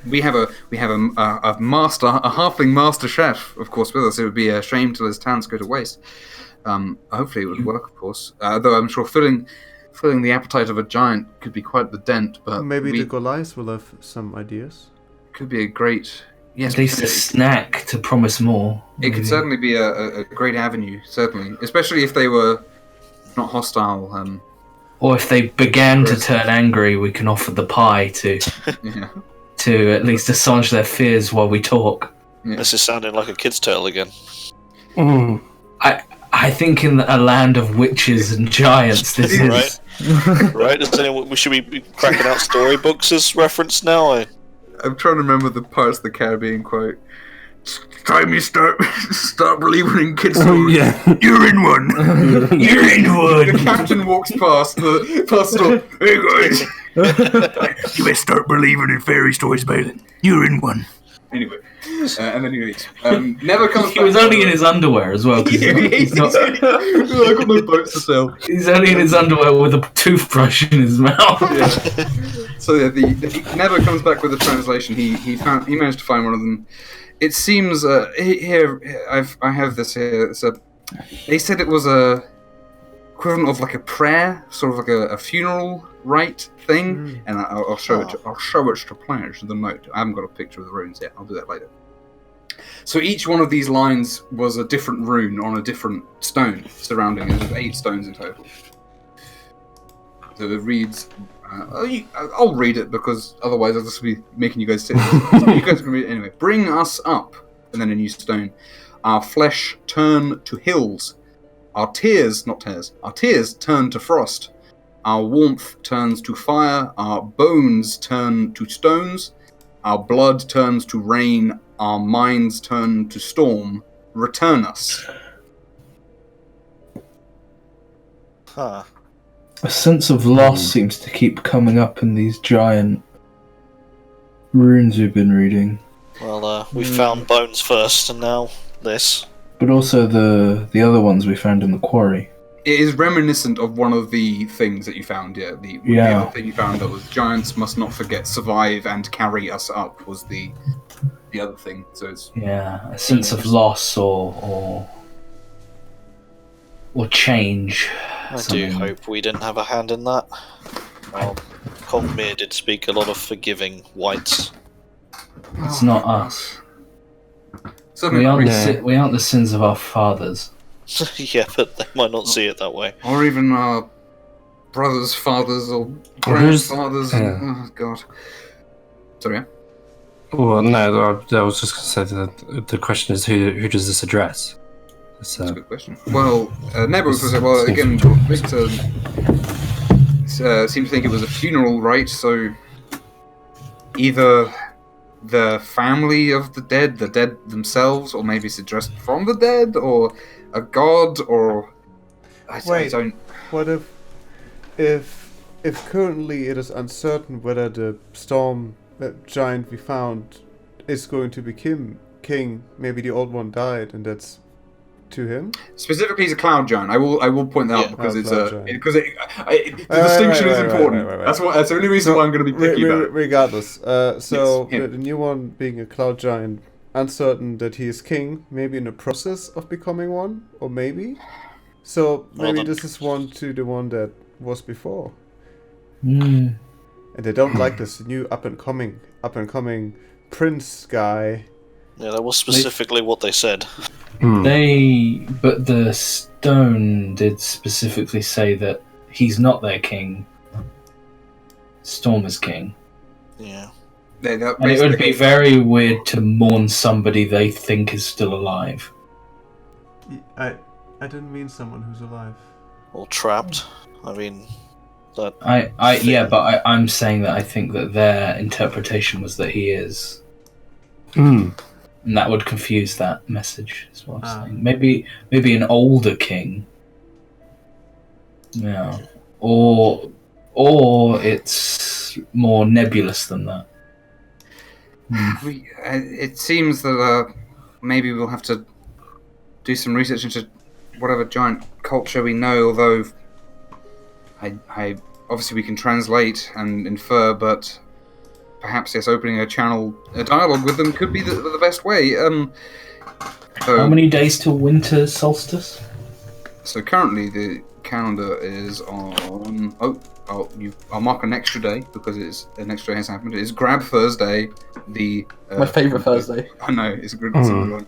We have a halfling master chef, of course, with us. It would be a shame to let his talents go to waste. Hopefully, it would work, of course. Though I'm sure filling the appetite of a giant could be quite the dent. But maybe the Goliaths will have some ideas. Could be a great. Yes, at least a snack to promise more. It could certainly be a great avenue, certainly, especially if they were not hostile. Or if they began to turn angry, we can offer the pie to at least assuage their fears while we talk. Yeah. This is sounding like a kid's tale again. I think in a land of witches and giants, this is... Right? We should be cracking out storybooks as reference now. I'm trying to remember the Pirates of the Caribbean quote. It's time you start believing in kids' stories. You're in one. You're in one. The captain walks past the door. Hey guys, you better start believing in fairy stories, mate. You're in one. Anyway, and then he leaves. Never comes back. He was only in his underwear as well. He's not. I got no boats to sell. He's only in his underwear with a toothbrush in his mouth. Yeah. So he never comes back with a translation. He managed to find one of them. It seems here I have this here. They said it was a equivalent of like a prayer, sort of like a funeral rite thing, and I'll show it. I'll show it to players. The note. I haven't got a picture of the runes yet. I'll do that later. So each one of these lines was a different rune on a different stone surrounding it. There's 8 stones in total. So it reads. I'll read it because otherwise I'll just be making you guys sit. You guys can read it anyway. Bring us up, and then a new stone. Our flesh turn to hills. Our tears, not tears. Our tears turn to frost. Our warmth turns to fire. Our bones turn to stones. Our blood turns to rain. Our minds turn to storm. Return us. Huh. A sense of loss seems to keep coming up in these giant runes we've been reading. Well, we found bones first, and now this. But also the other ones we found in the quarry. It is reminiscent of one of the things that you found, The other thing you found that was giants must not forget, survive, and carry us up was the other thing. So it's a sense of loss or change. I do hope we didn't have a hand in that. Well, Kongmir did speak a lot of forgiving whites. It's not us. Certainly We aren't the sins of our fathers. Yeah, but they might not see it that way. Or even our brothers, fathers, or grandfathers. Oh, God. Sorry, yeah? Well, no, I was just going to say that the question is who does this address? That's a good question. Well, Nebo was say, well, again, Victor seemed to think it was a funeral rite, so either the family of the dead themselves, or maybe it's addressed from the dead, or a god, or I don't. What if if currently it is uncertain whether the storm giant we found is going to become king, maybe the old one died, and that's to him. Specifically, he's a cloud giant. I will point that out because the distinction is important. Right. That's the only reason why I'm going to be picky about it. Regardless, so Yes, the new one being a cloud giant, uncertain that he is king, maybe in the process of becoming one, or maybe. So maybe this is one to the one that was before. And they don't like this new up and coming prince guy. Yeah, that was specifically what they said. But the stone did specifically say that he's not their king. Storm is king. Yeah. And it would be very weird to mourn somebody they think is still alive. I didn't mean someone who's alive. Or trapped. I mean, that. I'm saying that I think that their interpretation was that he is. And that would confuse that message, is what I'm saying. Maybe an older king. Yeah. Or it's more nebulous than that. It seems that maybe we'll have to do some research into whatever giant culture we know, although I obviously we can translate and infer, but perhaps yes, opening a dialogue with them could be the best way. How many days till winter solstice? So currently the calendar is on. I'll mark an extra day because an extra day has happened. It's Grab Thursday. My favourite Thursday. I know it's a good one.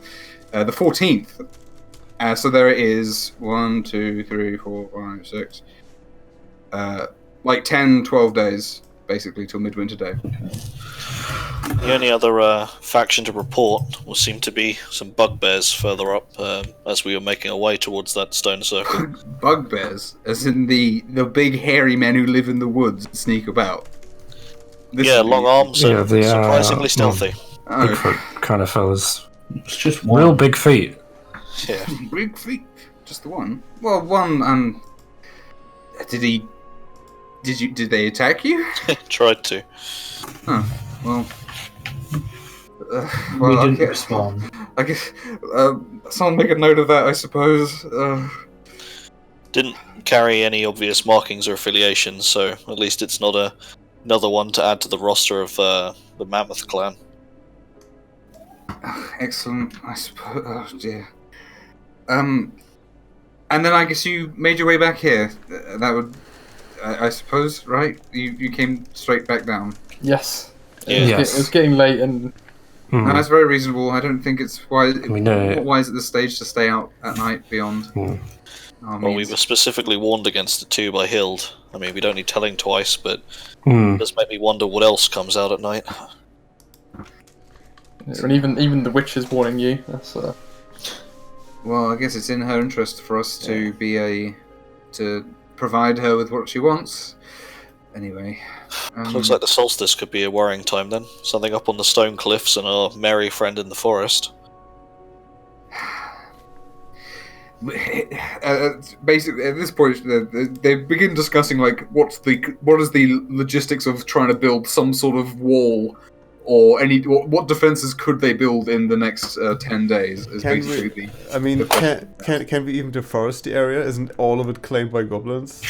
The 14th. So there it is 1, 2, 3, 4, 5, 6. Like 10, 12 days. Basically, till Midwinter Day. The only other faction to report will seem to be some bugbears further up as we were making our way towards that stone circle. Bugbears? As in the big hairy men who live in the woods and sneak about? Long arms and surprisingly stealthy. Bigfoot kind of fellas. It's just one. Real big feet. Yeah. Big feet? Just the one? Well, one, Did they attack you? Tried to. Huh. Well, we didn't respond. I guess someone make a note of that, I suppose. Didn't carry any obvious markings or affiliations, so at least it's not another one to add to the roster of the Mammoth clan. Excellent, I suppose. Oh dear. And then I guess you made your way back here. That would. I suppose, right? You came straight back down. Yes. Yes. It was getting late, and No, that's very reasonable. I don't think it's wise. know. Wise at this stage to stay out at night beyond. Well, we were specifically warned against the two by Hild. I mean, we don't need telling twice, but it does make me wonder what else comes out at night. And even the witch is warning you. That's Well, I guess it's in her interest for us to to provide her with what she wants. Anyway. Looks like the solstice could be a worrying time then. Something up on the stone cliffs and our merry friend in the forest. Basically, at this point, they begin discussing like what is the logistics of trying to build some sort of wall, or what defenses could they build in the next 10 days? Is Can basically we even deforest the area? Isn't all of it claimed by goblins?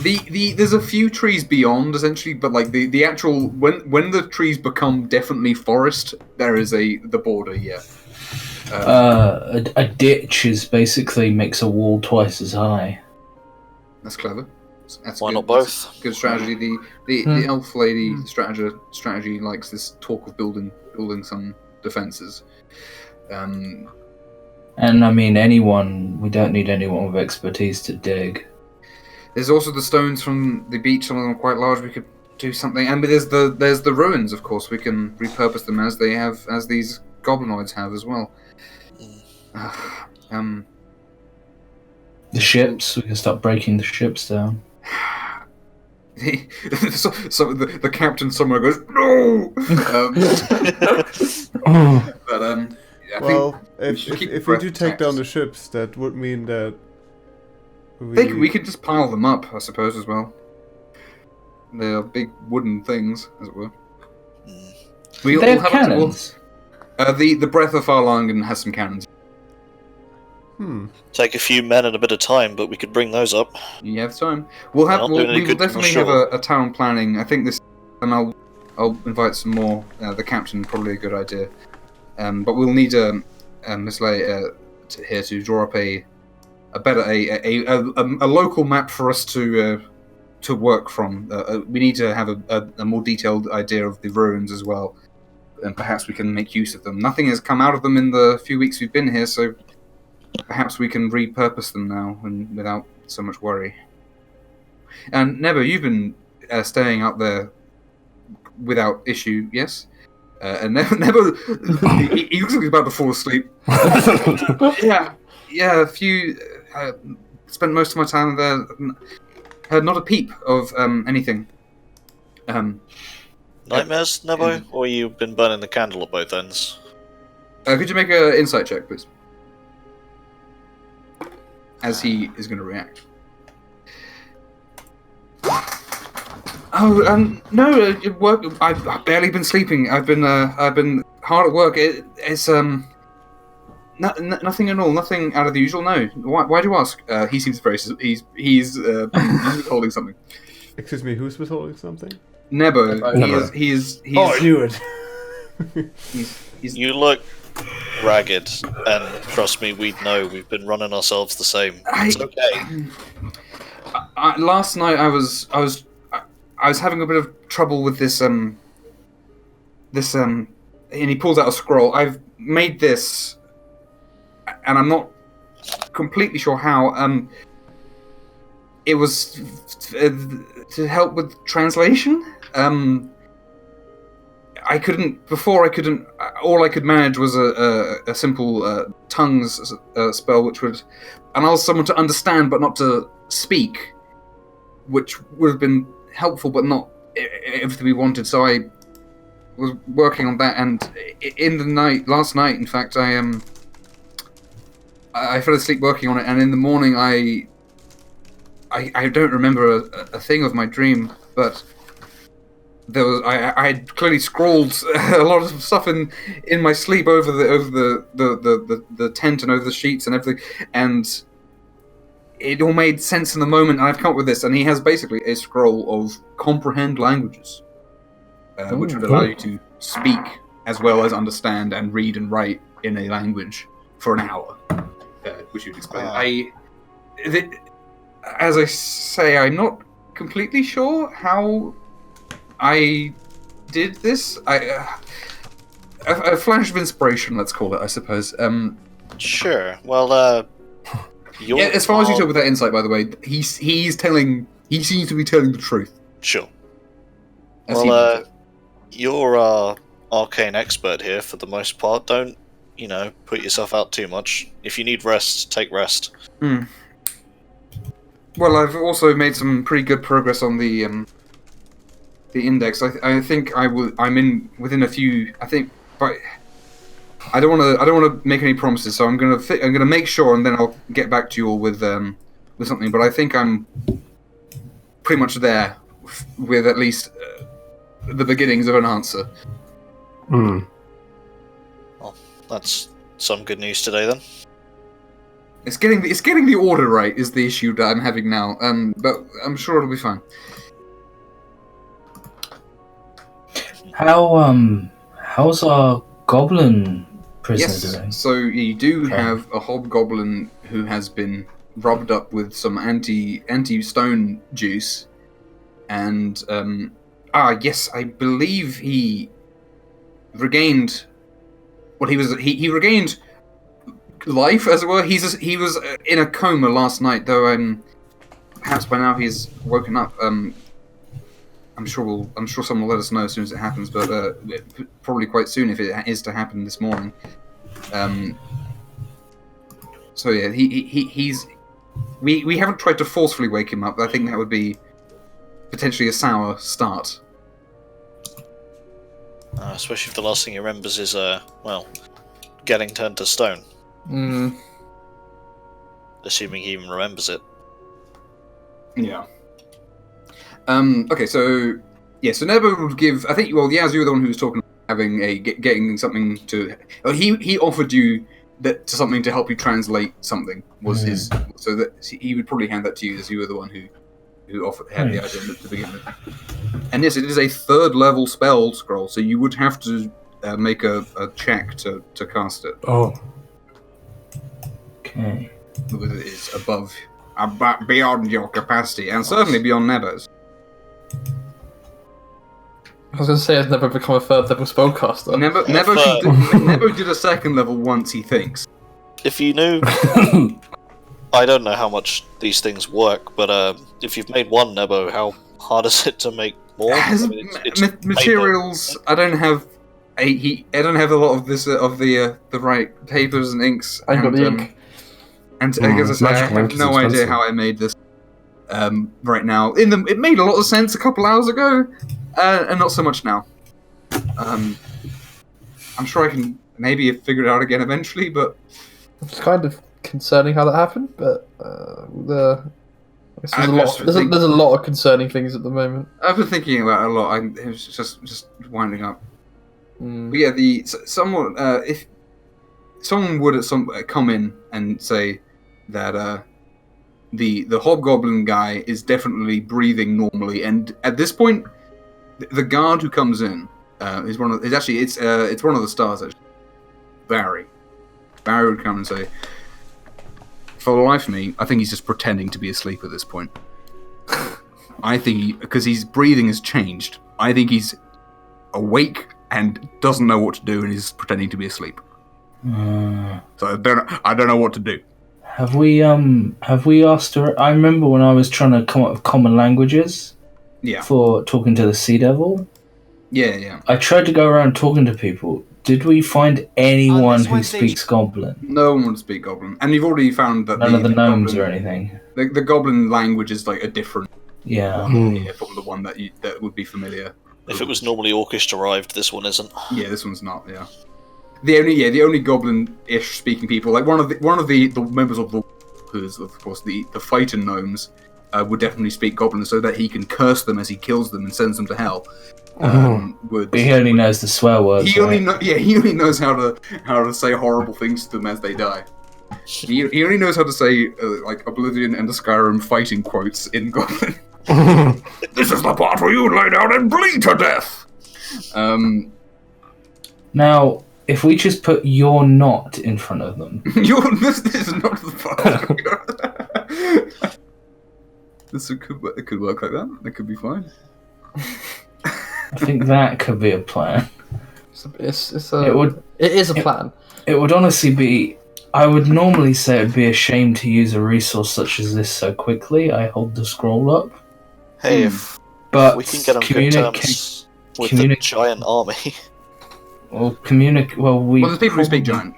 There's a few trees beyond essentially, but like the actual when the trees become definitely forest, there is the border. Yeah. A ditch is basically makes a wall twice as high. That's clever. Why not both? That's good strategy. The elf lady strategy likes this talk of building some defenses. And I mean, we don't need anyone with expertise to dig. There's also the stones from the beach. Some of them are quite large. We could do something. And there's the ruins, of course. We can repurpose them as these goblinoids have as well. The ships. We can start breaking the ships down. So the captain somewhere goes no. But I well, think if we do take down the ships, that would mean that we could just pile them up, I suppose, as well. They are big wooden things, as it were. They have cannons. The Breath of Farlangen has some cannons. Take a few men and a bit of time, but we could bring those up. You have time. We will definitely have a town planning. I think this, and I'll invite some more. The captain, probably a good idea. But we'll need Miss Lay here to draw up a local map for us to work from. We need to have a more detailed idea of the ruins as well, and perhaps we can make use of them. Nothing has come out of them in the few weeks we've been here, so perhaps we can repurpose them now and without so much worry. And Nebo, you've been staying out there without issue, yes? And Nebo, he looks like he's about to fall asleep. Yeah, a few. Spent most of my time there. Heard not a peep of anything. Nightmares, Nebo? Or you've been burning the candle at both ends? Could you make an insight check, please? As he is going to react. Oh, no, work. I've barely been sleeping. I've been hard at work. It's nothing at all. Nothing out of the usual. No. Why do you ask? He seems very. He's withholding something. Excuse me. Who's withholding something? Nebo. He's. Oh, I knew it. You look ragged, and trust me, we'd know. We've been running ourselves the same. It's okay. Last night I was having a bit of trouble with this and he pulls out a scroll. I've made this, and I'm not completely sure how. It was to help with translation. I couldn't. All I could manage was a simple tongues spell, which would allow someone to understand but not to speak, which would have been helpful, but not everything we wanted. So I was working on that, and in the night, last night, in fact, I fell asleep working on it, and in the morning, I don't remember a thing of my dream, but there was I had clearly scrawled a lot of stuff in my sleep over the tent and over the sheets and everything, and it all made sense in the moment. And I've come up with this, and he has basically a scroll of comprehend languages, which would allow you to speak as well as understand and read and write in a language for an hour, which you'd explain. As I say, I'm not completely sure how I did this. A flash of inspiration, let's call it, I suppose. Sure. Well, yeah, as far as you talk with that insight, by the way, he seems to be telling the truth. Sure. Well, you're our arcane expert here for the most part. Don't, put yourself out too much. If you need rest, take rest. Well, I've also made some pretty good progress on the index. I think I'm within a few. I think, but I don't want to make any promises. So I'm gonna make sure, and then I'll get back to you all with something. But I think I'm pretty much there with at least the beginnings of an answer. Well, that's some good news today then. It's getting the order right is the issue that I'm having now. But I'm sure it'll be fine. How's our goblin prisoner doing? So you do have a hobgoblin who has been rubbed up with some anti-stone juice, and yes, I believe he regained. Well, he regained life, as it were. He was in a coma last night, though. Perhaps by now he's woken up. I'm sure someone will let us know as soon as it happens, but probably quite soon if it is to happen this morning. So yeah, he's. We haven't tried to forcefully wake him up. I think that would be potentially a sour start. Especially if the last thing he remembers is getting turned to stone. Assuming he even remembers it. Yeah. Okay, so Nebo would give. I think. Well, Yaz, you were the one who was talking about getting something to. He offered you something to help you translate something. Was his so that he would probably hand that to you as you were the one who had the idea to begin with. And yes, it is a 3rd level spell scroll, so you would have to make a check to cast it. Oh. Okay. Because it is beyond your capacity, and certainly beyond Nebo's. I was going to say I've never become a 3rd level spellcaster. Nebo did a 2nd level once, he thinks. If you knew... I don't know how much these things work, but if you've made one Nebo, how hard is it to make more? Materials. I don't have I don't have a lot of this of the right papers and inks. I got the ink. And I guess I have no idea how I made this right now. It made a lot of sense a couple hours ago, and not so much now. I'm sure I can maybe figure it out again eventually, but it's kind of concerning how that happened. But there's a lot of concerning things at the moment. I've been thinking about it a lot. It was just winding up. But yeah, if someone would come in and say that the hobgoblin guy is definitely breathing normally, and at this point, the guard who comes in is one of the stars. Actually, Barry would come and say, for the life of me, I think he's just pretending to be asleep at this point. I think because his breathing has changed. I think he's awake and doesn't know what to do, and he's pretending to be asleep. So I don't know what to do. Have we asked her? I remember when I was trying to come up with common languages. Yeah. For talking to the Sea Devil. Yeah. I tried to go around talking to people. Did we find anyone who speaks Goblin? No one would speak Goblin, and you've already found that none of the gnomes or anything. The Goblin language is like a different from the one that would be familiar. If it was normally Orcish derived, this one isn't. Yeah, this one's not. Yeah, the only Goblin-ish speaking people, like one of the members of the, who is of course the fighting gnomes, would definitely speak Goblin so that he can curse them as he kills them and sends them to hell. He only knows the swear words. He only knows how to say horrible things to them as they die. He only knows how to say like Oblivion and the Skyrim fighting quotes in Goblin. This is the part where you lay down and bleed to death. Now, if we just put "you're not" in front of them, this is not the part. It could work like that. That could be fine. I think that could be a plan. It is a plan. It would honestly be. I would normally say it'd be a shame to use a resource such as this so quickly. I hold the scroll up. Hey, but we can get on good terms with the giant army. Well, there's people who speak giant.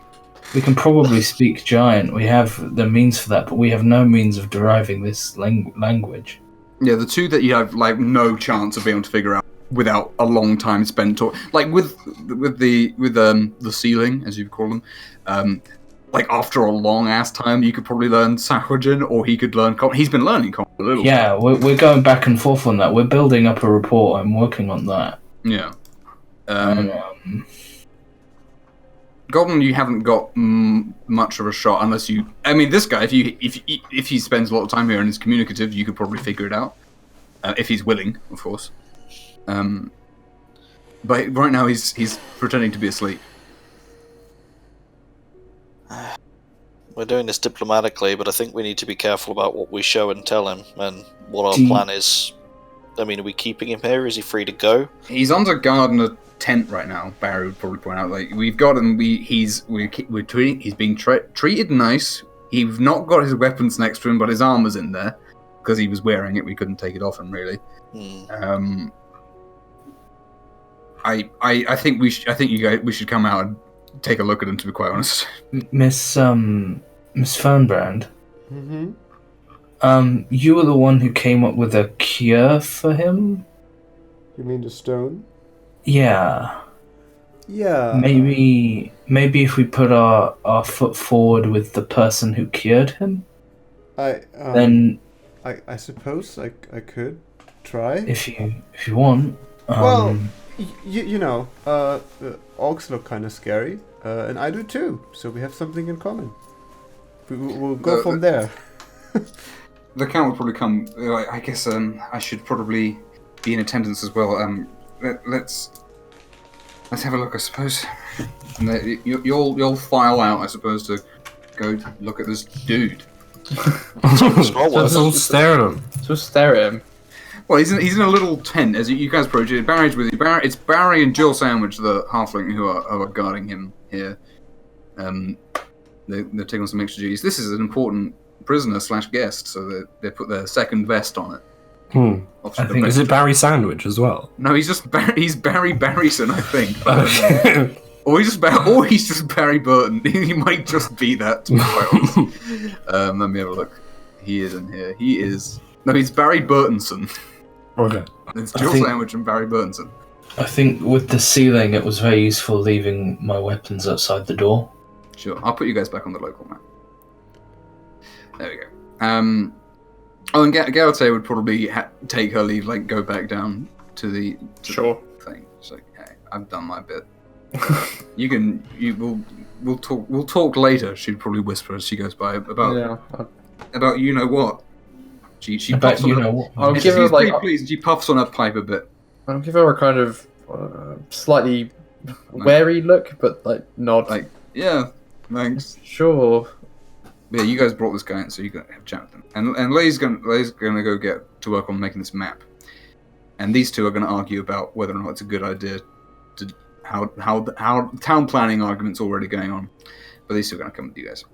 We can probably speak giant. We have the means for that, but we have no means of deriving this language. Yeah, the two that you have like no chance of being able to figure out without a long time spent talking. Like with the ceiling, as you call them. Like after a long ass time, you could probably learn Sahwajan, or he could learn. He's been learning Common a little. Yeah, we're going back and forth on that. We're building up a report. I'm working on that. Yeah. Goblin, you haven't got much of a shot unless you. I mean, this guy, if he spends a lot of time here and is communicative, you could probably figure it out. If he's willing, of course. But right now he's pretending to be asleep. We're doing this diplomatically, but I think we need to be careful about what we show and tell him, and what our plan is. I mean, are we keeping him here? Is he free to go? He's under guard in a tent right now. Barry would probably point out, like, we've got him. He's being treated nice. He's not got his weapons next to him, but his armor's in there because he was wearing it. We couldn't take it off him, really. I think we should come out and take a look at him, to be quite honest. Miss Fernbrand. Mm-hmm. You were the one who came up with a cure for him? You mean the stone? Yeah. Yeah. Maybe if we put our foot forward with the person who cured him, I suppose I could. try. If you want. Well, you know, orcs look kind of scary, and I do too. So we have something in common. We'll go from there. The count would probably come. I guess I should probably be in attendance as well. Let's have a look, I suppose. And you'll file out, I suppose, to go look at this dude. Let's all stare at him. Just stare at him. Well, he's in a little tent as you guys approach it. Barry's with you. It's Barry and Jill Sandwich, the halfling, who are guarding him here. They're taking on some extra duties. This is an important prisoner/guest, so they put their second vest on it. Is it Barry Sandwich as well? No, he's Barry Barryson, I think. Or he's just Barry Burton. He might just be that, to be quite honest. Let me have a look. He is in here. No, he's Barry Burtonson. Okay. It's Jill Sandwich and Barry Burtonson. I think with the ceiling, it was very useful leaving my weapons outside the door. Sure, I'll put you guys back on the local map. There we go. And Gaute would probably take her leave, like go back down to the thing. It's like, hey, I've done my bit. We'll talk later. She'd probably whisper as she goes by about you know what. She puffs on her. I'll give her like. Please, she puffs on her pipe a bit. I'll give her a kind of slightly wary look, but like nod. Like, yeah, thanks. Sure. Yeah, you guys brought this guy in, so you got to have a chat with him. And Lay's gonna go get to work on making this map. And these two are gonna argue about whether or not it's a good idea to how town planning arguments already going on. But these two are gonna come with you guys.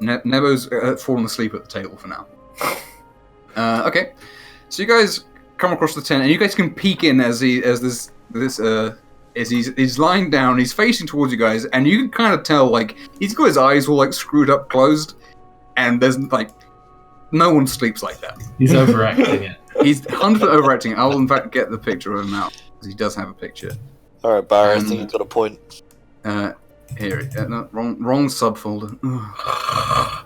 Nebo's fallen asleep at the table for now. Okay, so you guys come across the tent, and you guys can peek in as he's lying down. He's facing towards you guys, and you can kind of tell like he's got his eyes all like screwed up, closed, and there's like no one sleeps like that. He's overacting it. He's 100% overacting it. I'll in fact get the picture of him out because he does have a picture. All right, Barry, I think you've got a point. Here, no, wrong subfolder.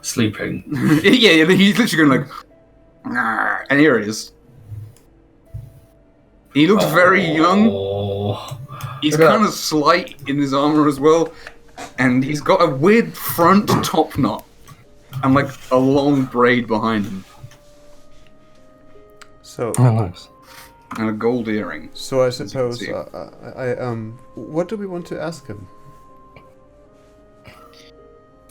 Sleeping. yeah, he's literally going like, and here it is. He looks very young. He's kind of slight in his armor as well, and he's got a weird front top knot and like a long braid behind him. So. Oh, nice. And a gold earring. So I suppose what do we want to ask him?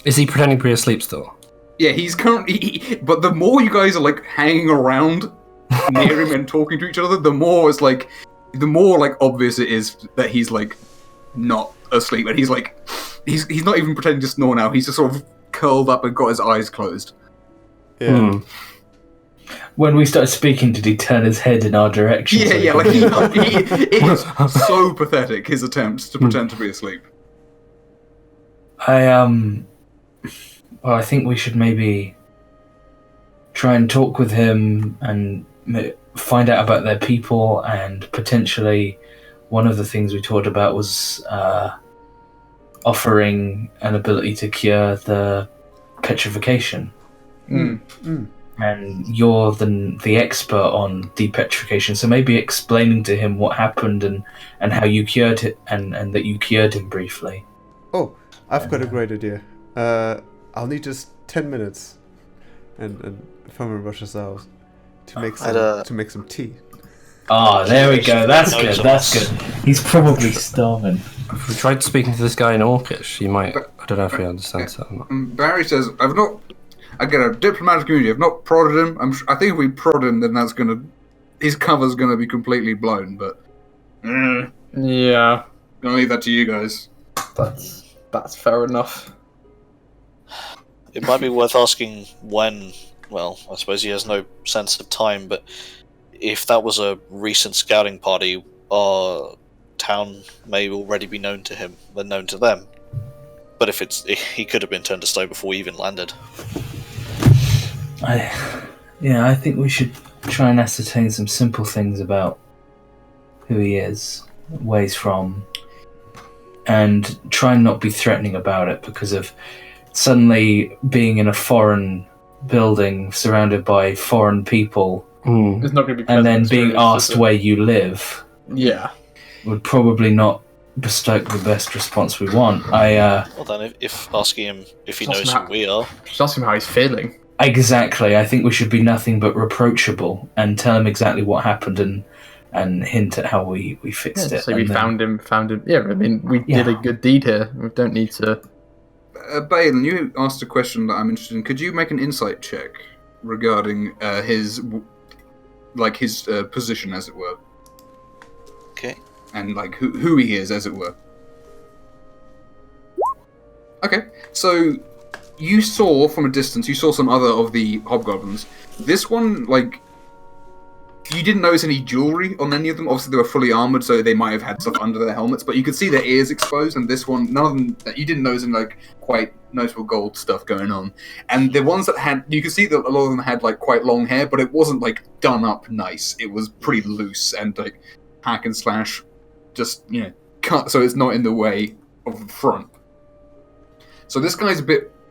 Is he pretending to be asleep still? Yeah, he's currently. But the more you guys are like hanging around near him and talking to each other, the more obvious it is that he's like not asleep, and he's like he's not even pretending to snore now. He's just sort of curled up and got his eyes closed. Yeah. When we started speaking, did he turn his head in our direction? Yeah, like it is so pathetic, his attempts to pretend to be asleep. Well, I think we should maybe try and talk with him and find out about their people, and potentially one of the things we talked about was offering an ability to cure the petrification. And you're the expert on depetrification, so maybe explaining to him what happened and how you cured it, and that you cured him briefly. Oh, I've got a great idea. I'll need just 10 minutes, and Fernbrand rushes out to make some tea. Ah, there we go. That's good. That's good. He's probably starving. If we tried speaking to this guy in Orcish, he might. I don't know if he understands that or not. Barry says, I get a diplomatic community. I've not prodded him. I think if we prod him, then his cover's gonna be completely blown. But yeah, gonna leave that to you guys. That's fair enough. It might be worth asking when. Well, I suppose he has no sense of time, but if that was a recent scouting party, our town may already be known to him than known to them. But if he could have been turned to stone before we even landed. I think we should try and ascertain some simple things about who he is, where he's from, and try and not be threatening about it because of suddenly being in a foreign building surrounded by foreign people It's not going to be. and then pleasant being experience, asked where you live Yeah. would probably not bestoke the best response we want. Well, then, if asking him if he knows who we are, Just ask him how he's feeling. Exactly. I think we should be nothing but reproachable and tell him exactly what happened and hint at how we fixed it. So we found him. Yeah, I mean, we did a good deed here. We don't need to. Balin, you asked a question that I'm interested in. Could you make an insight check regarding his position, as it were? okay. And like who he is, as it were. Okay, so you saw from a distance, you saw some other of the hobgoblins. This one, like, you didn't notice any jewelry on any of them. Obviously, they were fully armored, so they might have had stuff under their helmets. But you could see their ears exposed, and this one, none of them. You didn't notice any like quite noticeable gold stuff going on. And the ones that had, you could see that a lot of them had like quite long hair, but it wasn't like done up nice. It was pretty loose and like hack and slash, just cut so it's not in the way of the front. So this guy's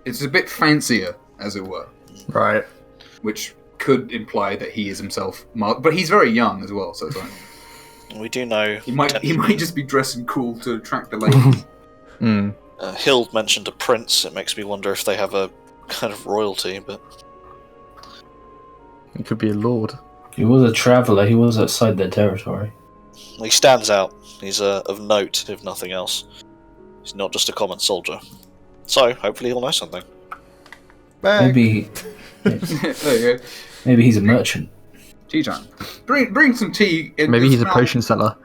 it's a bit fancier, as it were. Right. Which could imply that he is himself, but he's very young as well, so it's like, We do know he might just be dressing cool to attract the ladies. Hild mentioned a prince. It makes me wonder if they have a kind of royalty, but He could be a lord. He was a traveller. He was outside their territory. he stands out. He's of note, if nothing else. He's not just a common soldier. So hopefully he'll know something. Maybe, There you go. maybe he's a merchant. Tea time. Bring some tea. Maybe he's a potion seller.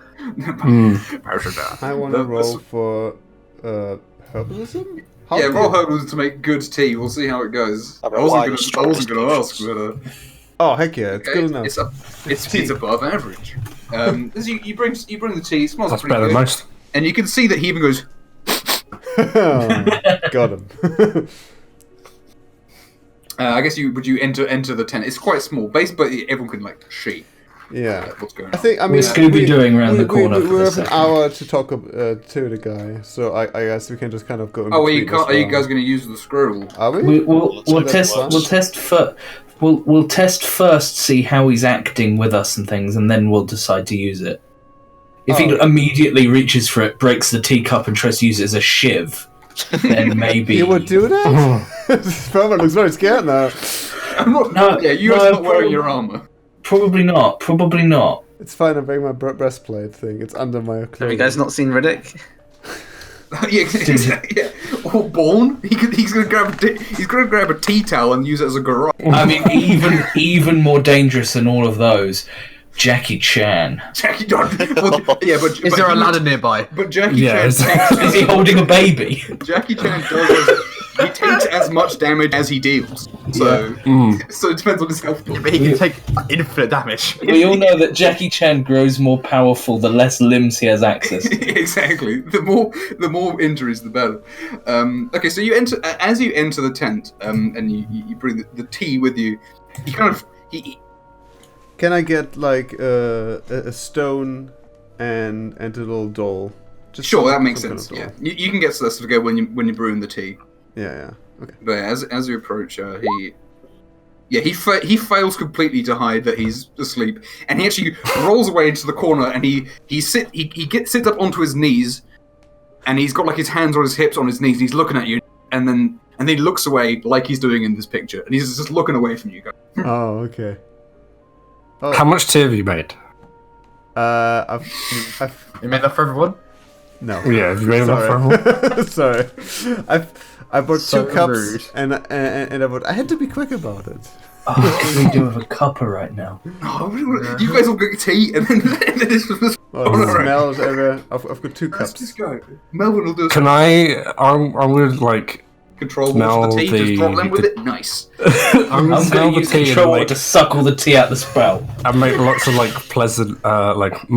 I want to roll for herbalism? Roll herbalism to make good tea. We'll see how it goes. I wasn't going to ask, but Oh, heck yeah, it's good enough. It's above average. As you bring the tea, it smells That's pretty better good. than most. And you can see that he even goes, Got him. I guess would you enter the tent? It's quite small, basically everyone can like see Yeah. what's going on. I think, I mean, We're Scooby-Dooing around the corner for We this have an hour to talk to the guy, so I guess we can just kind of go. Are you guys going to use the scroll? Are we? We'll test first, see how he's acting with us and things, and then we'll decide to use it. If he immediately reaches for it, breaks the teacup, and tries to use it as a shiv, then maybe You would do that? Fernbrand looks very scared now. I'm not. No, you guys are not wearing your armor. Probably not. Probably not. It's fine. I'm wearing my breastplate thing. It's under my clothing. Have you guys not seen Riddick? yeah. Or Born. He's gonna grab a tea towel and use it as a garage. I mean, even more dangerous than all of those. Jackie Chan. Jackie Chan. But Is there a ladder nearby? But Jackie Chan. Is he holding a baby? Jackie Chan he takes as much damage as he deals. So so it depends on his health. But he can take infinite damage. We all know that Jackie Chan grows more powerful the less limbs he has access to. Exactly. The more injuries, the better. Okay, so you enter as you enter the tent, and you bring the tea with you. He kind of Can I get like a stone and a little doll? Just sure, that some makes kind sense. of doll. Yeah, you can get stuff to go when you're brewing the tea. Yeah. Okay. But as you approach, he fails completely to hide that he's asleep, and he actually rolls away into the corner, and he sits up onto his knees, and he's got like his hands on his hips on his knees, and he's looking at you, and then he looks away like he's doing in this picture, and he's just looking away from you. Oh, okay. Oh. How much tea have you made? I've You made that for everyone? no. Yeah, have you made enough for everyone? Sorry, I bought So 2 cups rude. and I had to be quick about it. Oh, what do we do with a cuppa right now? Oh, you guys all get tea, and then this was. Oh, it smells everywhere. I've got 2 Let's cups. just go. Melvin will do a Can I'm gonna like control smell water the tea, just throttle him with the- it. Nice. I'm gonna I'm smell going to the use tea control and water like to suck all the tea out the spout. and make lots of like pleasant like this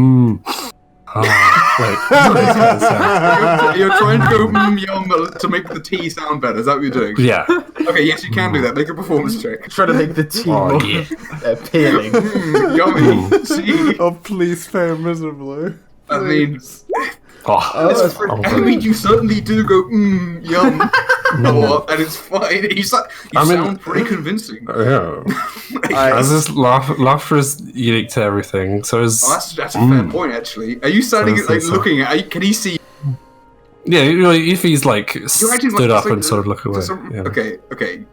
kind of sound. You're trying to go yum to make the tea sound better. Is that what you're doing? Yeah. Okay, yes, you can do that. Make a performance check. Trying to make the tea Oh, more yeah. appealing. Yummy tea. Oh, please fail miserably. I mean, Oh, I mean, you certainly do go yum, and it's fine. You sound pretty convincing. yeah. As this laughter is unique to everything, so is... Oh, that's a fair point, actually. Are you standing, looking at... Can he see... Yeah, if he's, stood up and sort of look away. Yeah. Okay.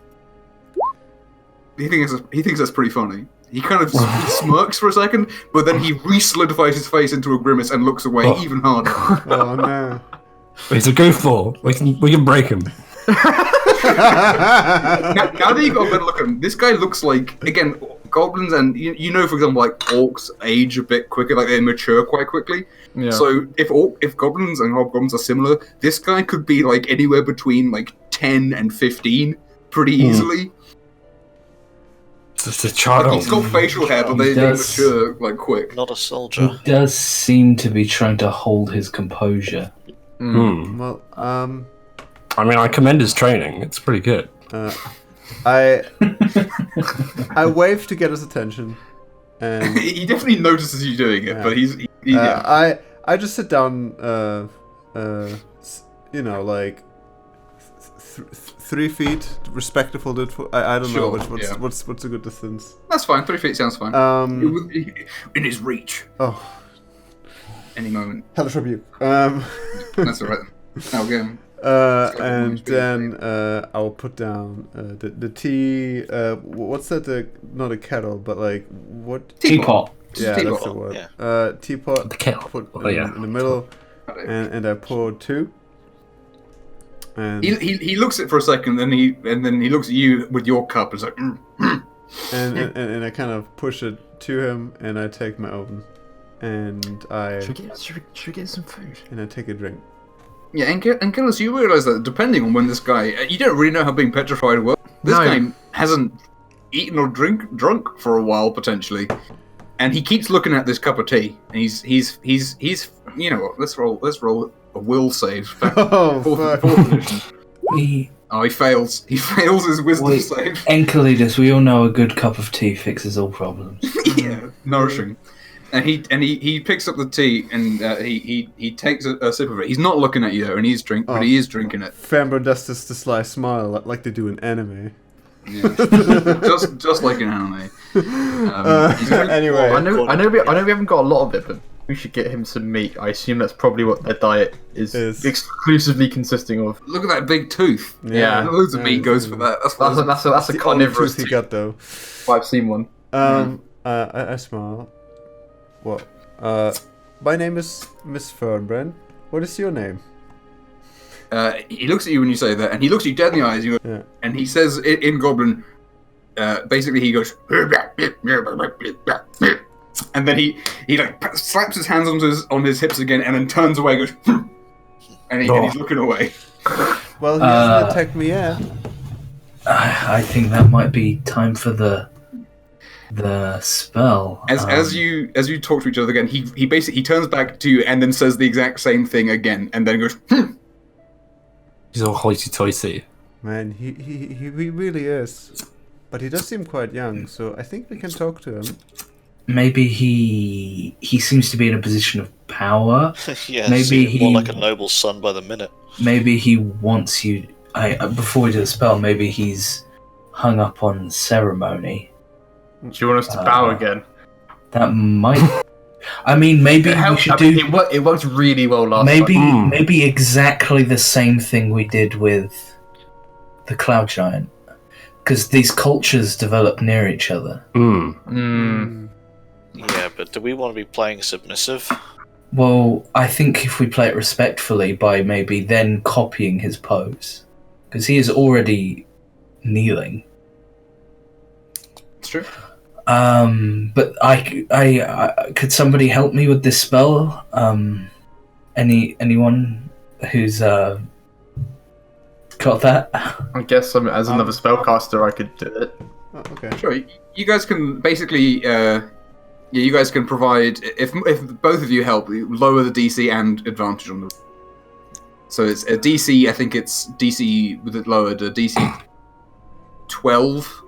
He thinks that's pretty funny. He kind of smirks for a second, but then he re-solidifies his face into a grimace and looks away even harder. Oh, no. He's a goofball. We can break him. Now that you got a better look at him, this guy looks like, again, goblins and, for example, orcs age a bit quicker, they mature quite quickly. Yeah. So if goblins and hobgoblins are similar, this guy could be anywhere between 10 and 15 pretty easily. Just a child. He's got facial hair, but they mature quick. Not a soldier. He does seem to be trying to hold his composure. Well, I commend his training. It's pretty good. I wave to get his attention, and he definitely notices you doing it, but I just sit down, 3 feet, respectful. I don't know what's a good distance. That's fine. 3 feet sounds fine. In his reach. Oh, any moment. Hellish rebuke. That's alright. I'll go. And then I'll put down the tea. What's that? Not a kettle, but what? Teapot. Yeah, that's the word. Yeah. Teapot. The kettle. Put in the middle, and I pour 2. And he looks at it for a second, and then he looks at you with your cup and is like. And I kind of push it to him, and I take my own, and I Should we get some food? And I take a drink. Yeah, and Gillis, you realise that depending on when this guy, you don't really know how being petrified works. This guy hasn't eaten or drunk for a while potentially, and he keeps looking at this cup of tea. And he's you know what? Let's roll a will save. Fourth edition. He fails. He fails his wisdom save. Enceladus, we all know a good cup of tea fixes all problems. Yeah, nourishing. And he picks up the tea and he takes a sip of it. He's not looking at you though, and but he is drinking it. Fernbrand does this the sly smile like they do in anime. Yeah. just like in anime. Anyway, I know we haven't got a lot of it, but we should get him some meat. I assume that's probably what their diet is exclusively consisting of. Look at that big tooth. Yeah. Loads of meat goes for that. That's a carnivorous tooth he got though. I've seen one. I smile. Well, my name is Miss Fernbrand. What is your name? He looks at you when you say that, and he looks at you dead in the eyes. And he says in Goblin, basically he goes, and then he slaps his hands on his hips again, and then turns away, and goes, and he's looking away. Well, he hasn't attacked me yet. I think that might be time for the spell. As you talk to each other again, he basically turns back to you and then says the exact same thing again, and then goes. He's all hoity-toity. Man, he really is, but he does seem quite young, so I think we can talk to him. Maybe he seems to be in a position of power. Yeah, maybe he's more like a noble son by the minute. Maybe he wants you. Before we do the spell, maybe he's hung up on ceremony. Do you want us to bow again? That might. I mean, maybe we should do. It worked really well last time. Maybe exactly the same thing we did with the Cloud Giant, because these cultures develop near each other. Yeah, but do we want to be playing submissive? Well, I think if we play it respectfully by maybe then copying his pose, because he is already kneeling. It's true. But I could somebody help me with this spell? Anyone who's got that? I guess as another spellcaster, I could do it. Oh, okay. Sure. You guys can basically, you guys can provide if both of you help, lower the DC and advantage on the. So it's a DC. I think it's DC with it lowered. A DC 12.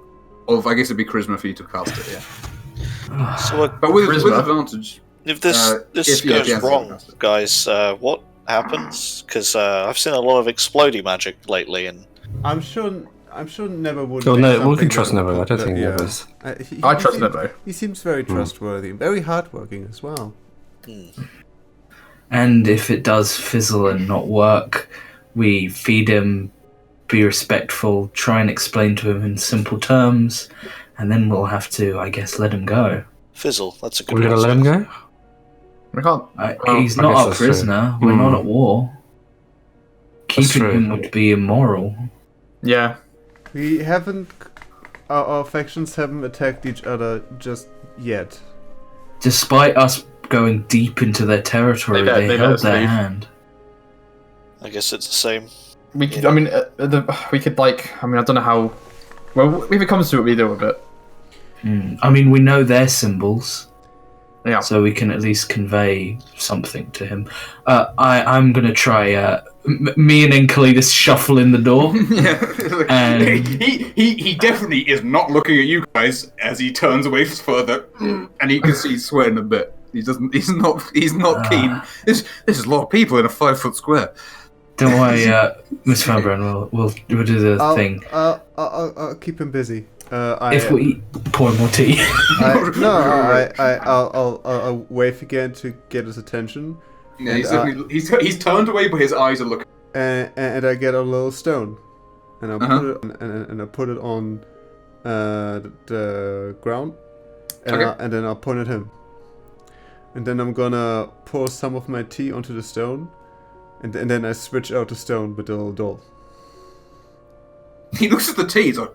I guess it'd be charisma for you to cast it, yeah. So, but with advantage. If this goes wrong, guys, what happens? Because I've seen a lot of explodey magic lately, and I'm sure I'm sure Nebo would. Oh, make no, we something can trust that- Nebo. I don't that- think yeah. Nebo's. I trust Nebo. He seems very trustworthy, very hardworking as well. And if it does fizzle and not work, we feed him, be respectful, try and explain to him in simple terms, and then we'll have to, I guess, let him go. Fizzle, that's a good We're going to let him go? We can't. He's I not guess our that's true. prisoner. We're not at war. Keeping true. him would be immoral. Yeah. We haven't. Our factions haven't attacked each other just yet. Despite us going deep into their territory, They they let held us their leave. hand. I guess it's the same. We could. I mean, we could like. I mean, I don't know how. Well, if it comes to it, we deal with it. I mean, we know their symbols, Yeah. so we can at least convey something to him. I'm gonna try. Me and Enceladus shuffle in the door. Yeah. And- he definitely is not looking at you guys as he turns away further, and you can see he's sweating a bit. He doesn't. He's not keen. This is a lot of people in a 5-foot square. Don't worry, Miss Fernbrand. We'll do the thing. I'll keep him busy. If we pour more tea. I'll wave again to get his attention, Yeah, he's turned away, but his eyes are looking. and I get a little stone, and I'll put it on the ground, and then I'll point at him, and then I'm gonna pour some of my tea onto the stone, and then I switch out the stone with the little doll. He looks at the tea. He's like,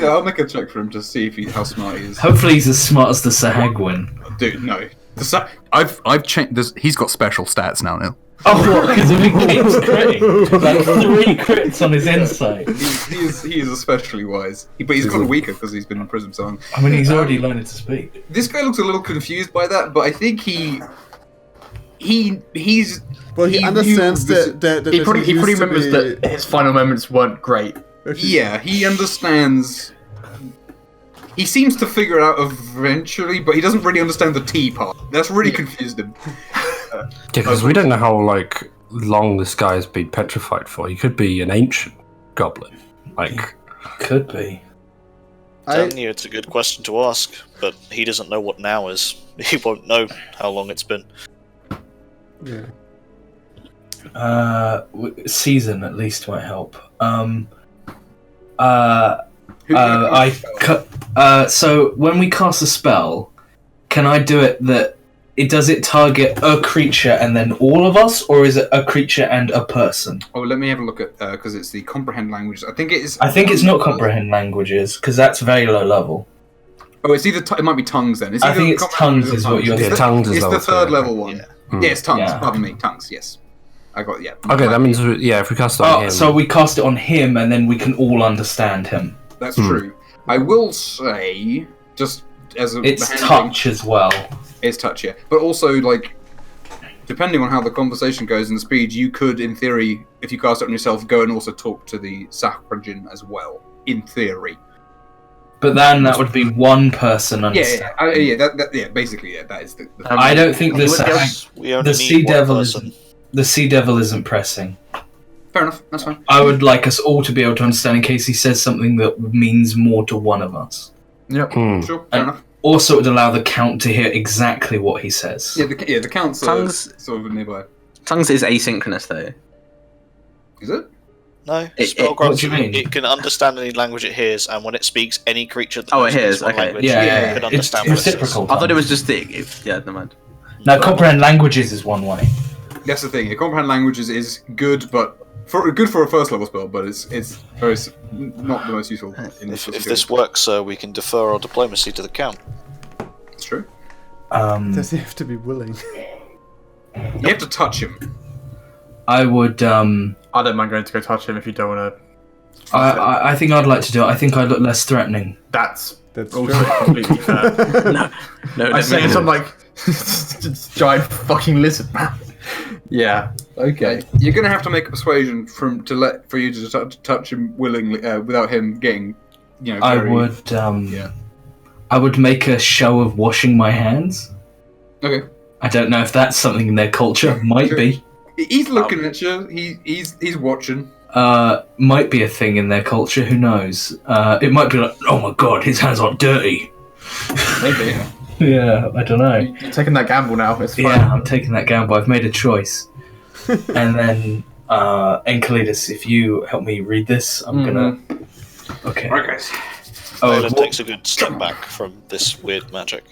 I'll make a check for him to see if how smart he is. Hopefully, he's as smart as the Sahagwin. Dude, no. I've changed. He's got special stats now. Neil. Oh, what? Because he keeps critting. Like 3 crits on his insight. He is especially wise, but he's gotten weaker because he's been in prison so long. I mean, he's already learning to speak. This guy looks a little confused by that, but I think he's. Well, he understands that He probably remembers that his final moments weren't great. Yeah, he understands. He seems to figure it out eventually, but he doesn't really understand the tea part. That's really confused him. Yeah, because we don't know how long this guy's been petrified for. He could be an ancient goblin. Could be. Telling you, it's a good question to ask, but he doesn't know what now is. He won't know how long it's been. Yeah. Season at least might help. So when we cast a spell, can I do it that does it target a creature and then all of us, or is it a creature and a person? Oh, let me have a look at because it's the comprehend languages. I think it is. I think it's not comprehend languages because that's very low level. Oh, it's either it might be tongues then. I think it's tongues is what you're saying. Tongues is It's the level third 2, level one. Yeah, it's tongues. Yeah. Pardon me, tongues. Yes, I got Okay, that means if we cast it on him. So we cast it on him and then we can all understand him. That's true. I will say, just as a It's handling- touch as well. It's touch, yeah. But also, depending on how the conversation goes and the speed, you could, in theory, if you cast it on yourself, go and also talk to the Sacragin as well. In theory. But then that would be one person understanding. Basically, that is the I don't think We only the need sea one devil person. the sea devil isn't pressing. Fair enough, that's fine. I would like us all to be able to understand in case he says something that means more to one of us. Yep. Sure, fair enough. Also, it would allow the count to hear exactly what he says. Yeah, the count's Tongues- sort of nearby. Tongues is asynchronous though. Is it? No, It- what do you mean? It can understand any language it hears, and when it speaks any creature that Oh, it speaks hears, one okay. language, Yeah, it can it's understand what it says. reciprocal. I thought it was just yeah, never mind. Now, comprehend languages is one way. That's the thing. Comprehend languages is good, but good for a first level spell, but it's very not the most useful. If this works, we can defer our diplomacy to the count. It's true. Does he have to be willing? You have to touch him. I would. I don't mind going to go touch him if you don't want to. I think I'd like to do it. I think I look less threatening. That's That's also true. completely fair. No, I say it's on giant fucking lizard man. Yeah. Okay. You're gonna have to make a persuasion for you to touch him willingly without him getting, I very... would. yeah. I would make a show of washing my hands. Okay. I don't know if that's something in their culture. Might Sure. be. He's looking at you. He's watching. Might be a thing in their culture. Who knows? It might be like, oh my god, his hands aren't dirty. Maybe. Yeah, I don't know. You're taking that gamble now. It's fine. Yeah, I'm taking that gamble. I've made a choice. And then, Enceladus, if you help me read this, I'm gonna. Okay. Right, guys. Valen takes a good step back from this weird magic.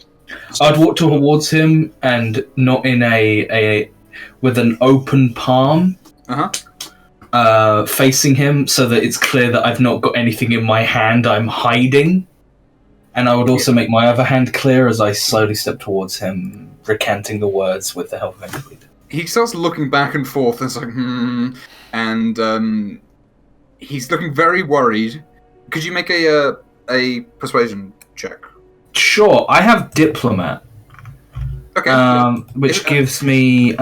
I'd walk towards him and not in a with an open palm. Facing him so that it's clear that I've not got anything in my hand. I'm hiding. And I would also make my other hand clear as I slowly step towards him, recanting the words with the help of MacLeod. He starts looking back and forth, and it's like, and he's looking very worried. Could you make a persuasion check? Sure, I have diplomat. Okay. Which gives me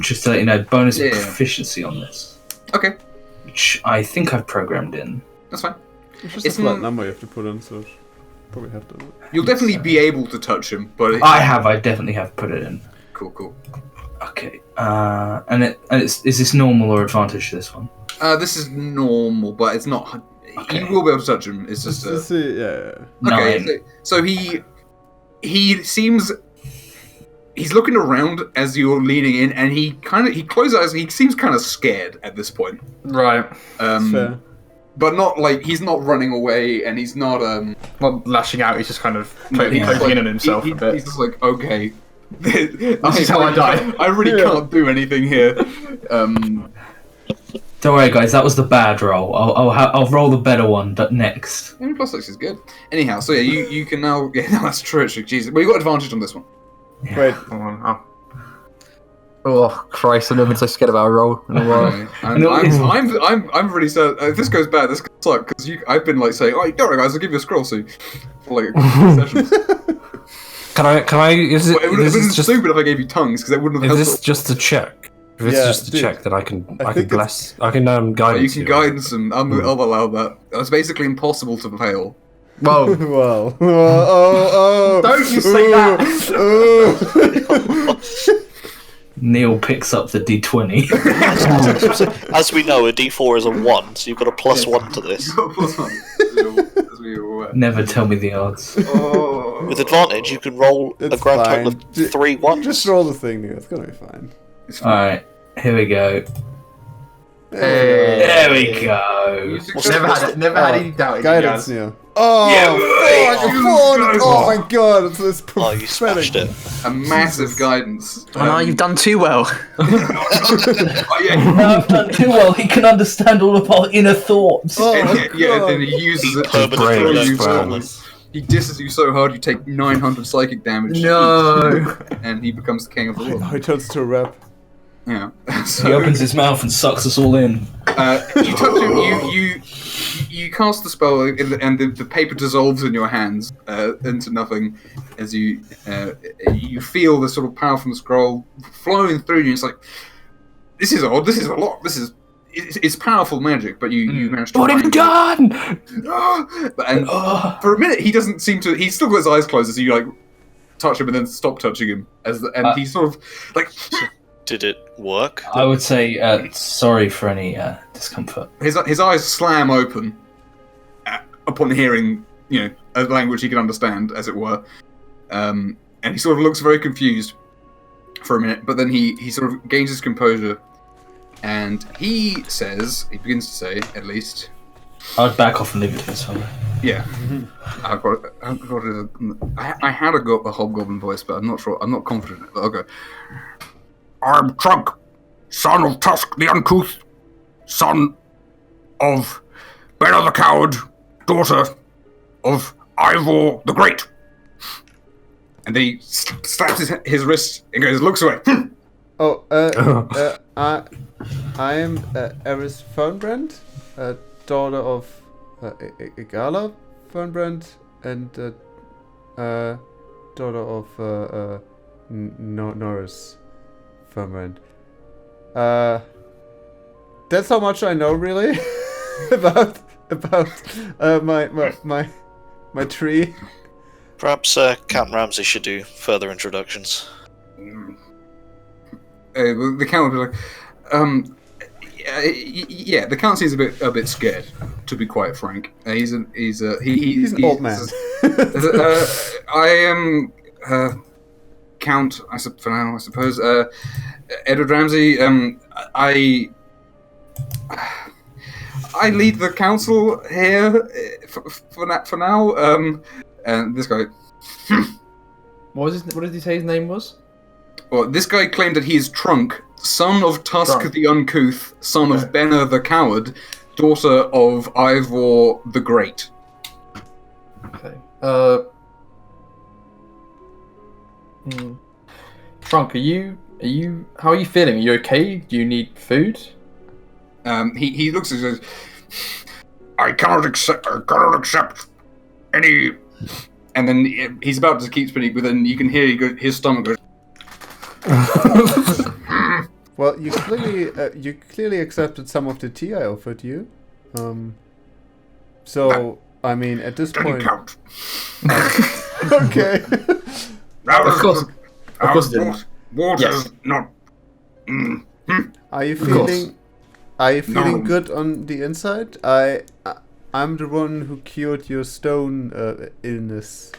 just a bonus proficiency on this. Okay. Which I think I've programmed in. That's fine. It's just a flat number you have to put in, so probably have to. You'll definitely be able to touch him, but I definitely have put it in. Cool. Okay. And is this normal or advantage to this one? This is normal, but it's not. Okay. You will be able to touch him. It's just. Yeah. Okay. So he seems. He's looking around as you're leaning in, and he closes eyes. And he seems kind of scared at this point. Right. Fair. But not like he's not running away, and he's not Not lashing out. He's just kind of totally in on himself a bit. He's just like, okay, this is how I die. I really can't do anything here. Don't worry, guys. That was the bad roll. I'll roll the better one, but next. +6 is good. Anyhow, so yeah, you can now. Yeah, no, that's true. Actually, Jesus, well, you got advantage on this one. Yeah. Wait. Oh Christ! I've never been so scared about a roll in a while. I'm really sad. If this goes bad, this could suck because I've been like saying, "Oh, don't worry, guys, I'll give you a scroll suit for like a couple of sessions." Can I? Is it? It would have been just, stupid if I gave you tongues because that wouldn't have helped. Is this just a check? If it's just a check, then I can bless. I can guidance. You can guidance him. I'll allow that. It's basically impossible to fail. Whoa! Well. Oh. Don't you say that! Neil picks up the D20. As we know, a D4 is a 1, so you've got a +1 to this. As we were aware. Never tell me the odds. Oh. With advantage, you can roll a It's grand fine. total of 3 ones. Just roll the thing, Neil. It's gonna be fine. Alright, here we go. Hey. There we go. Never had any doubt in you Guidance, guys. Neil. Oh, oh my god, it's Oh, you smashed it. A massive guidance. Oh no, you've done too well. Oh, yeah. No, I've done too well. He can understand all of our inner thoughts. Oh, Yeah, and he uses it to Permanent throw you transformation. so He disses you so hard you take 900 psychic damage. No. And he becomes the king of the Oh, world. he turns to a rap. Yeah. He So, opens his mouth and sucks us all in. you touch him, you cast the spell, and the paper dissolves in your hands into nothing as you feel the sort of power from the scroll flowing through you. It's like, this is odd, this is a lot, it's powerful magic, but you managed to... What have you done? And for a minute, he doesn't seem to... He's still got his eyes closed as you, like, touch him and then stop touching him. And he's sort of, like... Did it work? I would say sorry for any discomfort. His eyes slam open upon hearing, a language he can understand, as it were. And he sort of looks very confused for a minute, but then he sort of gains his composure. And he begins to say, at least... I'd back off and leave it to this one. Yeah. I had a hobgoblin voice, but I'm not sure. I'm not confident. But okay. I'm Trunk, son of Tusk the Uncouth, son of Bella the Coward, daughter of Ivor the Great. And then he slaps his wrist and goes, looks away. Oh, I am Eris Fernbrand, daughter of Igala Fernbrand, and daughter of Norris Fernbrand. That's how much I know, really, about my tree. Perhaps Count Ramsay should do further introductions. The count was like, Yeah, the count seems a bit scared, to be quite frank. He's an old man. I am Count, for now, I suppose. Edward Ramsey. I lead the council here for now. And this guy. What did he say his name was? Well, this guy claimed that he is Trunk, son of Tusk the Uncouth, son of Benna the Coward, daughter of Ivor the Great. Okay. Trunk, are you? How are you feeling? Are you okay? Do you need food? He looks and says, I cannot accept any. And then he's about to keep speaking, but then you can hear his stomach goes. Well, you clearly accepted some of the tea I offered you. So I mean, at this point. Count. Okay. Of course it didn't. Water's not. Are you feeling good on the inside? I'm the one who cured your stone illness.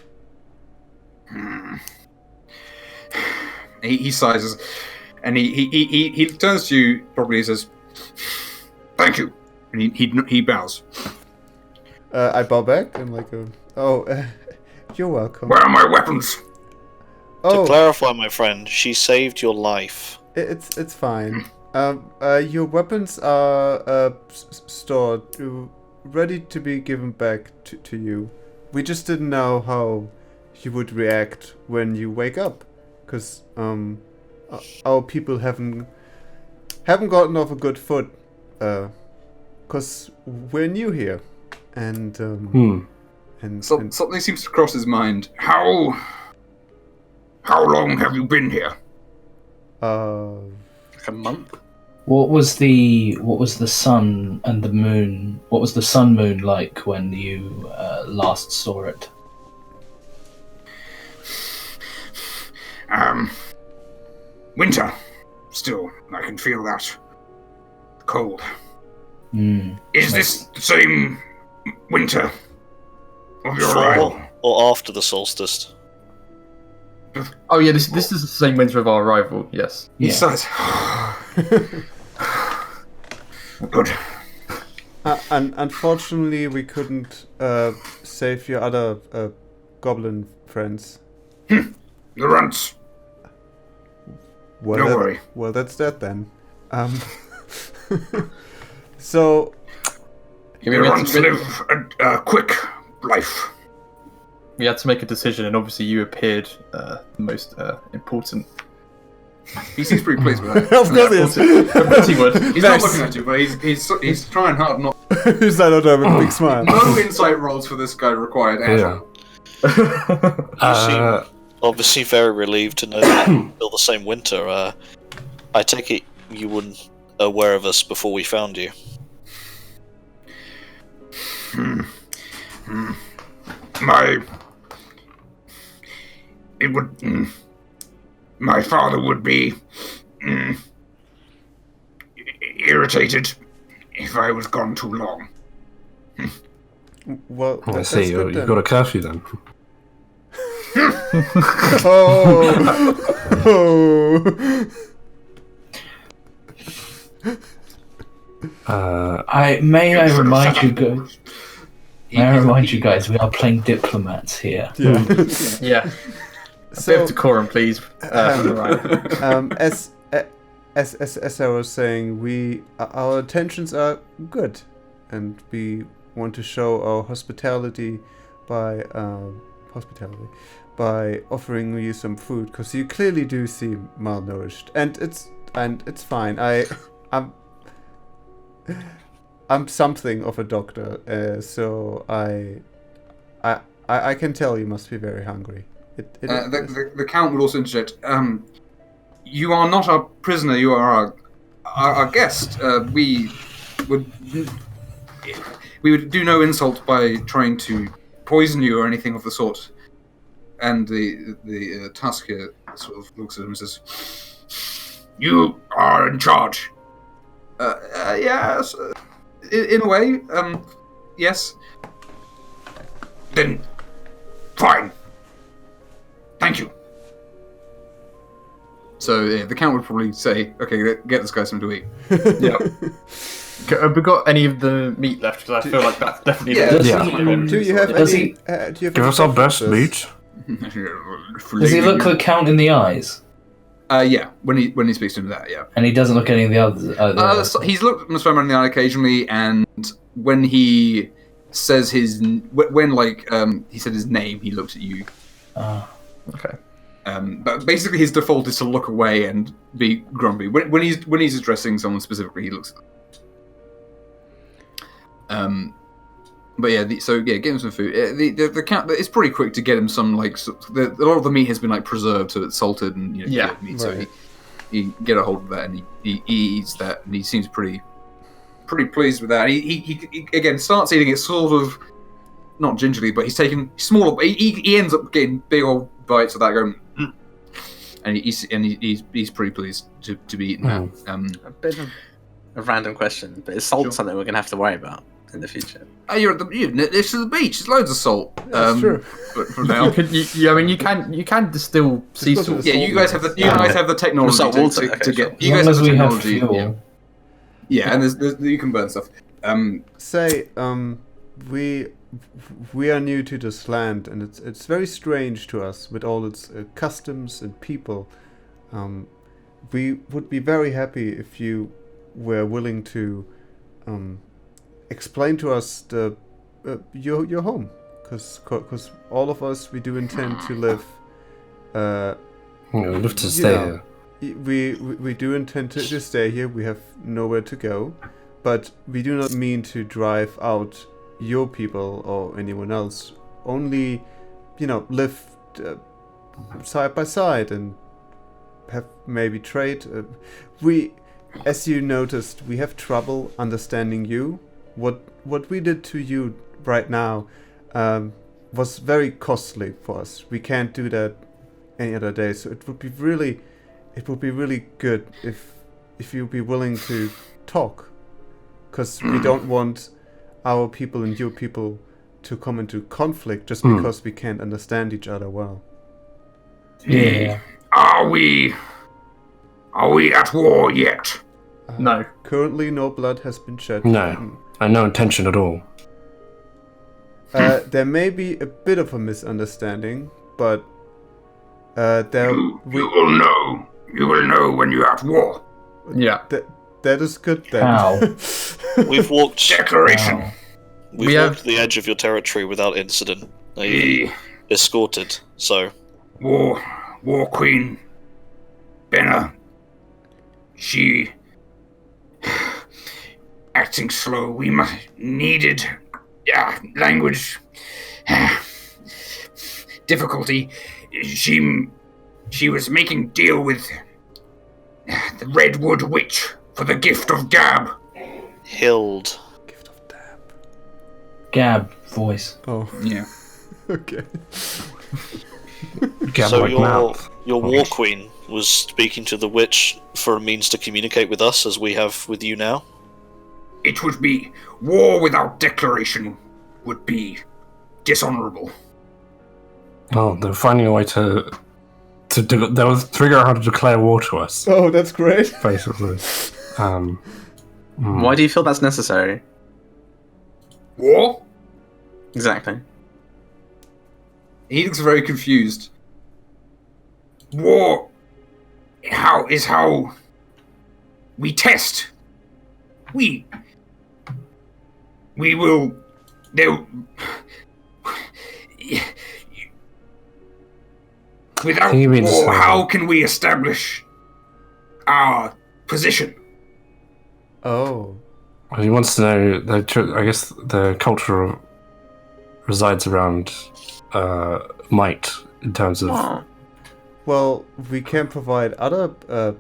He sighs, and he turns to you. Probably says, "Thank you," and he bows. I bow back and you're welcome. Where are my weapons? To clarify, my friend, she saved your life. It's fine. Your weapons are stored, ready to be given back to you. We just didn't know how you would react when you wake up, because our people haven't gotten off a good foot, because we're new here, and something seems to cross his mind. How long have you been here? Like a month. What was the sun and the moon? What was the sun moon like when you last saw it? Winter. Still, I can feel that. Cold. Is this the same winter of your arrival? Or after the solstice? Oh yeah, this is the same winter of our arrival. Yes. He says. Good. And unfortunately, we couldn't save your other goblin friends. The runts. Well, Don't worry. Well, that's that then. So. The runts live a quick life. We had to make a decision, and obviously you appeared the most important. He seems pretty pleased with that. Of course he is. He would. He's not looking at you, but he's trying hard not. He's not have a big smile. No insight rolls for this guy required. Yeah. You seem obviously very relieved to know that it's still the same winter. I take it you weren't aware of us before we found you. My father would be irritated if I was gone too long. Well, I see. You've got a curfew then. May I remind you guys, we are playing diplomats here. Yeah. Yeah. A bit of decorum, please. As I was saying, our intentions are good, and we want to show our hospitality by offering you some food, because you clearly do seem malnourished, and it's fine. I'm something of a doctor, so I can tell you must be very hungry. The Count would also interject. You are not our prisoner. You are our guest. We would do no insult by trying to poison you or anything of the sort. And the Tusk here sort of looks at him and says, "You are in charge. Yes, in a way. Yes. Then, fine. Thank you. So yeah, the count would probably say, "Okay, get this guy something to eat." Yeah. Have we got any of the meat left? Because I feel like that's definitely. Do you have Does any? he- Do you have Give any us our best preferences? meat. Does he look the count in the eyes? Yeah, when he speaks to him, yeah. And he doesn't look at any of the others. So he's looked Miss Fernbrand in the eye occasionally, and when he says he said his name, he looked at you. Okay. But basically, his default is to look away and be grumpy. When he's addressing someone specifically, he looks. But yeah, get him some food. The count is pretty quick to get him some a lot of the meat has been preserved, so it's salted and cured meat. So he get a hold of that and he eats that, and he seems pretty pleased with that. He again starts eating it sort of not gingerly, but he's taking smaller. He ends up getting big old bites of that going, and he's pretty pleased to be eating that. A bit of a random question, but is salt something we're gonna have to worry about in the future? You're next to the beach. There's loads of salt. That's true. But for now, you can distill sea salt. yeah, you guys have the technology Salt water, to get. As You long guys as have the we have technology. fuel. Yeah, and there's you can burn stuff. Say, we are new to this land, and it's very strange to us with all its customs and people. We would be very happy if you were willing to explain to us your home, because all of us, we do intend to live. Live to stay here. We do intend to stay here. We have nowhere to go, but we do not mean to drive out your people or anyone else. Only, live side by side and have maybe trade. As you noticed, we have trouble understanding you. What we did to you right now was very costly for us. We can't do that any other day. So it would be really good if you'd be willing to talk, because we don't want our people and your people to come into conflict just because we can't understand each other well. Yeah. Are we at war yet? No. Currently, no blood has been shed. No, and no intention at all. There may be a bit of a misunderstanding, but You will know. You will know when you're at war. Yeah. That is good then. How? We've walked. Declaration. Wow. We've walked the edge of your territory without incident. The Escorted. So war queen, Benna. She acting slow. We needed language difficulty. She was making deal with the Redwood Witch for the gift of Gab. Hild. Gift of dab. Gab voice. Oh, Yeah. okay. So your war queen was speaking to the witch for a means to communicate with us, as we have with you now. It would be war without declaration would be dishonorable. Oh, they're finding a way they'll figure out how to declare war to us, Oh, that's great. basically. Why do you feel that's necessary? War? Exactly. He looks very confused. War is how we test. We will. Without He means, war, how can we establish our position? Oh. He wants to know. I guess the culture resides around might in terms of. Well, we can provide other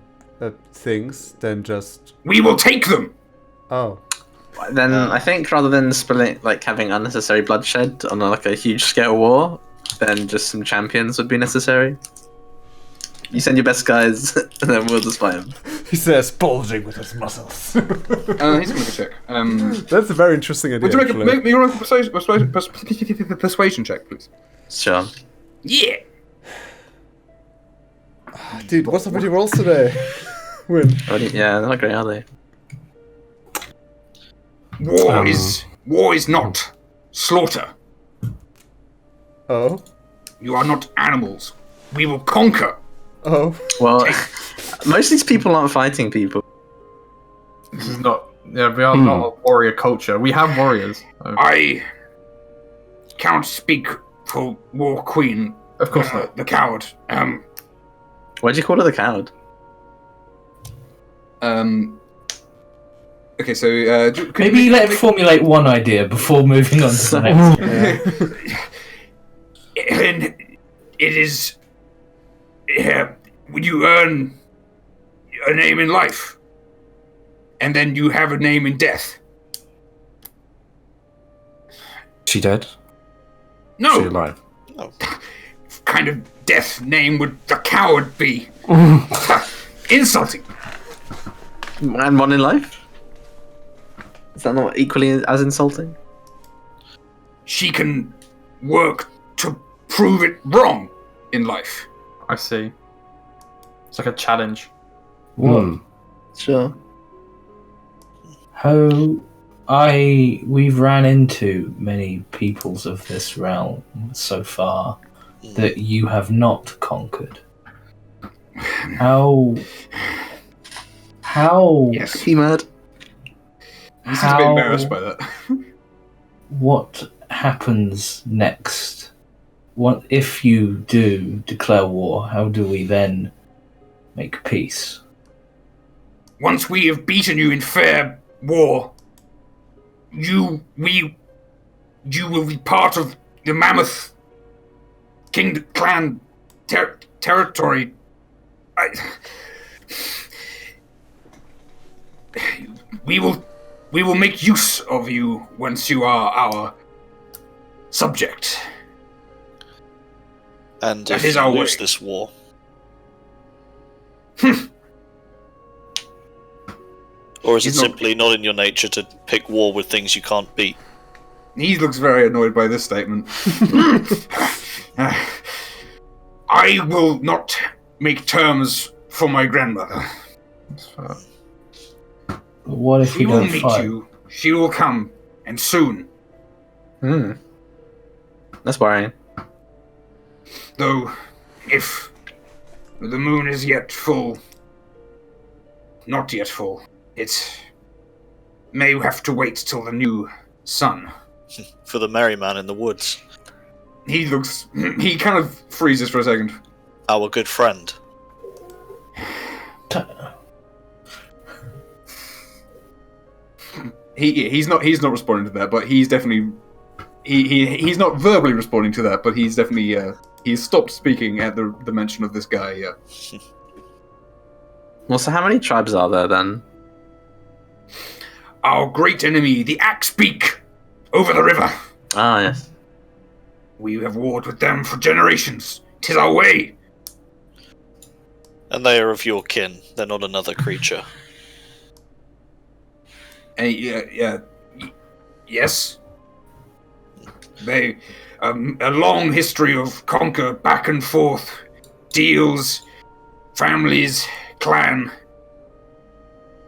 things than just. We will take them. Oh. Then I think rather than having unnecessary bloodshed on a huge scale war, then just some champions would be necessary. You send your best guys, and then we'll just fight them. He says, bulging with his muscles. He's gonna make a check. That's a very interesting idea. Would you make me roll a persuasion check, please? Sure. Yeah. Dude, what's up with your rolls today? Win. Yeah, they're not great, are they? War is not slaughter. Oh. You are not animals. We will conquer. Oh. Well, most of these people aren't fighting people. This is not. Yeah, we are not a warrior culture. We have warriors. I can't speak for War Queen. Of course not. The coward. Why'd you call her the coward? Okay, so Maybe let him formulate one idea before moving on to the next. And it is when you earn a name in life, and then you have a name in death. She dead? No. She alive? No. Kind of death name would the coward be? Insulting. And one in life? Is that not equally as insulting? She can work to prove it wrong in life. I see. It's like a challenge. Sure. We've ran into many peoples of this realm so far that you have not conquered. How? Yes. He mad. He's a bit embarrassed by that. What happens next? What if you do declare war? How do we then make peace? Once we have beaten you in fair war, you will be part of the Mammoth clan territory. We will make use of you once you are our subject. And That if is you our lose way. this war, or is it He's not- simply not in your nature to pick war with things you can't beat? He looks very annoyed by this statement. I will not make terms for my grandmother. What if She we will don't meet fight? you. She will come, and soon. That's worrying. Though, if the moon is yet full, not yet full, it may have to wait till the new sun. For the merry man in the woods, He kind of freezes for a second. our good friend. He's not responding to that, but he's definitely he's not verbally responding to that, but he's definitely he's stopped speaking at the mention of this guy. Yeah. Well, so how many tribes are there then? Our great enemy, the Axebeak, over the river. Ah, yes. We have warred with them for generations. 'Tis our way. And they are of your kin. They're not another creature. And Yes. They a long history of conquer, back and forth, deals, families, clan.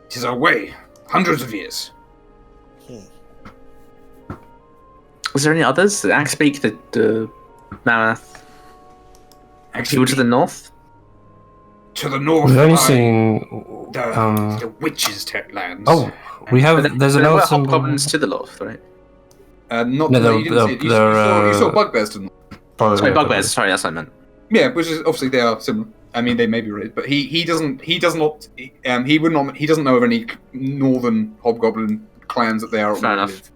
'Tis our way. Hundreds of years. Is there any others? The Axebeak, the Mammoth, actually, people to the north? To the north We've only lie seen. the witches' lands. Oh, we have. There's there another were symbol. hobgoblins to the north, right? not No, you didn't see it. You saw bugbears to them. Sorry, bugbears. Sorry, that's what I meant. Yeah, which is obviously they are similar. I mean, they may be related, but he doesn't know of any northern hobgoblin clans that they are. Fair enough. With,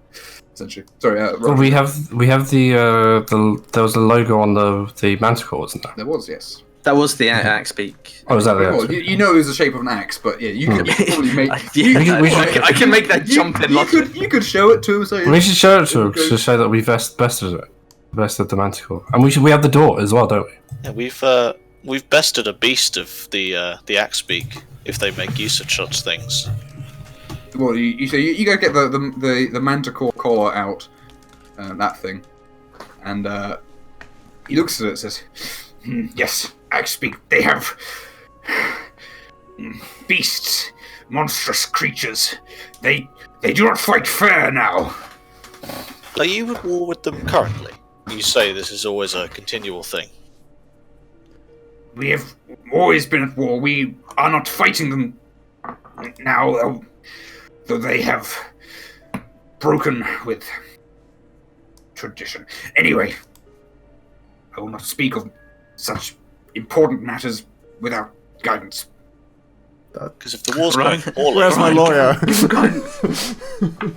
essentially, sorry. Well, we have the there was a logo on the manticore, wasn't there? There was, yes. That was the Axebeak. Oh, was that the Well, actual? you know, it was the shape of an axe, but yeah, you could probably make. I can make that jump in logic. You could show it to him. So We should show it to him to show that we bested it, bested the manticore, and we have the door as well, don't we? Yeah, we've bested a beast of the Axebeak. if they make use of such things. Well, you go get the manticore collar out, that thing, and he looks at it and says, Yes, I speak. They have beasts, monstrous creatures. They do not fight fair now. Are you at war with them currently? You say this is always a continual thing. We have always been at war. We are not fighting them now, though they have broken with tradition. Anyway, I will not speak of such important matters without guidance. Because if the war's going poorly... Where's my lawyer?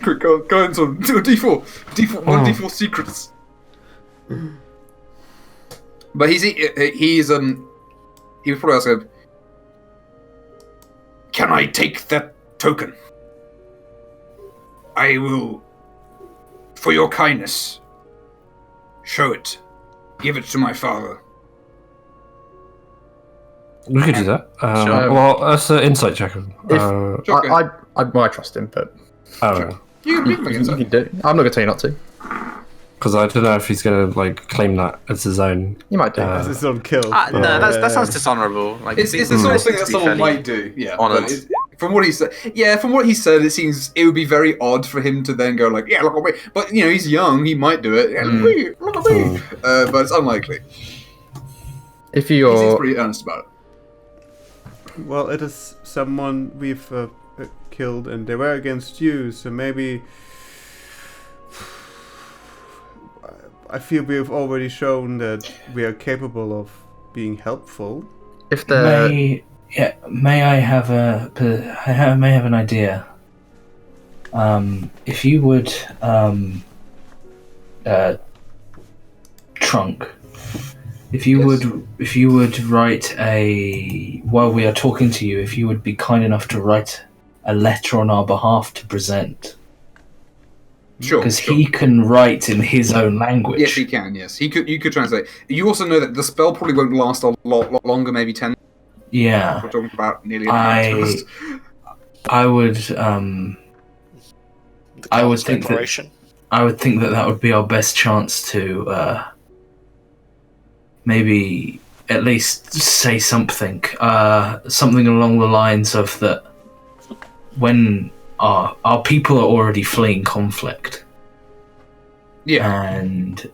Quick, go into do a D4. One of D4 secrets. But he was probably asking, Can I take that token? I will, for your kindness, show it. Give it to my father. We could do that. Sure. Well, that's an insight check. I trust him, but I don't know. you can make it. you can do it. I'm not going to tell you not to. Because I don't know if he's going to like claim that as his own. You might do. That's his own kill. No, that sounds dishonourable. Like, It's the sort of thing that someone might do. Yeah. honoured. From what he said, it seems it would be very odd for him to then go like, yeah, look at me. But he's young, he might do it. Yeah, look at me. But it's unlikely. If He seems you're pretty earnest about it. Well, it is someone we've killed, and they were against you, so maybe... I feel we have already shown that we are capable of being helpful. if the May I have an idea? If you would, Trunk. If you would write while we are talking to you, if you would be kind enough to write a letter on our behalf to present. Sure. Because he can write in his own language. Yes, he can. Yes, you could translate. You also know that the spell probably won't last a lot longer, maybe 10. Yeah. We're talking about nearly an hour. I would think Declaration. I would think that would be our best chance to maybe at least say something along the lines of that when our people are already fleeing conflict. Yeah. And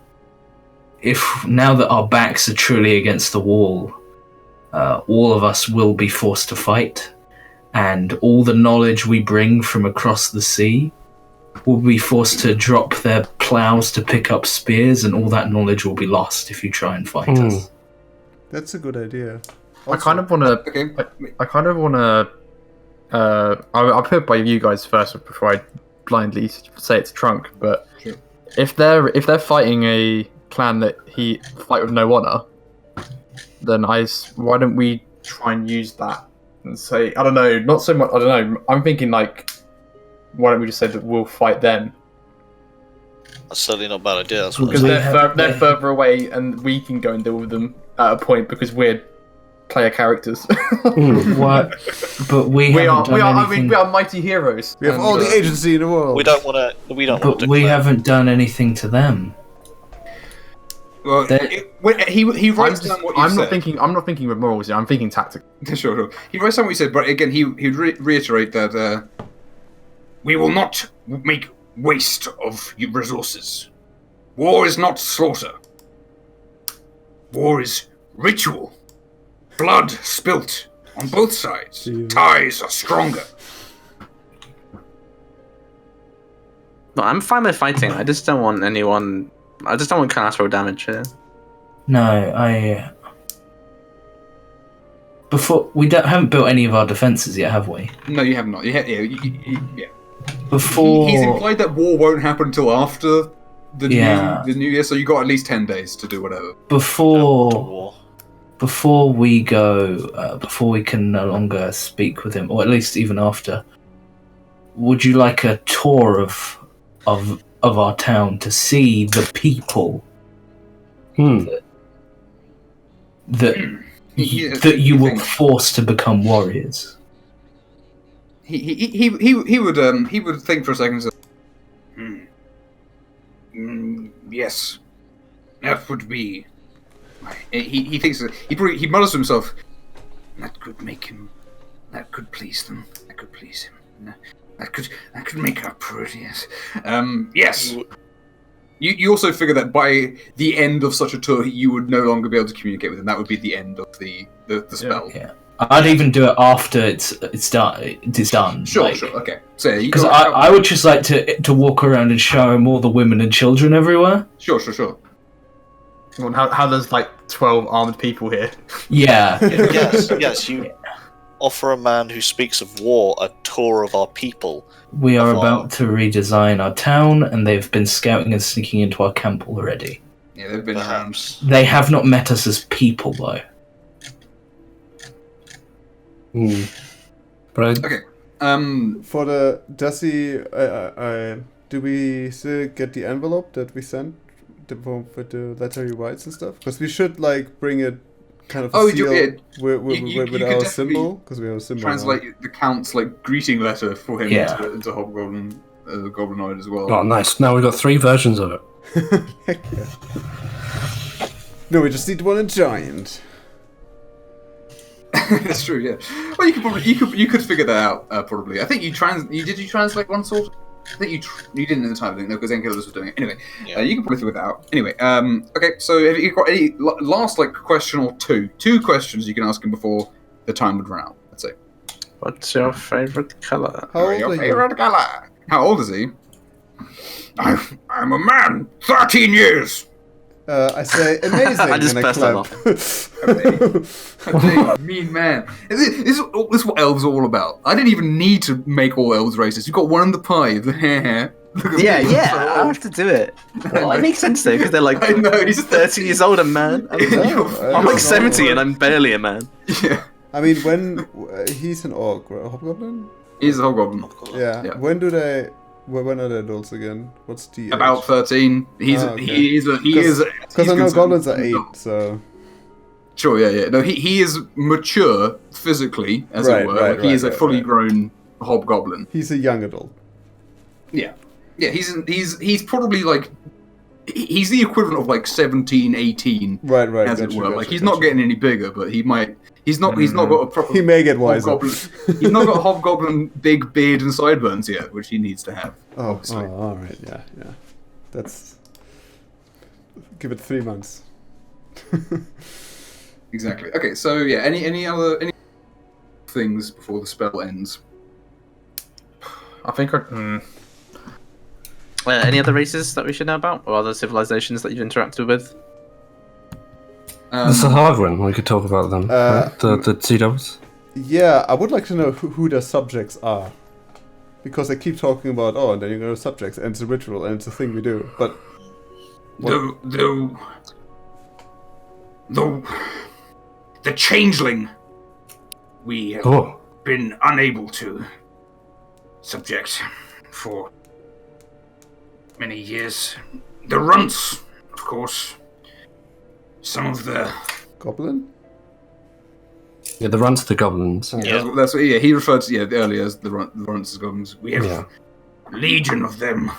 if now that our backs are truly against the wall, all of us will be forced to fight, and all the knowledge we bring from across the sea will be forced to drop their plows to pick up spears, and all that knowledge will be lost if you try and fight us. That's a good idea. I kind of want to. Okay. I kind of want to. I'll put it by you guys first before I blindly say it's Trunk. But Sure. if they're fighting a clan that he fight with no honor, then why don't we try and use that and say, I don't know, not so much. I don't know. I'm thinking like, why don't we just say that we'll fight them? That's certainly not a bad idea. That's what Because I'm they're further away and we can go and deal with them at a point because we're player characters. What? But we haven't done anything. I mean, we are mighty heroes. We have all the agency in the world. We don't want to. But we haven't done anything to them. Well, he writes down what you I'm said. not thinking with morals here. I'm thinking tactical. Sure. He writes down what you said, but again, he'd reiterate that We will not make waste of resources. War is not slaughter. War is ritual. Blood spilt on both sides. Ties are stronger. No, I'm fine with fighting. I just don't want anyone. I just don't want collateral damage here. No, before we haven't built any of our defenses yet, have we? no, you have not. Yeah. Before He's implied that war won't happen until after the new year, so you got at least 10 days to do whatever. before we go, before we can no longer speak with him, or at least even after, would you like a tour of our town to see the people that you were forced to become warriors? he would think for a second. Yes, that would be. He thinks he mutters to himself. That could make him. That could please them. That could please him. That could make her pretty. Yes. Yes. You also figure that by the end of such a tour, you would no longer be able to communicate with him. That would be the end of the spell. Yeah. I'd even do it after it's done. It's done. Sure, like, sure, okay. So because I would just like to walk around and show him all the women and children everywhere. Sure. Well, how there's like 12 armed people here? Yeah. yes. You offer a man who speaks of war a tour of our people. We are about to redesign our town, and they've been scouting and sneaking into our camp already. Yeah, they've been around. They have not met us as people, though. But Okay. For the do we still get the envelope that we sent with the letter he writes and stuff? Because we should like bring it kind of a seal with our symbol, because we have a symbol. Translate the Count's like greeting letter for him into Hobgoblin, Goblinoid as well. Oh, nice! Now we've got 3 versions of it. Heck yeah. No, we just need one in giant. That's true. Yeah. Well, you could figure that out probably. I think you translate one sort. I think you didn't at the time, I think, no, because Enkelos was doing it. Anyway, you can probably figure that out. Anyway, okay, so have you got any last question or two? 2 questions you can ask him before the time would run out. Let's say. What's your favorite color? How old is he? I'm a man. 13 years. I say amazing. I just pressed that off. Mean man. This is what elves are all about. I didn't even need to make all elves racist. You've got one in the pie. The hair. Yeah. I have to do it. Well, it makes sense though, because they're like, I know, he's 30 years old, a man. I'm like 70 and I'm barely a man. Yeah. I mean, when he's an orc, right? A hobgoblin? He's a hobgoblin. Yeah. When are they adults again? What's the age? About 13. He is. Because I know goblins are 8, so. Sure, yeah. No, he is mature physically, as it were. He is a fully grown hobgoblin. He's a young adult. Yeah. He's probably like. He's the equivalent of like 17, 18. Right. As it were. Like he's not getting any bigger, but he might. He's not got a proper. He may get wiser. He's not got a hobgoblin big beard and sideburns yet, which he needs to have. Oh, all right, yeah. That's. Give it 3 months. Exactly. Okay, so yeah, any other things before the spell ends? I think. Any other races that we should know about, or other civilizations that you've interacted with? That's a hard one. We could talk about them. Right? The Sea Devils. Yeah, I would like to know who their subjects are, because they keep talking about and then you're gonna have subjects, and it's a ritual, and it's a thing we do. But the changeling we have been unable to subject for many years. The runts, of course. Some of the goblin. Yeah, the runts, the goblins. Yeah, that's what he referred to earlier as the runts as goblins. We have a legion of them.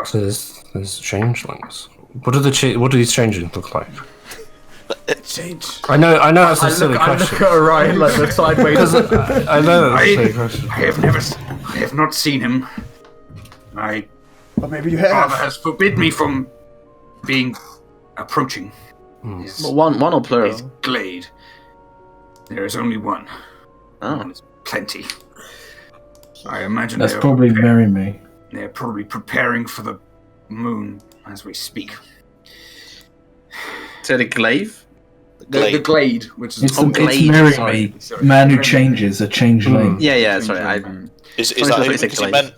So there's changelings. What do these changelings look like? Change. I know that's a silly question. I look at Orion like the sideways. I know that's a silly question. I have not seen him. Or maybe you have. Father has forbidden me from approaching. One or plural? His glade. There is only one. Oh. One is plenty. I imagine that's probably Mary May. They're probably preparing for the moon as we speak. So the glaive? The glade, which is it's Mary May, man who changes, a changeling. Yeah. Sorry, Is that because he meant?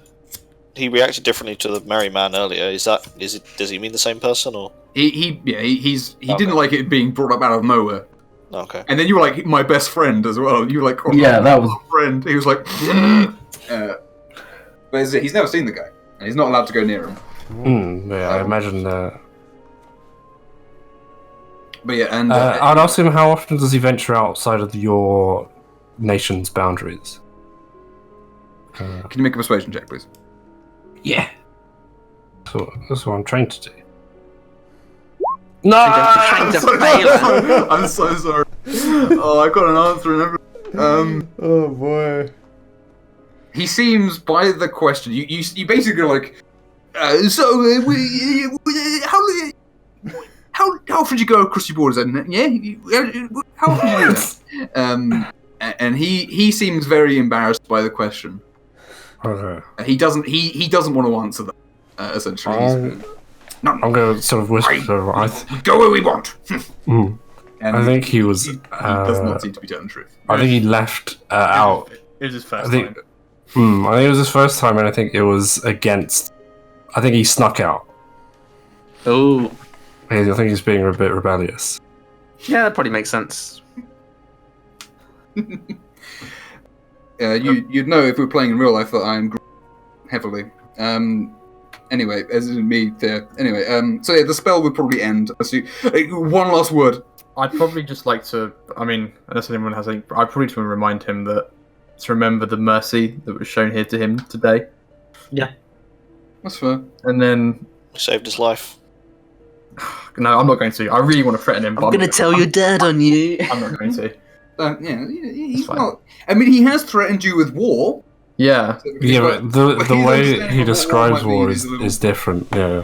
He reacted differently to the merry man earlier. Does he mean the same person or? He didn't like it being brought up out of nowhere. Okay. And then you were like my best friend as well. You were like, that was friend. He was like, but he's never seen the guy, and he's not allowed to go near him. I imagine. But yeah, and I'd ask him how often does he venture outside of your nation's boundaries? Can you make a persuasion check, please? Yeah. So that's what I'm trying to do. No! Trying to fail it. I'm so sorry. Oh, I got an answer and everything. Oh boy. He seems, by the question, you basically are like, how often did you go across your borders then? Yeah? How often did you do that? And he seems very embarrassed by the question. He doesn't want to answer that, essentially. I'm going to sort of whisper. We go where we want. And I think he was. He does not seem to be telling the truth. I think he left out. It was his first time. I think it was his first time, and I think it was against. I think he snuck out. Oh. I think he's being a bit rebellious. Yeah, that probably makes sense. You'd know if we were playing in real life that I'm heavily. Anyway, as in me there. Anyway, so yeah, the spell would probably end. One last word. I'd probably just like to. I mean, unless anyone has any, I'd probably just want to remind him to remember the mercy that was shown here to him today. Yeah, that's fair. And then saved his life. No, I'm not going to. I really want to threaten him. I'm going to tell your dad on you. I'm not going to. Yeah, he's not. I mean, he has threatened you with war. Yeah. Yeah, but the way he describes war is different. Yeah.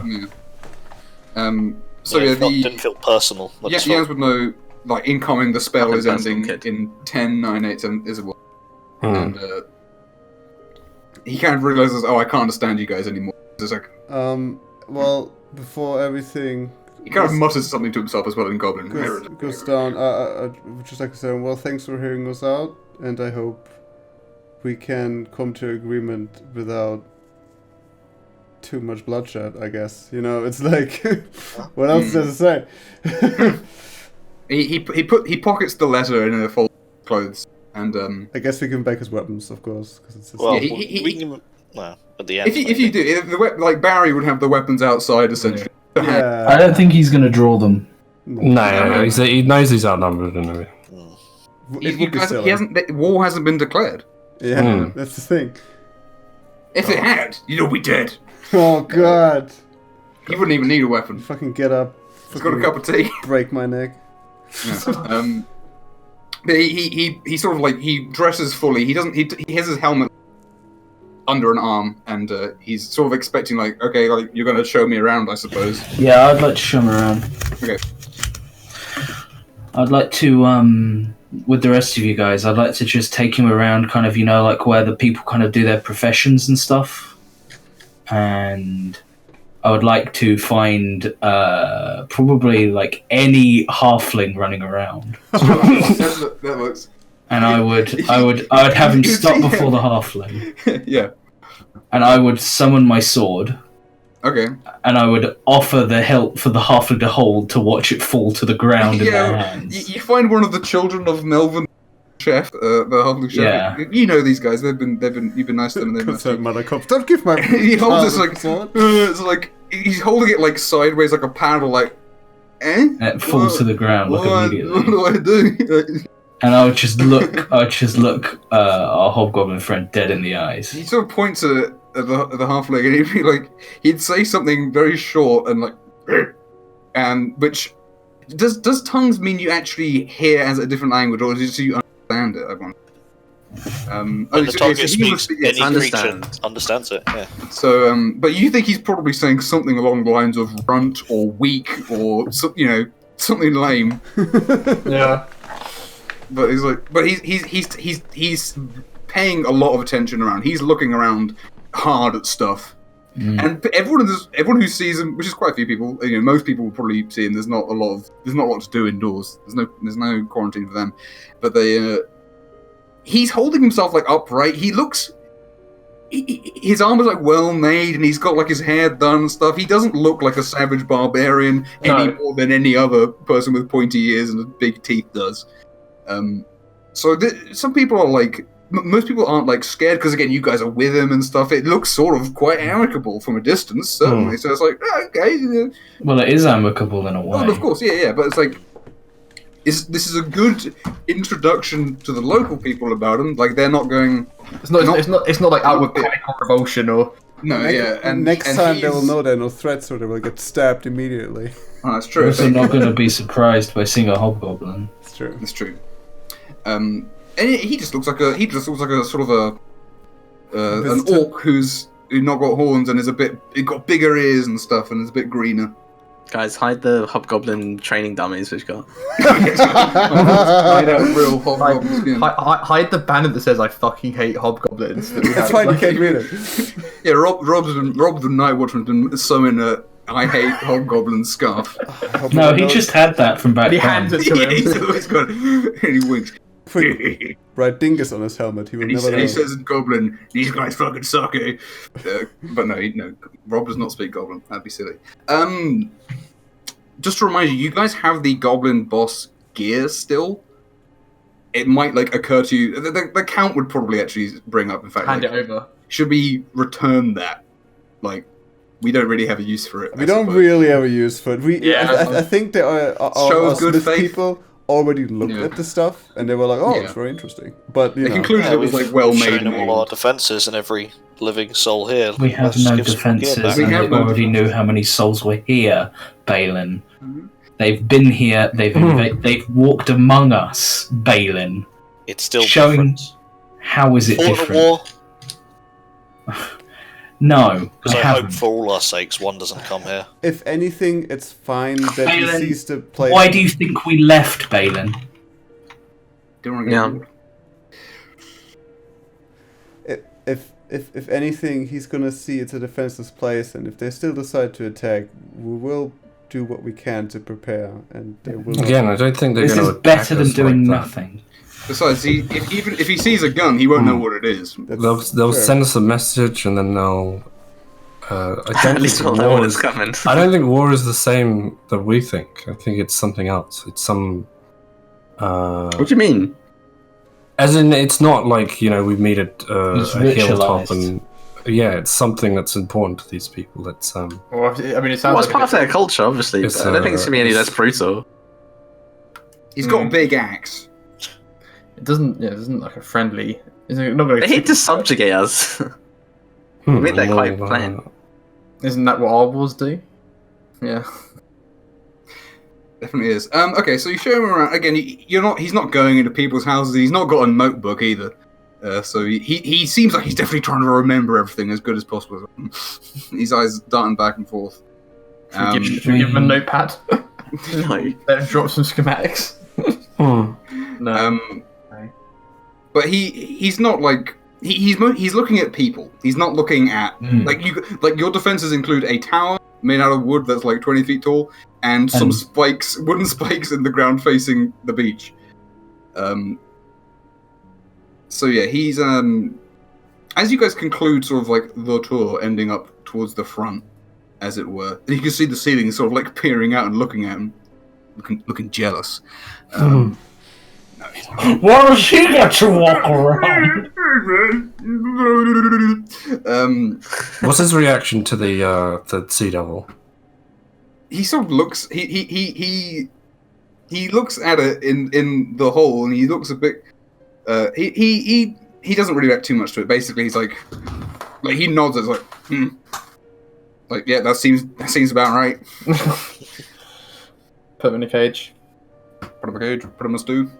So yeah, didn't feel personal. Jans would know. Like incoming, the spell is ending in 10, 9, 8, 7 is a war. And he kind of realizes, oh, I can't understand you guys anymore. It's like, well, before everything, he kind of mutters something to himself as well in Goblin. Goes down. I would just like to say, well, thanks for hearing us out, and I hope we can come to agreement without too much bloodshed. I guess it's like, what else does it say? He pockets the letter in a fold of clothes. And I guess we can back his weapons, of course, because it's. Well, we can. Well, at the end. If you do, like Barry would have the weapons outside essentially. Yeah. I don't think he's going to draw them. No, he knows he's outnumbered anyway. War hasn't been declared. Yeah, that's the thing. If it had, you'd be dead. Oh God! He wouldn't even need a weapon. Fucking get up. He's got a cup of tea. Break my neck. Yeah. But he sort of like he dresses fully. He has his helmet under an arm, and he's sort of expecting like, okay, like you're gonna show me around, I suppose. Yeah, I'd like to show him around. Okay. I'd like to with the rest of you guys, I'd like to just take him around, kind of like where the people kind of do their professions and stuff, and I would like to find probably like any halfling running around. that works. And I would have him stop before the halfling. Yeah. And I would summon my sword. Okay. And I would offer the help for the halfling to hold to watch it fall to the ground in their hands. You find one of the children of Melvin Chef, the halfling chef. Yeah. You know these guys. You've been nice to them. Mother cops, don't give my. He holds this like it's like he's holding it like sideways, like a paddle, like. And it falls to the ground immediately. What do I do? And I would just look our hobgoblin friend dead in the eyes. He sort of points at the halfling, and he'd be like, he'd say something very short and like, and which does tongues mean you actually hear as a different language, or does you understand it? I wonder. The target speaks, any creature understands it. Yeah. So, but you think he's probably saying something along the lines of runt or weak or something lame. Yeah. But he's paying a lot of attention around. He's looking around hard at stuff, and everyone who sees him, which is quite a few people, most people will probably see him. There's not a lot to do indoors. There's no quarantine for them, but he's holding himself like upright. He looks. His armor's like well made, and he's got like his hair done and stuff. He doesn't look like a savage barbarian any more than any other person with pointy ears and big teeth does. Some people are like, most people aren't like scared because again, you guys are with him and stuff. It looks sort of quite amicable from a distance, certainly. So it's like, okay. Well, it is amicable in a way. Well, of course, yeah. But it's like, this is a good introduction to the local people about him. Like they're not going. It's not like outward panic or revulsion or. No, yeah, and next and time they will he's- know there are no threats, or they will get stabbed immediately. Oh, that's We're true. also not going to be surprised by seeing a hobgoblin. It's true. That's true. And he just looks like a sort of an Visitor? orc who's not got horns and is he got bigger ears and stuff and is a bit greener. Guys, hide the hobgoblin training dummies we've got. Hide out real hobgoblin skin. Hide the banner that says "I fucking hate hobgoblins." That we That's have. fine, you Like- can't read it. Yeah, Rob the Night Watchman's been sewing a I hate hobgoblin scarf. No, he just had that from back He then. hands it to him. He's always got it. And he winks. Quick, write dingus on his helmet. He will And he, never know. he says in Goblin, "These guys fucking suck, eh?" But no, Rob does not speak Goblin. That'd be silly. Just to remind you, you guys have the Goblin boss gear still. It might occur to you. The Count would probably actually bring up. In fact, Hand it over. should we return that? We don't really have a use for it. We don't really have a use for it. Yeah. I think there are Shows our good Smith faith. people already looked Yeah. at the stuff and they were like, "Oh, Yeah. it's very interesting." But you They know, concluded it was we've well made. shown and them all our made. defences and every living soul here. We have Let's no give some gear defences, back. We and have they no already knew defences. how many souls were here, Balin. Mhm. They've been here. They've walked among us, Balin. It's still Showing- different. How is it Fought a different? war, No, because I I hope haven't. for all our sakes one doesn't come here. if anything, it's fine that he Balin, sees the place. Why do you think we left, Balin? Don't want to get Yeah. bored. If anything, he's gonna see it's a defenseless place, and if they still decide to attack, we will do what we can to prepare, and they will. not- Again, I don't think they're This going is to better than doing nothing. Besides, even if he sees a gun, he won't know what it is. That's They'll fair. send us a message and then they'll. I At don't least think we'll know war when is. it's coming. I don't think war is the same that we think. I think it's something else. It's some. What do you mean? As in, it's not like we meet at It's a hilltop ritualized. and it's something that's important to these people. It's Well, I mean, it sounds Well, it's like part of their culture, obviously, It's, but I don't think it's gonna be any less brutal. He's got a big axe. it doesn't. Yeah, it isn't like a friendly. It's not going They hate to subjugate us. made that quite plain. Isn't that what our wars do? Yeah. Definitely is. Okay, so you show him around again. He's not going into people's houses. He's not got a notebook either. So he seems like he's definitely trying to remember everything as good as possible. His eyes darting back and forth. Should we give him a notepad? No. Let him drop some schematics. No. Okay. But he's not like he's looking at people. He's not looking at your defenses include a tower made out of wood that's 20 feet tall and some wooden spikes in the ground facing the beach. So yeah, he's as you guys conclude sort of the tour ending up towards the front, as it were, and you can see the ceiling sort of peering out and looking at him, looking jealous. Why does he get to walk around? What's his reaction to the Sea Devil? He sort of looks. He looks at it in the hole, and he looks a bit. He doesn't really react too much to it. Basically, he's like he nods. It's yeah, that seems about right. Put him in a cage. Put him in a cage. Put him in a stew.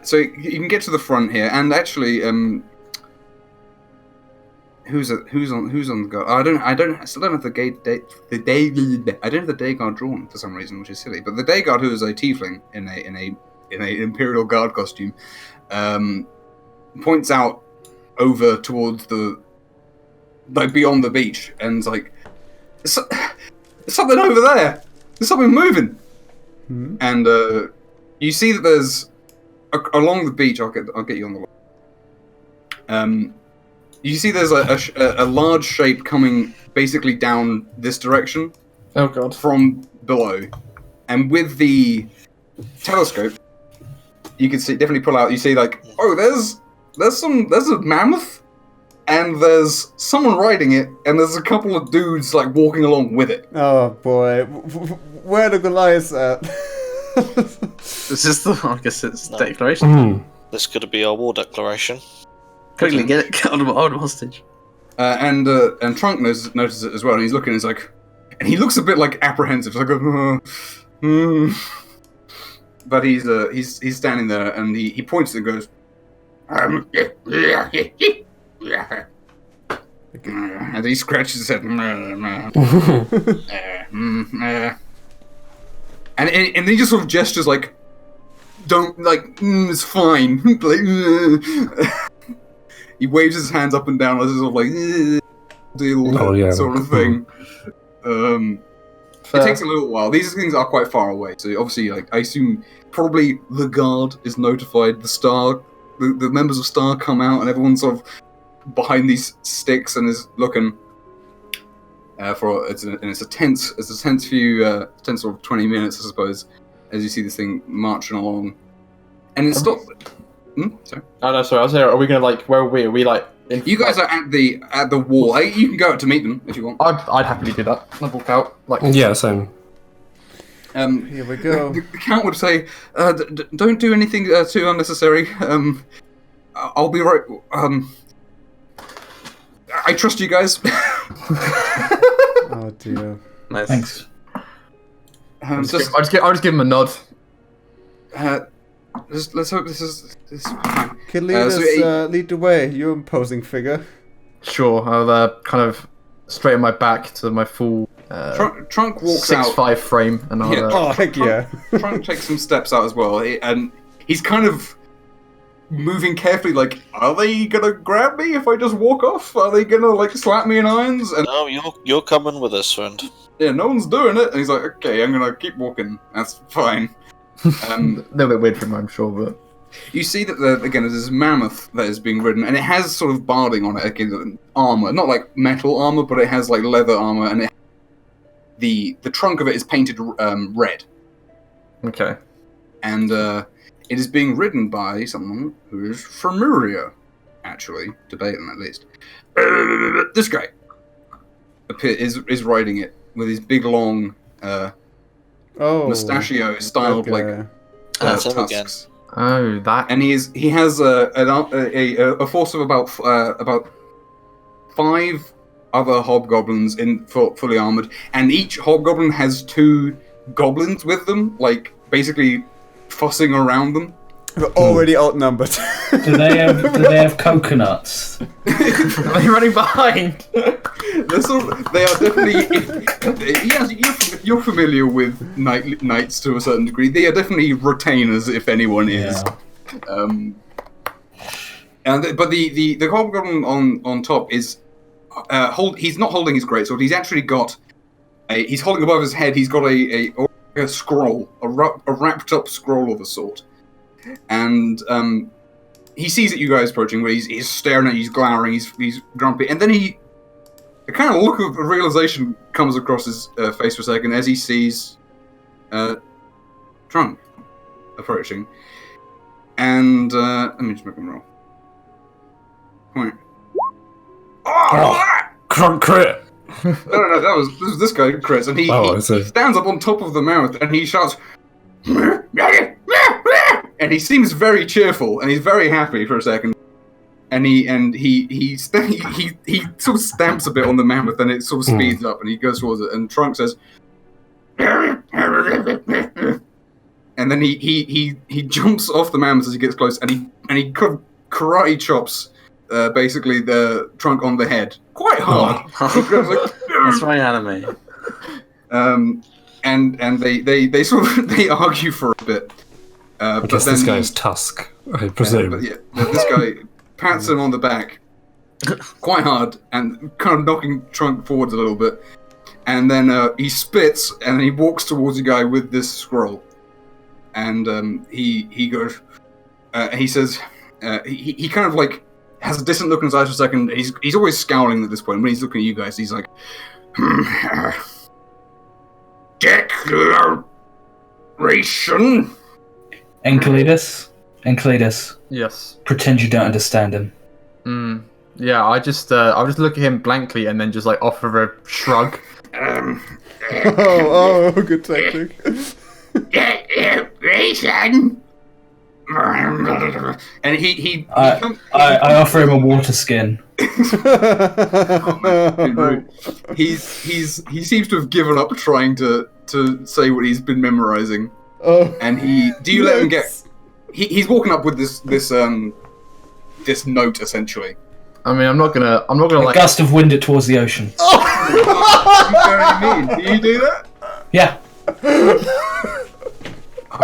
So you can get to the front here, and actually, who's on the guard? I still don't have the I don't have the day guard drawn for some reason, which is silly. But the day guard, who is a tiefling in a imperial guard costume, points out over towards the beyond the beach, and is like, there's something over there. There's something moving. And you see that there's along the beach. I'll get you on the line. You see there's a large shape coming basically down this direction. Oh god. From below, and with the telescope, you can definitely pull out. You see there's a mammoth and there's someone riding it, and there's a couple of dudes like walking along with it. Oh boy, where are the Goliaths at? This is the I guess it's declaration. This could be our war declaration. Quickly get on hostage. And Trunk notices it as well, and he's looking, and he's like, and he looks a bit like apprehensive, like, but he's standing there, and he points and goes, and he scratches his head, and he just sort of gestures like, don't, like, it's fine, like, he waves his hands up and down as sort of like, deal, sort of thing. It takes a little while. These things are quite far away, so obviously, like, I assume probably the guard is notified. The members of Star come out, and everyone's sort of behind these sticks and is looking for. It's a tense few tense sort of 20 minutes, I suppose, as you see this thing marching along, and it's not. Sorry. Oh no, sorry. I was saying, are we gonna like? Where are we? Are we like? You guys are at the wall. You can go out to meet them if you want. I'd happily do that. I'd walk out. Like, yeah, same. Here we go. The Count would say, "Don't do anything too unnecessary. I'll be right. I trust you guys." Oh dear. Nice. Thanks. I'll just give him a nod. Let's hope this is fine. Can lead the way, you imposing figure. Sure, I'll kind of straighten my back to my full Trunk walks out 6'5" frame, and I'll. Oh heck yeah! Trunk takes some steps out as well, and he's kind of moving carefully. Like, are they gonna grab me if I just walk off? Are they gonna like slap me in irons? And No, you're coming with us, friend. yeah, no one's doing it. And he's like, okay, I'm gonna keep walking. That's fine. a little bit weird for him, I'm sure, but You see that again, there's this mammoth that is being ridden, and it has sort of barding on it, again, armor, not like metal armor, but it has like leather armor, and the trunk of it is painted red. okay. And it is being ridden by someone who is from Muria, actually, to Baton at least. This guy is riding it with his big long mustachio styled like tusks. Oh, that. And he has a force of about 5 other hobgoblins fully armored, and each hobgoblin has 2 goblins with them, like basically fussing around them. We're already outnumbered. Do they have coconuts? Are they running behind? They are definitely. Yes, you're familiar with knights to a certain degree. They are definitely retainers, if anyone is. Yeah. But the hobgoblin on top is he's not holding his greatsword. He's actually got he's holding above his head. He's got a scroll, a wrapped up scroll of a sort, and he sees that you guys approaching. Where he's staring at you, he's glowering, he's grumpy, and then a kind of look of realization comes across his face for a second as he sees Trunk approaching, and let me just make him roll. Point. Oh! Crunk crit! No, that was this guy, Chris, and he stands up on top of the mouth and he shouts, and he seems very cheerful and he's very happy for a second, and he sort of stamps a bit on the mammoth and it sort of speeds up and he goes towards it, and Trunk says, and then he jumps off the mammoth as he gets close, and he karate chops basically the Trunk on the head quite hard. That's very anime. And they sort of argue for a bit. I guess this guy's Tusk, I presume. But this guy pats him on the back quite hard and kind of knocking Trunk forwards a little bit, and then he spits and he walks towards the guy with this scroll, and he goes, he says, he kind of like has a distant look in his eyes for a second. He's always scowling at this point. When he's looking at you guys, he's like, declaration. Enceladus? Yes. Pretend you don't understand him. Yeah, I'll just look at him blankly and then just like offer a shrug. Good tactic. Reason. And he I offer him a water skin. he seems to have given up trying to say what he's been memorizing. And do you let him get? He's walking up with this note essentially. I mean, I'm not gonna A gust of wind it towards the ocean. What do you mean? Do you do that? Yeah.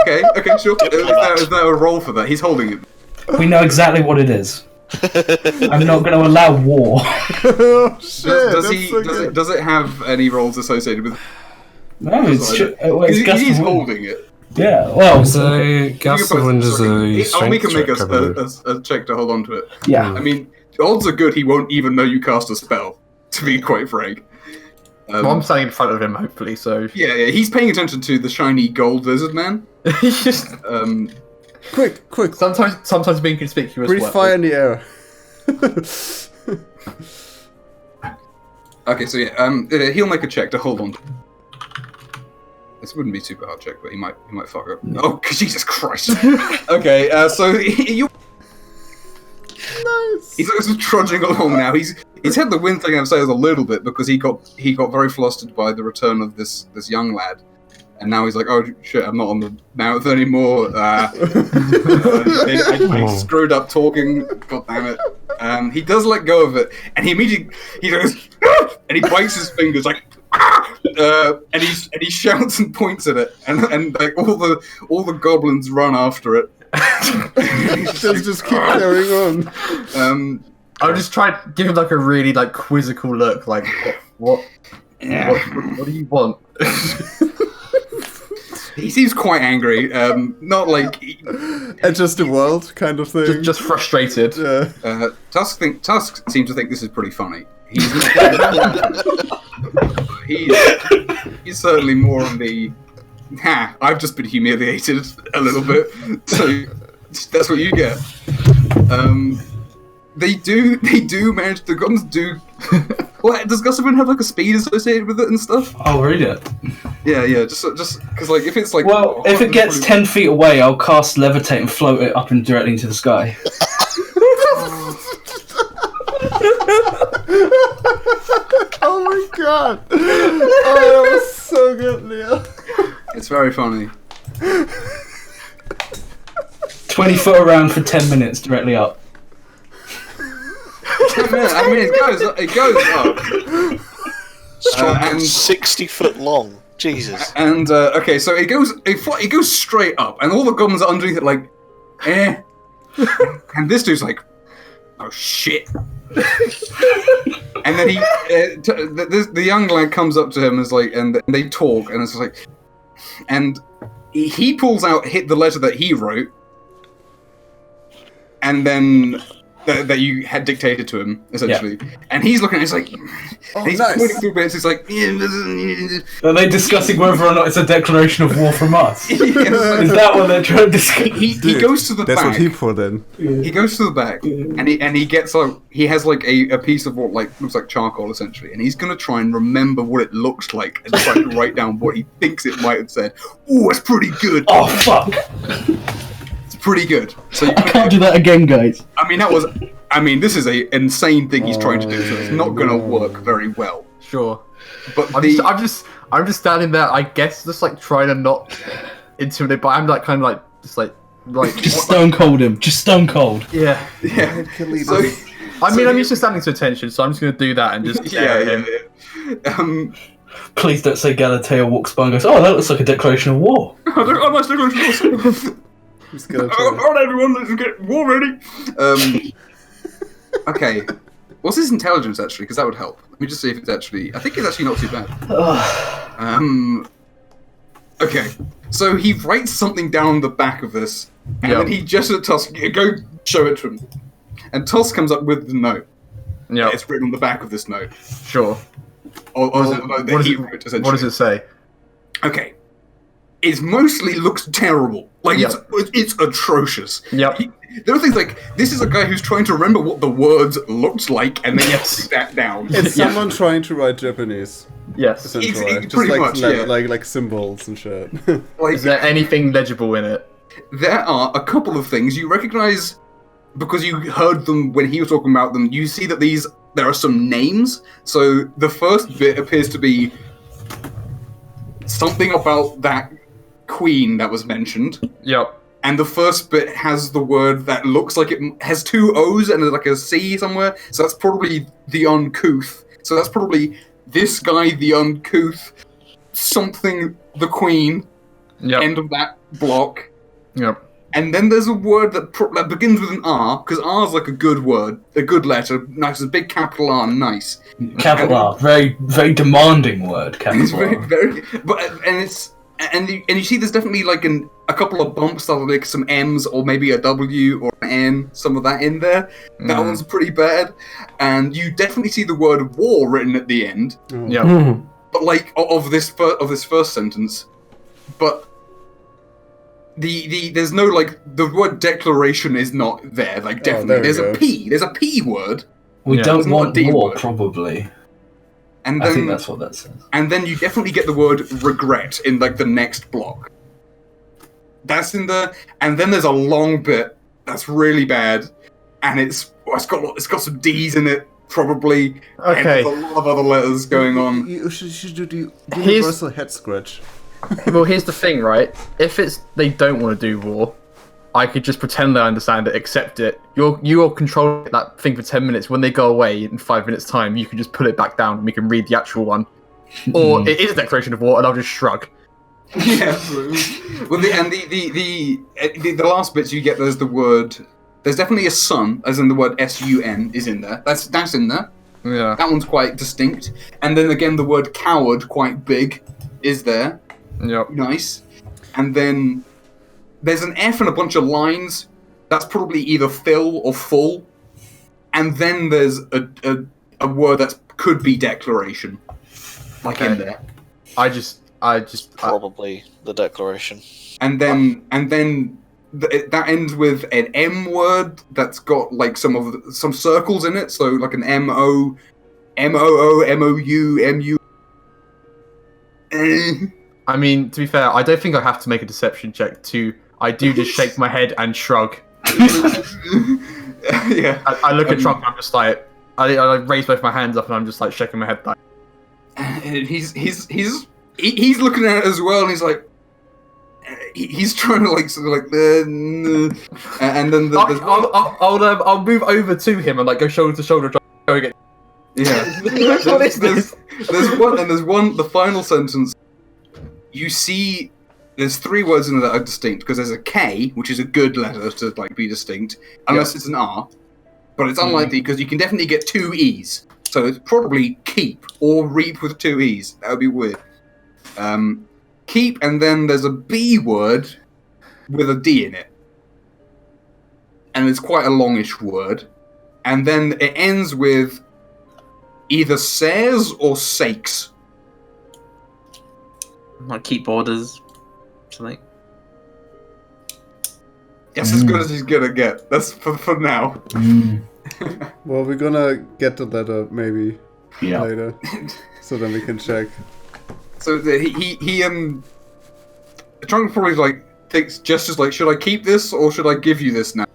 Okay, sure. Is that a roll for that? He's holding it. We know exactly what it is. I'm not going to allow war. Does it have any rolls associated with? No, it's he's holding it. Yeah, well, so gust of wind is a I'll make him make check, a check to hold on to it. yeah. I mean, the odds are good he won't even know you cast a spell. To be quite frank. Well, I'm standing in front of him, hopefully. So yeah, he's paying attention to the shiny gold lizard man. he's just Quick. sometimes being conspicuous. Breathe fire in the air. Okay, so yeah, he'll make a check to hold on. This wouldn't be a super hard check, but he might fuck up. Oh, Jesus Christ! Okay, so you. Nice. He's just trudging along now. He's had the wind thing out of sails a little bit because he got very flustered by the return of this young lad, and now he's like, oh shit, I'm not on the mouth anymore. I screwed up talking. God damn it. He does let go of it, and he immediately goes and he bites his fingers like. And he shouts and points at it, and like all the goblins run after it. just keep carrying on. I'll just try to give him like a really like quizzical look, like what do you want? He seems quite angry, not like Adjust the world kind of thing. just frustrated. Yeah. Tusk seems to think this is pretty funny. He's certainly more on the I've just been humiliated a little bit, so that's what you get. They do manage. The guns do. Well, does Gustafin have like a speed associated with it and stuff? I'll read it. Yeah, just because like if it's like if it gets 10 feet away, I'll cast levitate and float it up and directly into the sky. Oh my god! Oh, that was so good, Leo. It's very funny. 20 foot around for 10 minutes, directly up. 10 minutes. I mean, it goes up. Strong and 60 foot long. Jesus. And okay, so it goes straight up, and all the goblins are underneath it, like, and this dude's like, oh shit. And then the young lad comes up to him and is like, and they talk, and it's like, and he pulls out the letter that he wrote, and then that you had dictated to him essentially, and he's looking at it, he's like, he's nice. pointing through bits. He's like, Are they discussing whether or not it's a declaration of war from us? Is that what they're trying to discuss? He goes to the That's back. what he put in. He goes to the back, and he gets like he has like a piece of what like looks like charcoal essentially, and he's gonna try and remember what it looks like and try to write down what he thinks it might have said. Oh, it's pretty good. Oh fuck! It's pretty good. So I can't do that again, guys. I mean, this is a insane thing he's trying to do, so it's not gonna work very well. Sure. But I'm just standing there. I guess just like trying to not intimidate, but I'm like kind of like just like Just stone cold him. Just stone cold. yeah. So, I'm used to standing to attention, so I'm just gonna do that and just stare at him. Please don't say Galatea walks by and goes, oh, that looks like a declaration of war. Alright, everyone, let's get war ready. Okay, what's his intelligence actually? Because that would help. Let me just see if it's actually. I think it's actually not too bad. Okay, so he writes something down the back of this, and then he gestures at Tusk. Go show it to him, and Tusk comes up with the note. Yeah, it's written on the back of this note. Sure. What does it say? Okay. It mostly looks terrible. Like, it's atrocious. Yep. There are things like, this is a guy who's trying to remember what the words looked like, and then yes. that down. It's someone trying to write Japanese. Yes. Essentially. Just pretty like, much, like symbols and shit. Like, is there anything legible in it? There are a couple of things you recognize because you heard them when he was talking about them. You see that there are some names. So the first bit appears to be something about that queen that was mentioned. Yep. And the first bit has the word that looks like it has two O's and like a C somewhere. So that's probably the uncouth. So that's probably this guy, the uncouth, something, the queen, end of that block. Yep. And then there's a word that begins with an R, because R is like a good word, a good letter, nice, a big capital R, nice. Capital R, very, very demanding word. Capital It's very, R. very, but and you see there's definitely like a couple of bumps that are like some M's or maybe a W or an N, some of that in there. That one's pretty bad, and you definitely see the word war written at the end. Yeah. But like of this first sentence, but. There's no like the word declaration is not there, like definitely there's a P word. We don't want war word. Probably. And then, I think that's what that says. And then you definitely get the word regret in like the next block. That's in the, and then there's a long bit that's really bad, and it's got some D's in it probably. Okay. And there's a lot of other letters going on. You should do the universal head scratch. Well, here's the thing, right? If they don't want to do war, I could just pretend that I understand it, accept it. You're controlling that thing for 10 minutes. When they go away in 5 minutes' time, you can just put it back down and we can read the actual one. Or it is a declaration of war, and I'll just shrug. Yeah. Well, the last bits you get, there's the word. There's definitely a sun, as in the word S-U-N is in there. That's in there. Yeah. That one's quite distinct. And then again, the word coward, quite big, is there. Yep. Nice. And then there's an F and a bunch of lines. That's probably either fill or full. And then there's a word that could be declaration. Like in there. I just probably the declaration. And then that ends with an M word that's got like some circles in it. So like an M-O, M-O-O, M-O-U, M-U. I mean, to be fair, I don't think I have to make a deception check I do just shake my head and shrug. Yeah. I look at Trump and I'm just like, I raise both my hands up and I'm just like shaking my head like. And he's looking at it as well, and he's like, he's trying to like sort of like, and then I'll move over to him and like go shoulder to shoulder, go again. Yeah. What is this? There's one. The final sentence. You see, there's 3 words in there that are distinct because there's a K, which is a good letter to like be distinct, unless it's an R. But it's unlikely because you can definitely get 2 E's. So it's probably keep or reap with 2 E's. That would be weird. Keep, and then there's a B word with a D in it. And it's quite a longish word. And then it ends with either says or sakes. Like keep orders, something. That's as good as he's gonna get. That's for now. Well, we're gonna get the letter maybe later, so then we can check. So Trunk probably like takes gestures like, should I keep this or should I give you this now?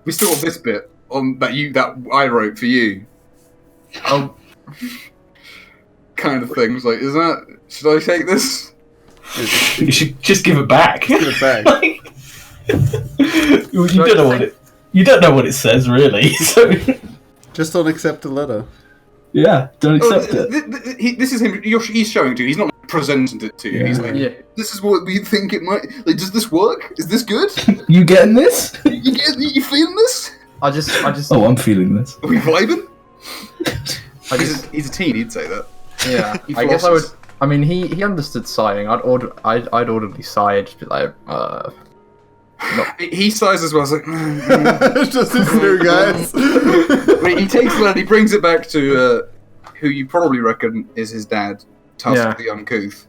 We still got this bit on that I wrote for you. Oh, kind of things like, should I take this? You should just give it back. Give it back. You don't know what it says, really. So just don't accept the letter. Yeah, don't accept it. This is him. He's showing to you. He's not presenting it to you. He's like, this is what we think it might. Like, does this work? Is this good? You getting this? You feeling this? I just. Oh, I'm feeling this. Are we vibing? He's a teen. He'd say that. Yeah, I guess I would. I mean, he understood sighing. I'd audibly sigh. Just be like, No. He sighs as well. It's like, It's just these 2 guys. He takes it and he brings it back to who you probably reckon is his dad, Tusk the Uncouth.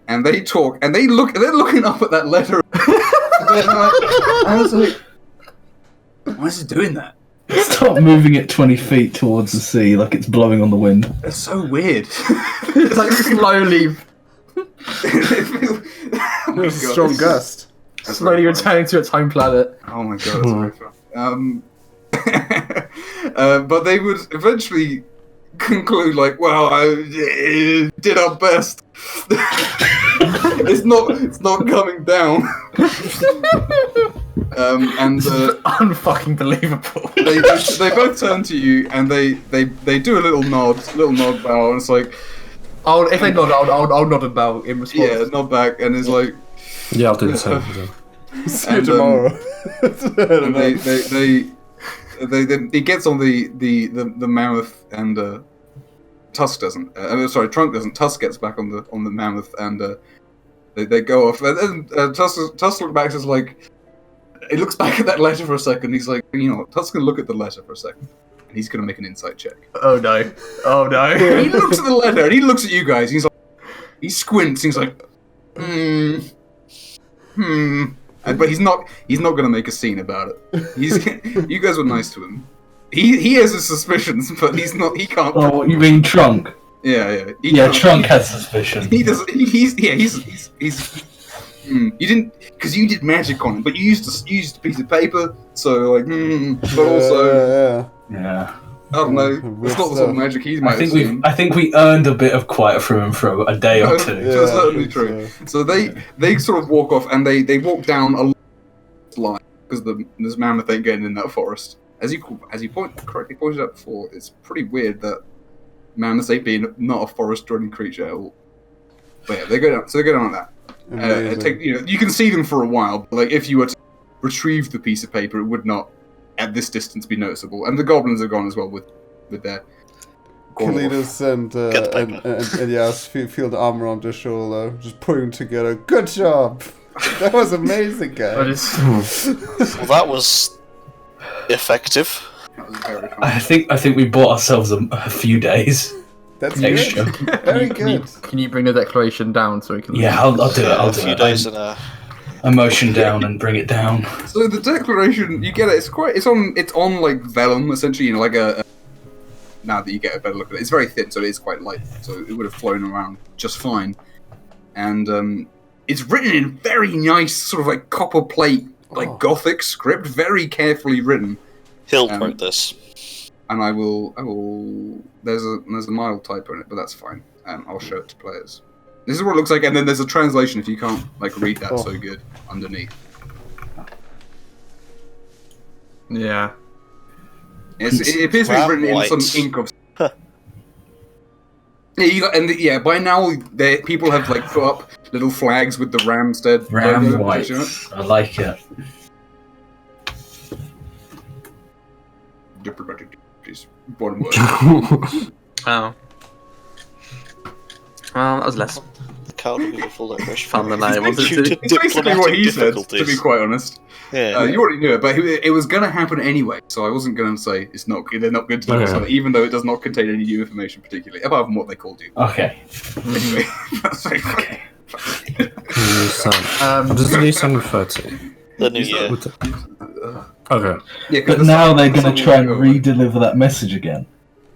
and they talk, and they're looking up at that letter. I was like, why is it doing that? Stop moving it 20 feet towards the sea like it's blowing on the wind. It's so weird. It's like slowly, There's a strong gust. slowly returning to its home planet. Oh my god, that's very fun. But they would eventually conclude, like, well, I did our best. It's not coming down. And Unfucking believable. they both turn to you and they do a little nod bow, and it's like, If they nod, I'll nod and bow in response. yeah, nod back, and it's like, Yeah, I'll do the same. See you tomorrow. and he gets on the mammoth, and Tusk doesn't. Trunk doesn't. Tusk gets back on the mammoth, and they go off. And then Tusk looks back and is like, he looks back at that letter for a second. He's like, you know what? Tusk's gonna look at the letter for a second, and he's gonna make an insight check. Oh no. Oh no. He looks at the letter and he looks at you guys. He's like, he squints. He's like, but he's not gonna make a scene about it. You guys were nice to him. He has his suspicions, but he can't. Oh, you mean Trunk? Yeah. Trunk has suspicion. He does. He's. You didn't, because you did magic on him, but you used a piece of paper. So like, but also, Yeah. I don't know. It's not the sort of magic he might have seen. I think we earned a bit of quiet from him for a day or two. That's certainly true. So they sort of walk off, and they walk down a line, because this mammoth ain't getting in that forest. As you correctly pointed out before, it's pretty weird that mammoths ain't being not a forest-dwelling creature at all. But yeah, they go down. So they go down like that. You can see them for a while, but like if you were to retrieve the piece of paper, it would not, at this distance, be noticeable. And the goblins are gone as well with their. Kalidas and Yas feel the arm around their shoulder, just putting them together. Good job! That was amazing, guys. Well, that was effective. That was very fun. I think we bought ourselves a few days. That's extra. good. Very good. Can you bring the declaration down so we can? Yeah, I'll do it. A few days in a motion down and bring it down. So the declaration, you get it. It's on like vellum, essentially. You know, like a. Now that you get a better look at it, it's very thin, so it is quite light. So it would have flown around just fine. And it's written in very nice, sort of like copper plate, like Gothic script, very carefully written. Hill wrote this. And I will. There's a mild typo in it, but that's fine. I'll show it to players. This is what it looks like, and then there's a translation if you can't like read that so good underneath. Yeah. It appears to be written in some ink of. Yeah, by now people have like put up little flags with the Ramstead Ram logo. white. I like it. One word. Oh. Well, that was less fun than I wanted to. It's basically what he said, to be quite honest. Yeah. You already knew it, but it was going to happen anyway, so I wasn't going to say they're not good to know, so even though it does not contain any new information particularly, apart from what they called you. Okay. Anyway, that's very funny. What does the new sun refer to? The new year. Okay. Yeah, But now they're going to try and re-deliver that message again.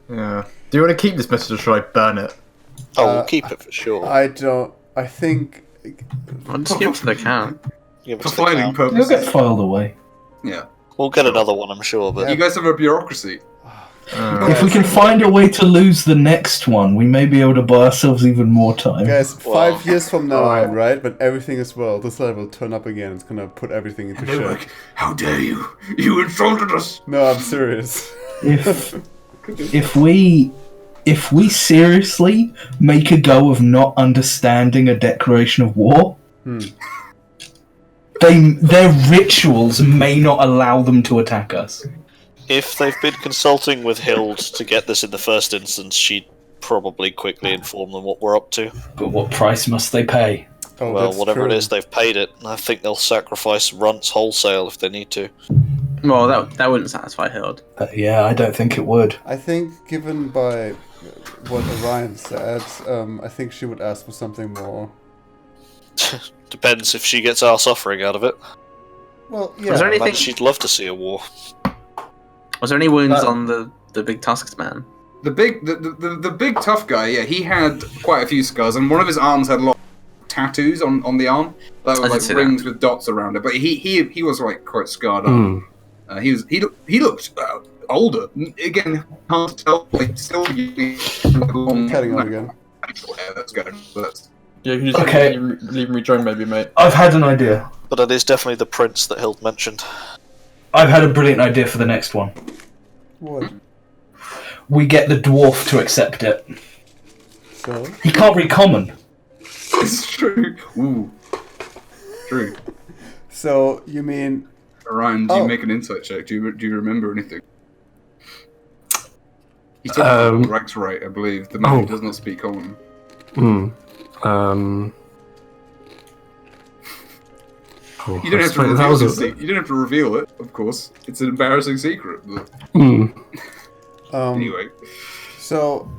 Yeah. Do you want to keep this message or should I burn it? Oh, we'll keep it for sure. I think. I'll just give it to the count. For filing It'll purposes. get filed away. Yeah. We'll get another one, I'm sure. But You guys have a bureaucracy. If we can find a way to lose the next one, we may be able to buy ourselves even more time. Guys, 5 years from now, right? When everything is well, this letter will turn up again. It's gonna put everything into They're shit. like, how dare you? You insulted us! No, I'm serious. If we seriously make a go of not understanding a declaration of war, their rituals may not allow them to attack us. if they've been consulting with Hild to get this in the first instance, she'd probably quickly inform them what we're up to. But what price must they pay? Oh, Well, that's whatever true. it is, they've paid it. And I think they'll sacrifice runts wholesale if they need to. Well, that wouldn't satisfy Hild. Yeah, I don't think it would. I think, given by what Orion said, I think she would ask for something more Depends if she gets our suffering out of it. Well, yeah. Was there anything? She'd love to see a war. Was there any wounds on the big tusked man? The big tough guy, yeah, he had quite a few scars, and one of his arms had a lot of tattoos on the arm that were like rings with dots around it. But he was like quite scarred up. He looked older. Again, hard to tell. Like still long. Cutting out again. Hair that's going. But Yeah, can you just leave me join maybe, mate? I've had an idea. But it is definitely the prince that Hild mentioned. I've had a brilliant idea for the next one. What? We get the dwarf to accept it. So? He can't read common. it's true. Ooh, true. So you mean? Ryan, do you make an insight check? Do you remember anything? He said Rex right, I believe. The man who does not speak common. You don't have to reveal it. You don't have to reveal it, of course. It's an embarrassing secret. But... anyway. So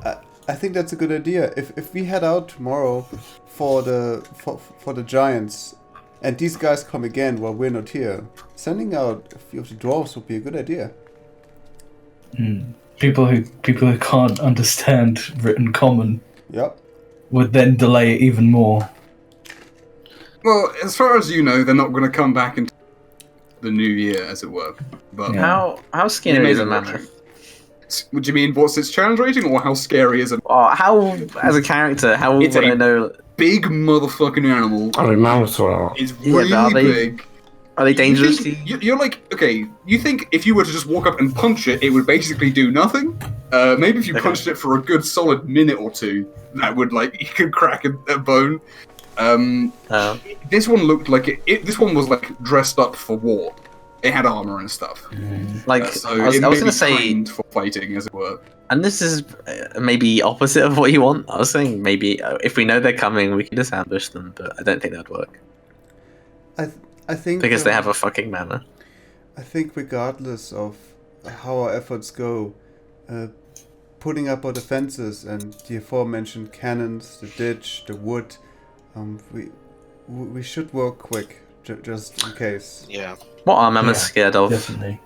I think that's a good idea. If we head out tomorrow for the giants, and these guys come again while we're not here, sending out a few of the dwarves would be a good idea. People who can't understand written common. Yep. Would then delay it even more. Well, as far as you know, they're not going to come back into the new year, as it were. But How scary is a mammoth? What do you mean? What's its challenge rating, or how scary is it? How, as a character, how would I know? Big motherfucking animal. I mean, mammoths are. It's really big. Are they dangerous? You're like, okay, you think if you were to just walk up and punch it, it would basically do nothing? Maybe if you punched it for a good solid minute or two, that would, like, you could crack a bone. This one looked like this one was, like, dressed up for war. It had armor and stuff. Like, so I was going to say... trained for fighting, as it were. And this is maybe opposite of what you want. I was saying maybe if we know they're coming, we can just ambush them, but I don't think that would work. I think because they have a fucking mammoth. I think regardless of how our efforts go, putting up our defenses and the aforementioned cannons, the ditch, the wood, we should work quick, just in case. Yeah. What are mammoths scared of? Definitely.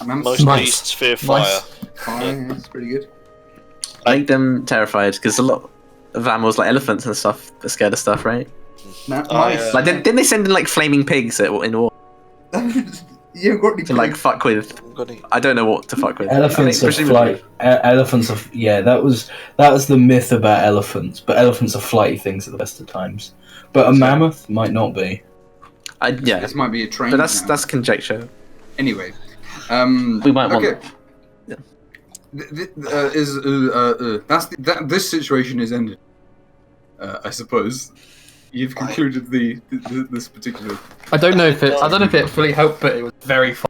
Most beasts fear fire. Fire, that's pretty good. Make them terrified, because a lot of animals like elephants and stuff are scared of stuff, right? Like, didn't they send in like flaming pigs in war? You haven't got any to like fuck with. I don't know what to fuck with. Elephants are flight. Elephants are that was the myth about elephants. But elephants are flighty things at the best of times. But a mammoth might not be. Yeah, this might be a train. But that's conjecture. Anyway, we might want. Okay. This situation is ended. I suppose. You've concluded this particular. I don't know if it fully helped, but it was very fun.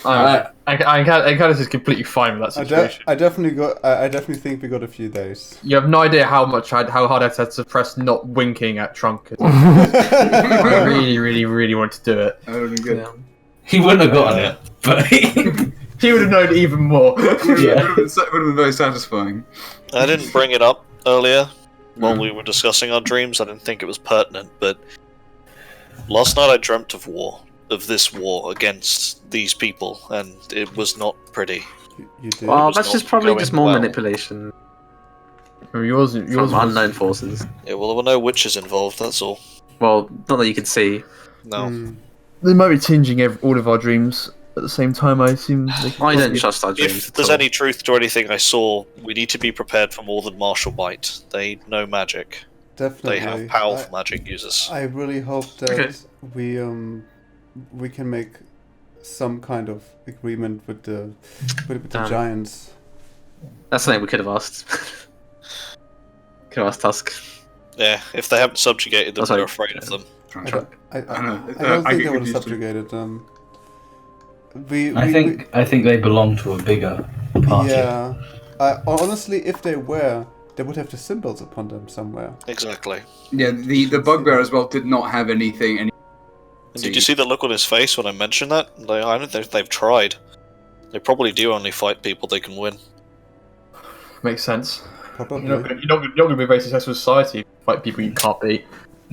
I kind of just completely fine with that situation. I definitely think we got a few days. You have no idea how hard I had to suppress not winking at Trunk. I really, really, really wanted to do it. That would have been good. Yeah. He wouldn't have gotten it, but he would have known even more. It would have been very satisfying. I didn't bring it up earlier. While we were discussing our dreams, I didn't think it was pertinent, but last night I dreamt of war, of this war against these people, and it was not pretty. You did? Well, that's just probably just more manipulation. Yours from unknown forces. Yeah, well, there were no witches involved, that's all. Well, not that you could see. No. They might be tinging all of our dreams at the same time, I assume. I don't trust our dreams. If there's any truth to anything I saw, we need to be prepared for more than martial might. They know magic. Definitely. They have powerful magic users. I really hope that we can make some kind of agreement with the giants. That's something we could have asked. Could have asked Tusk. Yeah, if they haven't subjugated them, we're afraid of them. I don't think they would have subjugated them. I think they belong to a bigger party. Yeah. Honestly, if they were, they would have the symbols upon them somewhere. Exactly. Yeah, the bugbear as well did not have anything. And did you see the look on his face when I mentioned that? I don't think they've tried. They probably do only fight people they can win. Makes sense. Probably. You're not going to be a very successful society if you fight people you can't beat.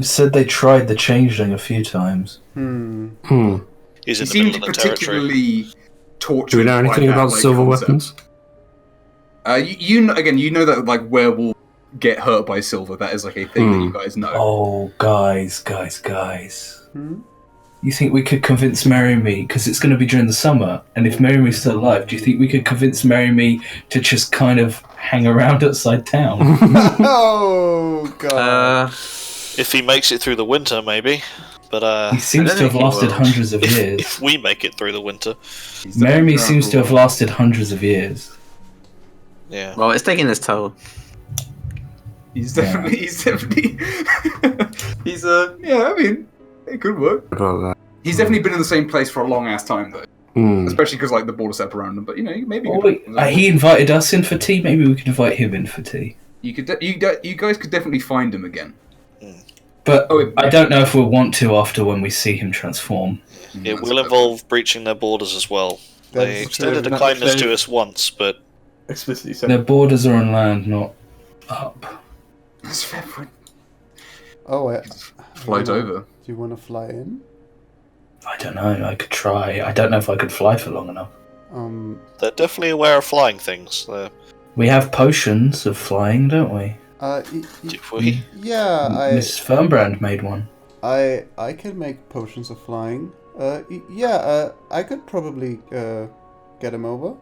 said they tried the changeling a few times. He's in He the seemed middle of the territory. particularly tortured. Do we know anything by that, about like, silver concept. weapons? You know that like werewolves get hurt by silver. That is like a thing that you guys know. Oh, guys. You think we could convince Merryme, because it's going to be during the summer, and if Merryme's still alive, do you think we could convince Merryme to just kind of hang around outside town? Oh god. If he makes it through the winter, maybe. But he seems to have lasted hundreds of years. If we make it through the winter. Merryme seems to have lasted hundreds of years. Yeah. Well, it's taking its toll. He's definitely. I mean, it could work. About that. He's definitely been in the same place for a long ass time though. Hmm. Especially because like the border set around him. But you know, maybe. He invited us in for tea. Maybe we could invite him in for tea. You could. You guys could definitely find him again. But I don't know if we'll want to after when we see him transform. It will involve breaching their borders as well. They extended a kindness to us once, but explicitly said their borders are on land, not up. That's fair point. Oh, Float over. Do you want to fly in? I don't know. I could try. I don't know if I could fly for long enough. They're definitely aware of flying things. We have potions of flying, don't we? Do we? Yeah, Miss Fernbrand made one. I can make potions of flying. I could probably get him over.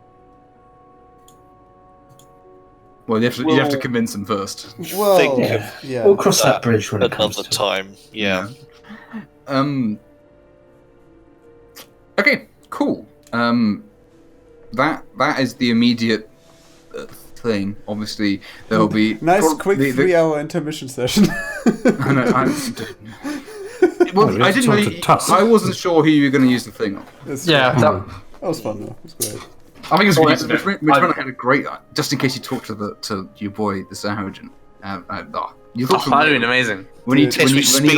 Well, you have to convince him first. Well, yeah. We'll cross that bridge when it comes another to time. Yeah. Okay, cool. That is the immediate thing. Obviously, there'll be nice quick 3-hour intermission session. I know. I didn't know. I wasn't sure who you were going to use the thing on. that was fun though. It was great. I think it's Mitch Brennan had a great. Just in case you talk to your boy the Sergeant. You thought that would have been amazing. When he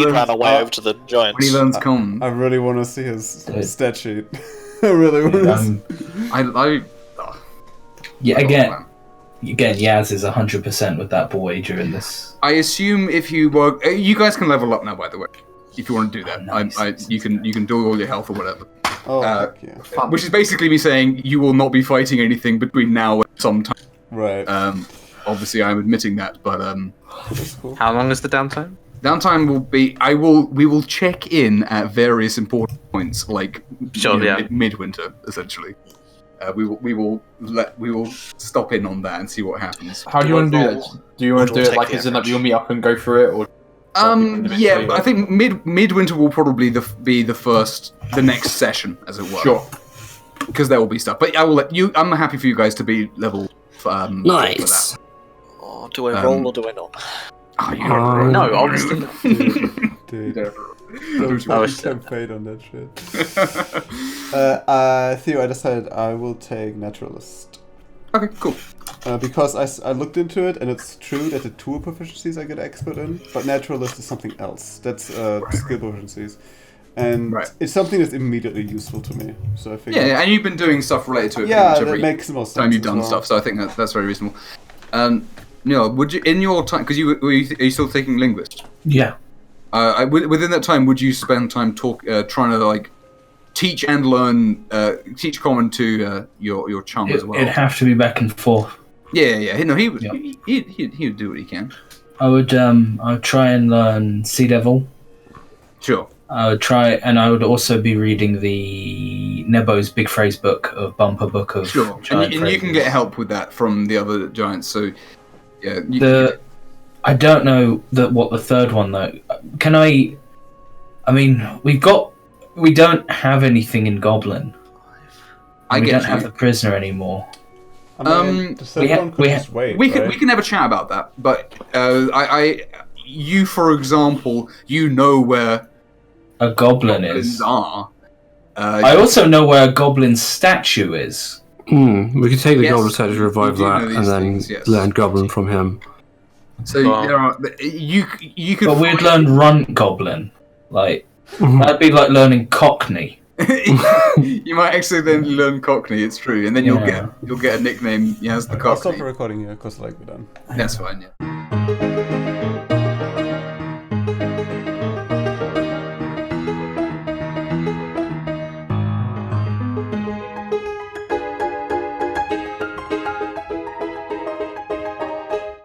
ran away over to the giants. When he learns common. I really want to see his stat sheet. I really want to. Again, Yaz is 100% with that boy during this. I assume if you work, you guys can level up now. By the way, if you want to do that, Nice. you can do all your health or whatever. Oh, yeah. Which is basically me saying you will not be fighting anything between now and some time. Right. Obviously, I'm admitting that, but That's cool. How long is the downtime? Downtime will be. We will check in at various important points, like midwinter, essentially. We will stop in on that and see what happens. How do you want to do that? Do you want to do it like as in like you'll meet up and go through it, or? Yeah, I think midwinter will probably be the next session, as it were. Sure. Because there will be stuff, but I will let you. I'm happy for you guys to be level. Nice. Oh, do I roll or do I not? No, obviously. Dude. Don't fade on that shit. Theo, I decided I will take Naturalist. Okay, cool. Because I looked into it, and it's true that the tool proficiencies I get expert in, but Naturalist is something else. That's skill proficiencies. And it's something that's immediately useful to me. So I figured... Yeah, and you've been doing stuff related to it. Yeah, that makes the most sense. Time you've done stuff, so I think that's very reasonable. Would you, in your time, because are you still taking linguist? Yeah. Within that time, would you spend time trying to like teach and learn, teach common to your chum as well? It'd have to be back and forth. Yeah. No, he would do what he can. I would try and learn Sea Devil. Sure. I would try, and I would also be reading the Nebo's Big Phrase book of Bumper Book of. Sure, and you can get help with that from the other giants. So, yeah. I don't know what the third one though. Can I? I mean, we don't have anything in Goblin. We don't have the prisoner anymore. I mean, we can have a chat about that, but you, for example, you know where a goblin is. I also know where a goblin statue is. We could take the goblin statue, revive that, and then learn goblin from him. So there are you could. But we'd learn runt goblin, like that'd be like learning Cockney. You might actually then learn Cockney. It's true, and then you'll get a nickname. Yes, the Cockney. I'll stop the recording here because we're done. That's fine. Yeah.